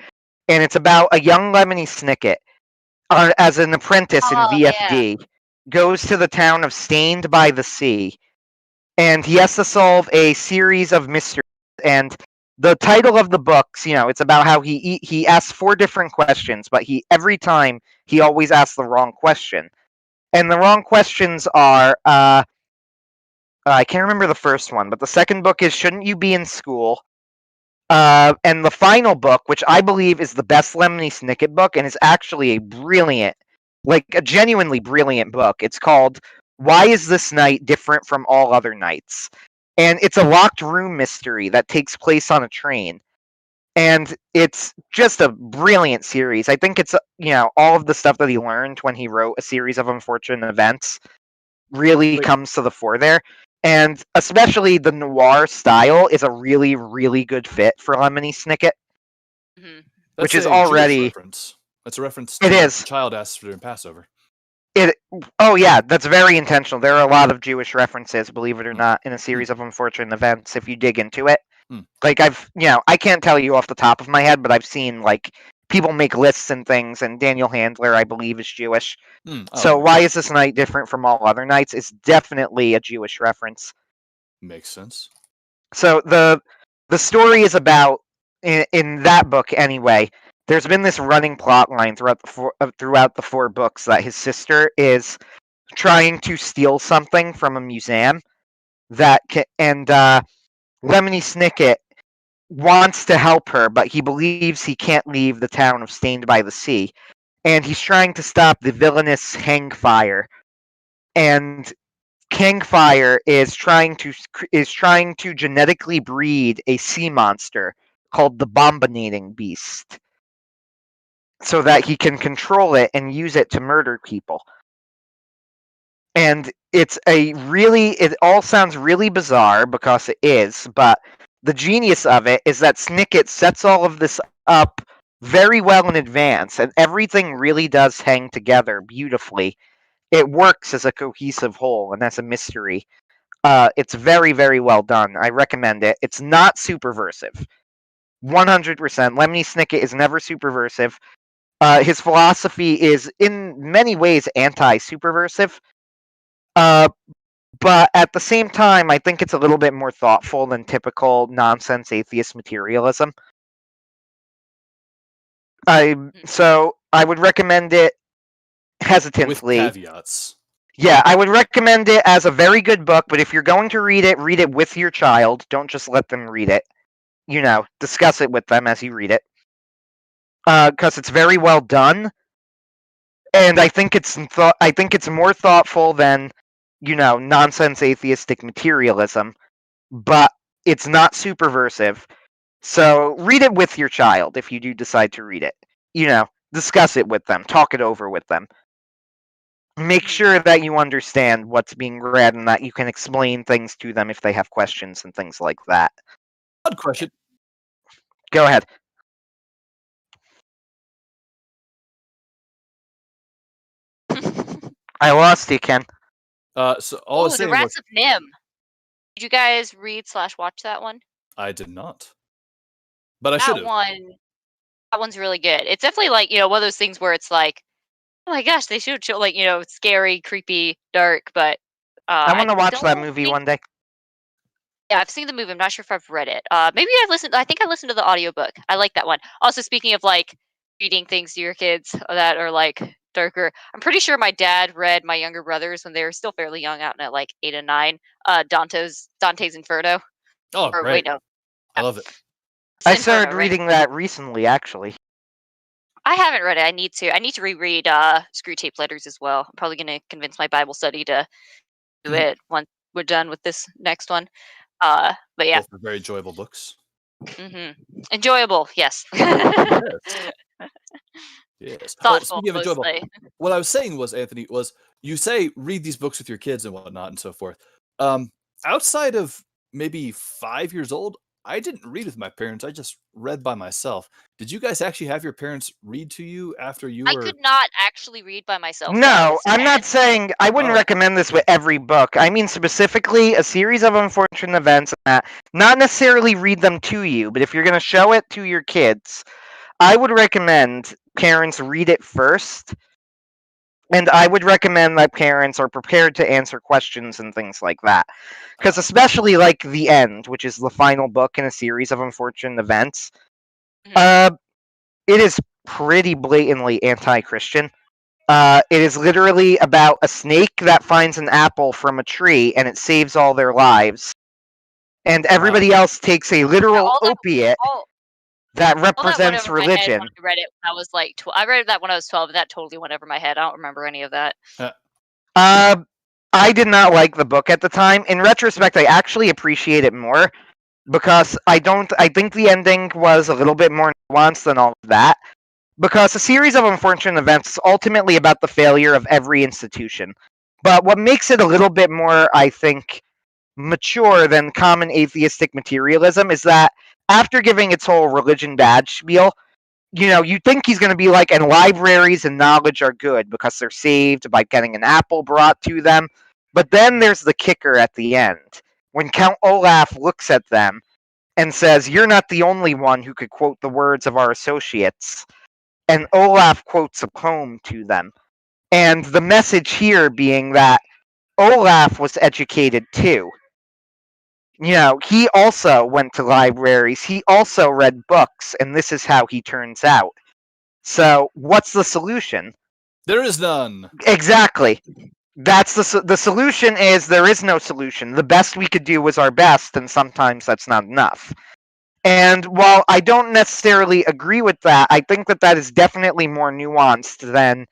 [SPEAKER 1] and it's about a young Lemony Snicket as an apprentice in
[SPEAKER 2] Oh,
[SPEAKER 1] VFD goes to the town of Stained by the Sea, and he has to solve a series of mysteries. And the title of the books, it's about how he asks 4 different questions, but every time he always asks the wrong question, and the wrong questions are. I can't remember the first one, but the second book is Shouldn't You Be in School? And the final book, which I believe is the best Lemony Snicket book, and is actually a brilliant, like a genuinely brilliant book. It's called Why Is This Night Different from All Other Nights? And it's a locked room mystery that takes place on a train. And it's just a brilliant series. I think it's, all of the stuff that he learned when he wrote a series of unfortunate events really comes to the fore there. And especially the noir style is a really, really good fit for Lemony Snicket.
[SPEAKER 2] Mm-hmm.
[SPEAKER 1] Which is
[SPEAKER 3] a
[SPEAKER 1] already-
[SPEAKER 3] Jewish reference. That's a reference to
[SPEAKER 1] It
[SPEAKER 3] what
[SPEAKER 1] is.
[SPEAKER 3] the child asks during Passover.
[SPEAKER 1] Oh yeah, that's very intentional. There are a lot of Jewish references, believe it or
[SPEAKER 3] Hmm.
[SPEAKER 1] not, in a series of unfortunate events if you dig into it.
[SPEAKER 3] Hmm.
[SPEAKER 1] Like I can't tell you off the top of my head, but I've seen like people make lists and things, and Daniel Handler, I believe, is Jewish.
[SPEAKER 3] Oh,
[SPEAKER 1] So
[SPEAKER 3] okay.
[SPEAKER 1] Why Is This Night Different from All Other Nights is definitely a Jewish reference.
[SPEAKER 3] Makes sense.
[SPEAKER 1] So the story is about in that book anyway. There's been this running plot line throughout the 4 books that his sister is trying to steal something from a museum and Lemony Snicket wants to help her, but he believes he can't leave the town of Stained by the Sea, and he's trying to stop the villainous Hangfire. And Kingfire is trying to genetically breed a sea monster called the Bombinating Beast, so that he can control it and use it to murder people. And it all sounds really bizarre because it is, but the genius of it is that Snicket sets all of this up very well in advance, and everything really does hang together beautifully. It works as a cohesive whole and as a mystery. It's very, very well done. I recommend it. It's not superversive. 100%. Lemony Snicket is never superversive. His philosophy is, in many ways, anti-superversive. But at the same time, I think it's a little bit more thoughtful than typical nonsense atheist materialism. So I would recommend it
[SPEAKER 3] With
[SPEAKER 1] hesitantly.
[SPEAKER 3] caveats.
[SPEAKER 1] Yeah, I would recommend it as a very good book, but if you're going to read it with your child. Don't just let them read it. Discuss it with them as you read it. Because it's very well done, and I think it's more thoughtful than nonsense atheistic materialism, but it's not superversive. So read it with your child if you do decide to read it. Discuss it with them, talk it over with them. Make sure that you understand what's being read and that you can explain things to them if they have questions and things like that.
[SPEAKER 3] Odd question.
[SPEAKER 1] Go ahead. I lost you, Ken.
[SPEAKER 3] So all I was
[SPEAKER 2] The
[SPEAKER 3] saying
[SPEAKER 2] Rats
[SPEAKER 3] was
[SPEAKER 2] of Nim. Did you guys read/watch that one?
[SPEAKER 3] I did not, but I should have.
[SPEAKER 2] That one's really good. It's definitely like, one of those things where it's like, oh my gosh, they should show like, scary, creepy, dark, but
[SPEAKER 1] I want to watch that
[SPEAKER 2] don't
[SPEAKER 1] movie
[SPEAKER 2] think-
[SPEAKER 1] one day.
[SPEAKER 2] Yeah, I've seen the movie. I'm not sure if I've read it. Maybe I think I listened to the audiobook. I like that one. Also, speaking of like reading things to your kids that are like darker, I'm pretty sure my dad read my younger brothers when they were still fairly young, out at like 8 and 9. Dante's Inferno.
[SPEAKER 3] Oh,
[SPEAKER 2] Or
[SPEAKER 3] great!
[SPEAKER 2] wait, no.
[SPEAKER 3] I love it.
[SPEAKER 1] I
[SPEAKER 2] Inferno,
[SPEAKER 1] started
[SPEAKER 2] right?
[SPEAKER 1] reading that recently, actually.
[SPEAKER 2] I haven't read it. I need to reread Screw Tape Letters as well. I'm probably going to convince my Bible study to do
[SPEAKER 3] Mhm.
[SPEAKER 2] it once we're done with this next one. But yeah,
[SPEAKER 3] Both are very enjoyable books.
[SPEAKER 2] enjoyable. Yes.
[SPEAKER 3] Yes.
[SPEAKER 2] Thoughtful,
[SPEAKER 3] Speaking of enjoyable,
[SPEAKER 2] mostly.
[SPEAKER 3] what I was saying was, Anthony, was you say read these books with your kids and whatnot and so forth. Outside of maybe 5 years old, I didn't read with my parents. I just read by myself. Did you guys actually have your parents read to you after you
[SPEAKER 2] I
[SPEAKER 3] were?
[SPEAKER 2] could not actually read by myself.
[SPEAKER 1] No, I'm not saying I wouldn't
[SPEAKER 3] Oh.
[SPEAKER 1] recommend this with every book. I mean specifically a series of unfortunate events that not necessarily read them to you, but if you're going to show it to your kids, I would recommend parents read it first. And I would recommend that parents are prepared to answer questions and things like that. Because especially like the end, which is the final book in a series of unfortunate events, it is pretty blatantly anti-Christian. It is literally about a snake that finds an apple from a tree and it saves all their lives. And everybody else takes a literal opiate that represents religion.
[SPEAKER 2] I read it when I was like 12. I read that when I was 12, and that totally went over my head. I don't remember any of that.
[SPEAKER 1] I did not like the book at the time. In retrospect, I actually appreciate it more because I think the ending was a little bit more nuanced than all of that. Because a series of unfortunate events is ultimately about the failure of every institution. But what makes it a little bit more, I think, mature than common atheistic materialism is that after giving its whole religion bad spiel, you think he's going to be like, and libraries and knowledge are good because they're saved by getting an apple brought to them. But then there's the kicker at the end when Count Olaf looks at them and says, "You're not the only one who could quote the words of our associates." And Olaf quotes a poem to them. And the message here being that Olaf was educated too. He also went to libraries. He also read books, and this is how he turns out. So, what's the solution?
[SPEAKER 3] There is none.
[SPEAKER 1] Exactly. That's the solution is there is no solution. The best we could do was our best, and sometimes that's not enough. And while I don't necessarily agree with that, I think that is definitely more nuanced than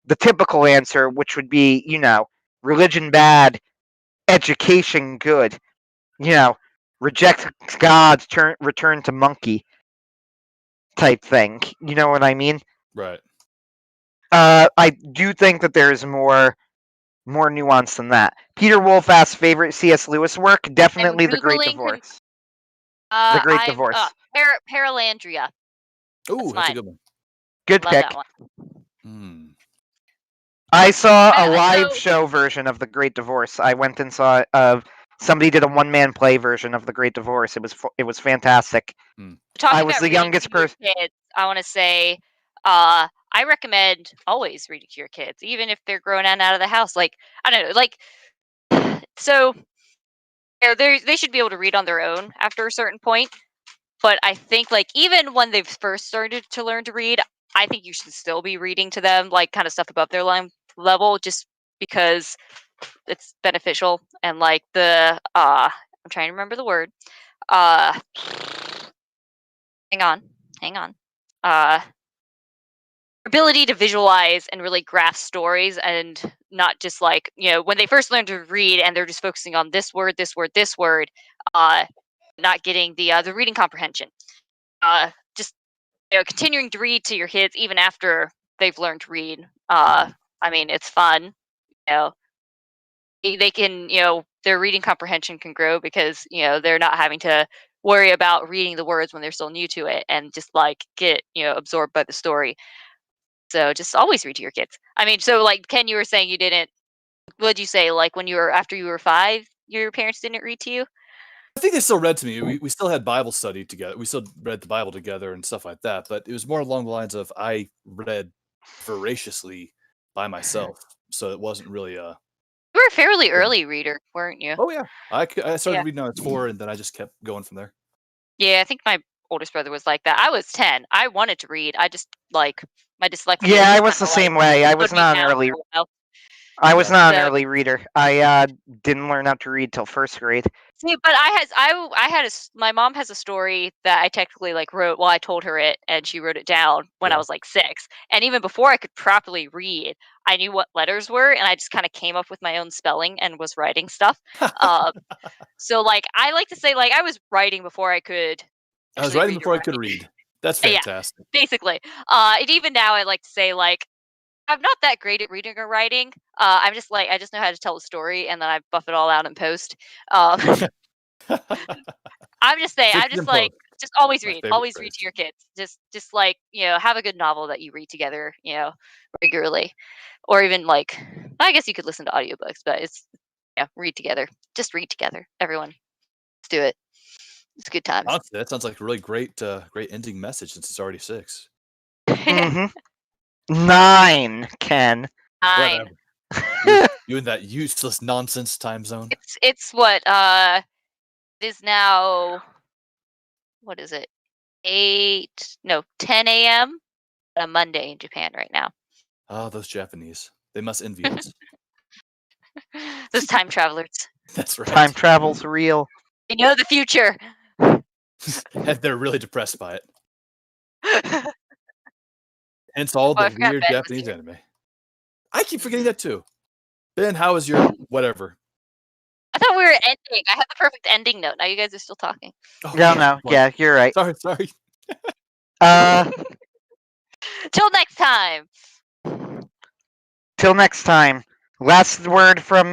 [SPEAKER 1] the typical answer, which would be, religion bad, education good. Reject God, return to monkey type thing. You know what I mean?
[SPEAKER 3] Right.
[SPEAKER 1] I do think that there is more more nuanced than that. Peter Wolf asks favorite C.S. Lewis work. Definitely The Great
[SPEAKER 2] Googling
[SPEAKER 1] Divorce. The Great Divorce.
[SPEAKER 2] Paralandria.
[SPEAKER 3] Ooh, that's a
[SPEAKER 2] mine.
[SPEAKER 3] good one.
[SPEAKER 1] Good
[SPEAKER 2] Love
[SPEAKER 1] pick.
[SPEAKER 2] that one.
[SPEAKER 3] Hmm.
[SPEAKER 1] I saw a
[SPEAKER 2] So-
[SPEAKER 1] live show version of The Great Divorce. I went and saw somebody did a one-man play version of The Great Divorce. It was fantastic.
[SPEAKER 2] Talking
[SPEAKER 1] I was
[SPEAKER 2] about
[SPEAKER 1] the
[SPEAKER 2] reading
[SPEAKER 1] youngest
[SPEAKER 2] to your
[SPEAKER 1] person.
[SPEAKER 2] kids, I want to say, I recommend always reading to your kids, even if they're grown and out of the house. Like, I don't know, like, so they should be able to read on their own after a certain point. But I think, like, even when they've first started to learn to read, I think you should still be reading to them, like, kind of stuff above their level, just because it's beneficial. And like I'm trying to remember the word. Hang on. Ability to visualize and really grasp stories, and not just like, when they first learn to read and they're just focusing on this word, not getting the reading comprehension. Just continuing to read to your kids even after they've learned to read. I mean, it's fun. They can, their reading comprehension can grow because they're not having to worry about reading the words when they're still new to it, and just like get absorbed by the story. So just always read to your kids. I mean, so like Ken, you were saying you didn't. What'd you say? Like after you were 5, your parents didn't read to you?
[SPEAKER 3] I think they still read to me. We still had Bible study together. We still read the Bible together and stuff like that. But it was more along the lines of I read voraciously by myself, so it wasn't really a.
[SPEAKER 2] You were a fairly early reader, weren't you?
[SPEAKER 3] Oh yeah, I started
[SPEAKER 2] Yeah.
[SPEAKER 3] reading when I was 4, and then I just kept going from there.
[SPEAKER 2] Yeah, I think my oldest brother was like that. I was 10. I wanted to read. I just like my dyslexia.
[SPEAKER 1] Yeah, I
[SPEAKER 2] just
[SPEAKER 1] was the
[SPEAKER 2] kinda,
[SPEAKER 1] same way. I
[SPEAKER 2] slowed
[SPEAKER 1] was
[SPEAKER 2] me
[SPEAKER 1] not an
[SPEAKER 2] down
[SPEAKER 1] early.
[SPEAKER 2] for a while.
[SPEAKER 1] I was not an
[SPEAKER 2] So-
[SPEAKER 1] early reader. I didn't learn how to read till first grade.
[SPEAKER 2] See, but my mom has a story that I technically like wrote. Well, I told her it, and she wrote it down when I
[SPEAKER 3] Yeah.
[SPEAKER 2] was like 6. And even before I could properly read, I knew what letters were, and I just kind of came up with my own spelling and was writing stuff. So like I like to say, like, I was writing before I could.
[SPEAKER 3] I was
[SPEAKER 2] actually
[SPEAKER 3] writing
[SPEAKER 2] read or
[SPEAKER 3] before I could
[SPEAKER 2] write.
[SPEAKER 3] read. That's
[SPEAKER 2] Yeah.
[SPEAKER 3] fantastic.
[SPEAKER 2] Basically. And even now I like to say, like, I'm not that great at reading or writing. I'm just like, I just know how to tell a story, and then I buff it all out in post. I'm just saying, I'm
[SPEAKER 3] Fiction
[SPEAKER 2] just
[SPEAKER 3] and
[SPEAKER 2] like,
[SPEAKER 3] post,
[SPEAKER 2] just always
[SPEAKER 3] my
[SPEAKER 2] read,
[SPEAKER 3] favorite
[SPEAKER 2] always read
[SPEAKER 3] phrase.
[SPEAKER 2] to your kids. Just like, have a good novel that you read together, regularly, or even like, I guess you could listen to audiobooks, but read together. Just read together, everyone. Let's do it. It's good times.
[SPEAKER 3] Honestly, that sounds like a really great ending message since it's already 6.
[SPEAKER 1] Mm-hmm. 9, Ken.
[SPEAKER 2] 9.
[SPEAKER 3] Whatever. You in that useless nonsense time zone.
[SPEAKER 2] It's what it is now. What is it? 10 a.m. on a Monday in Japan right now.
[SPEAKER 3] Oh, those Japanese. They must envy us.
[SPEAKER 2] Those time travelers.
[SPEAKER 3] That's right.
[SPEAKER 1] Time travel's real.
[SPEAKER 2] They know the future.
[SPEAKER 3] And they're really depressed by it. Hence all
[SPEAKER 2] I
[SPEAKER 3] the
[SPEAKER 2] forgot
[SPEAKER 3] weird
[SPEAKER 2] Ben was
[SPEAKER 3] Japanese
[SPEAKER 2] here.
[SPEAKER 3] anime. I keep forgetting that too. Ben, how is your whatever?
[SPEAKER 2] I thought we were ending. I had the perfect ending note. Now you guys are still talking.
[SPEAKER 3] Oh,
[SPEAKER 1] No, yeah, you're right.
[SPEAKER 3] Sorry.
[SPEAKER 2] Till next time.
[SPEAKER 1] Till next time. Last word from me.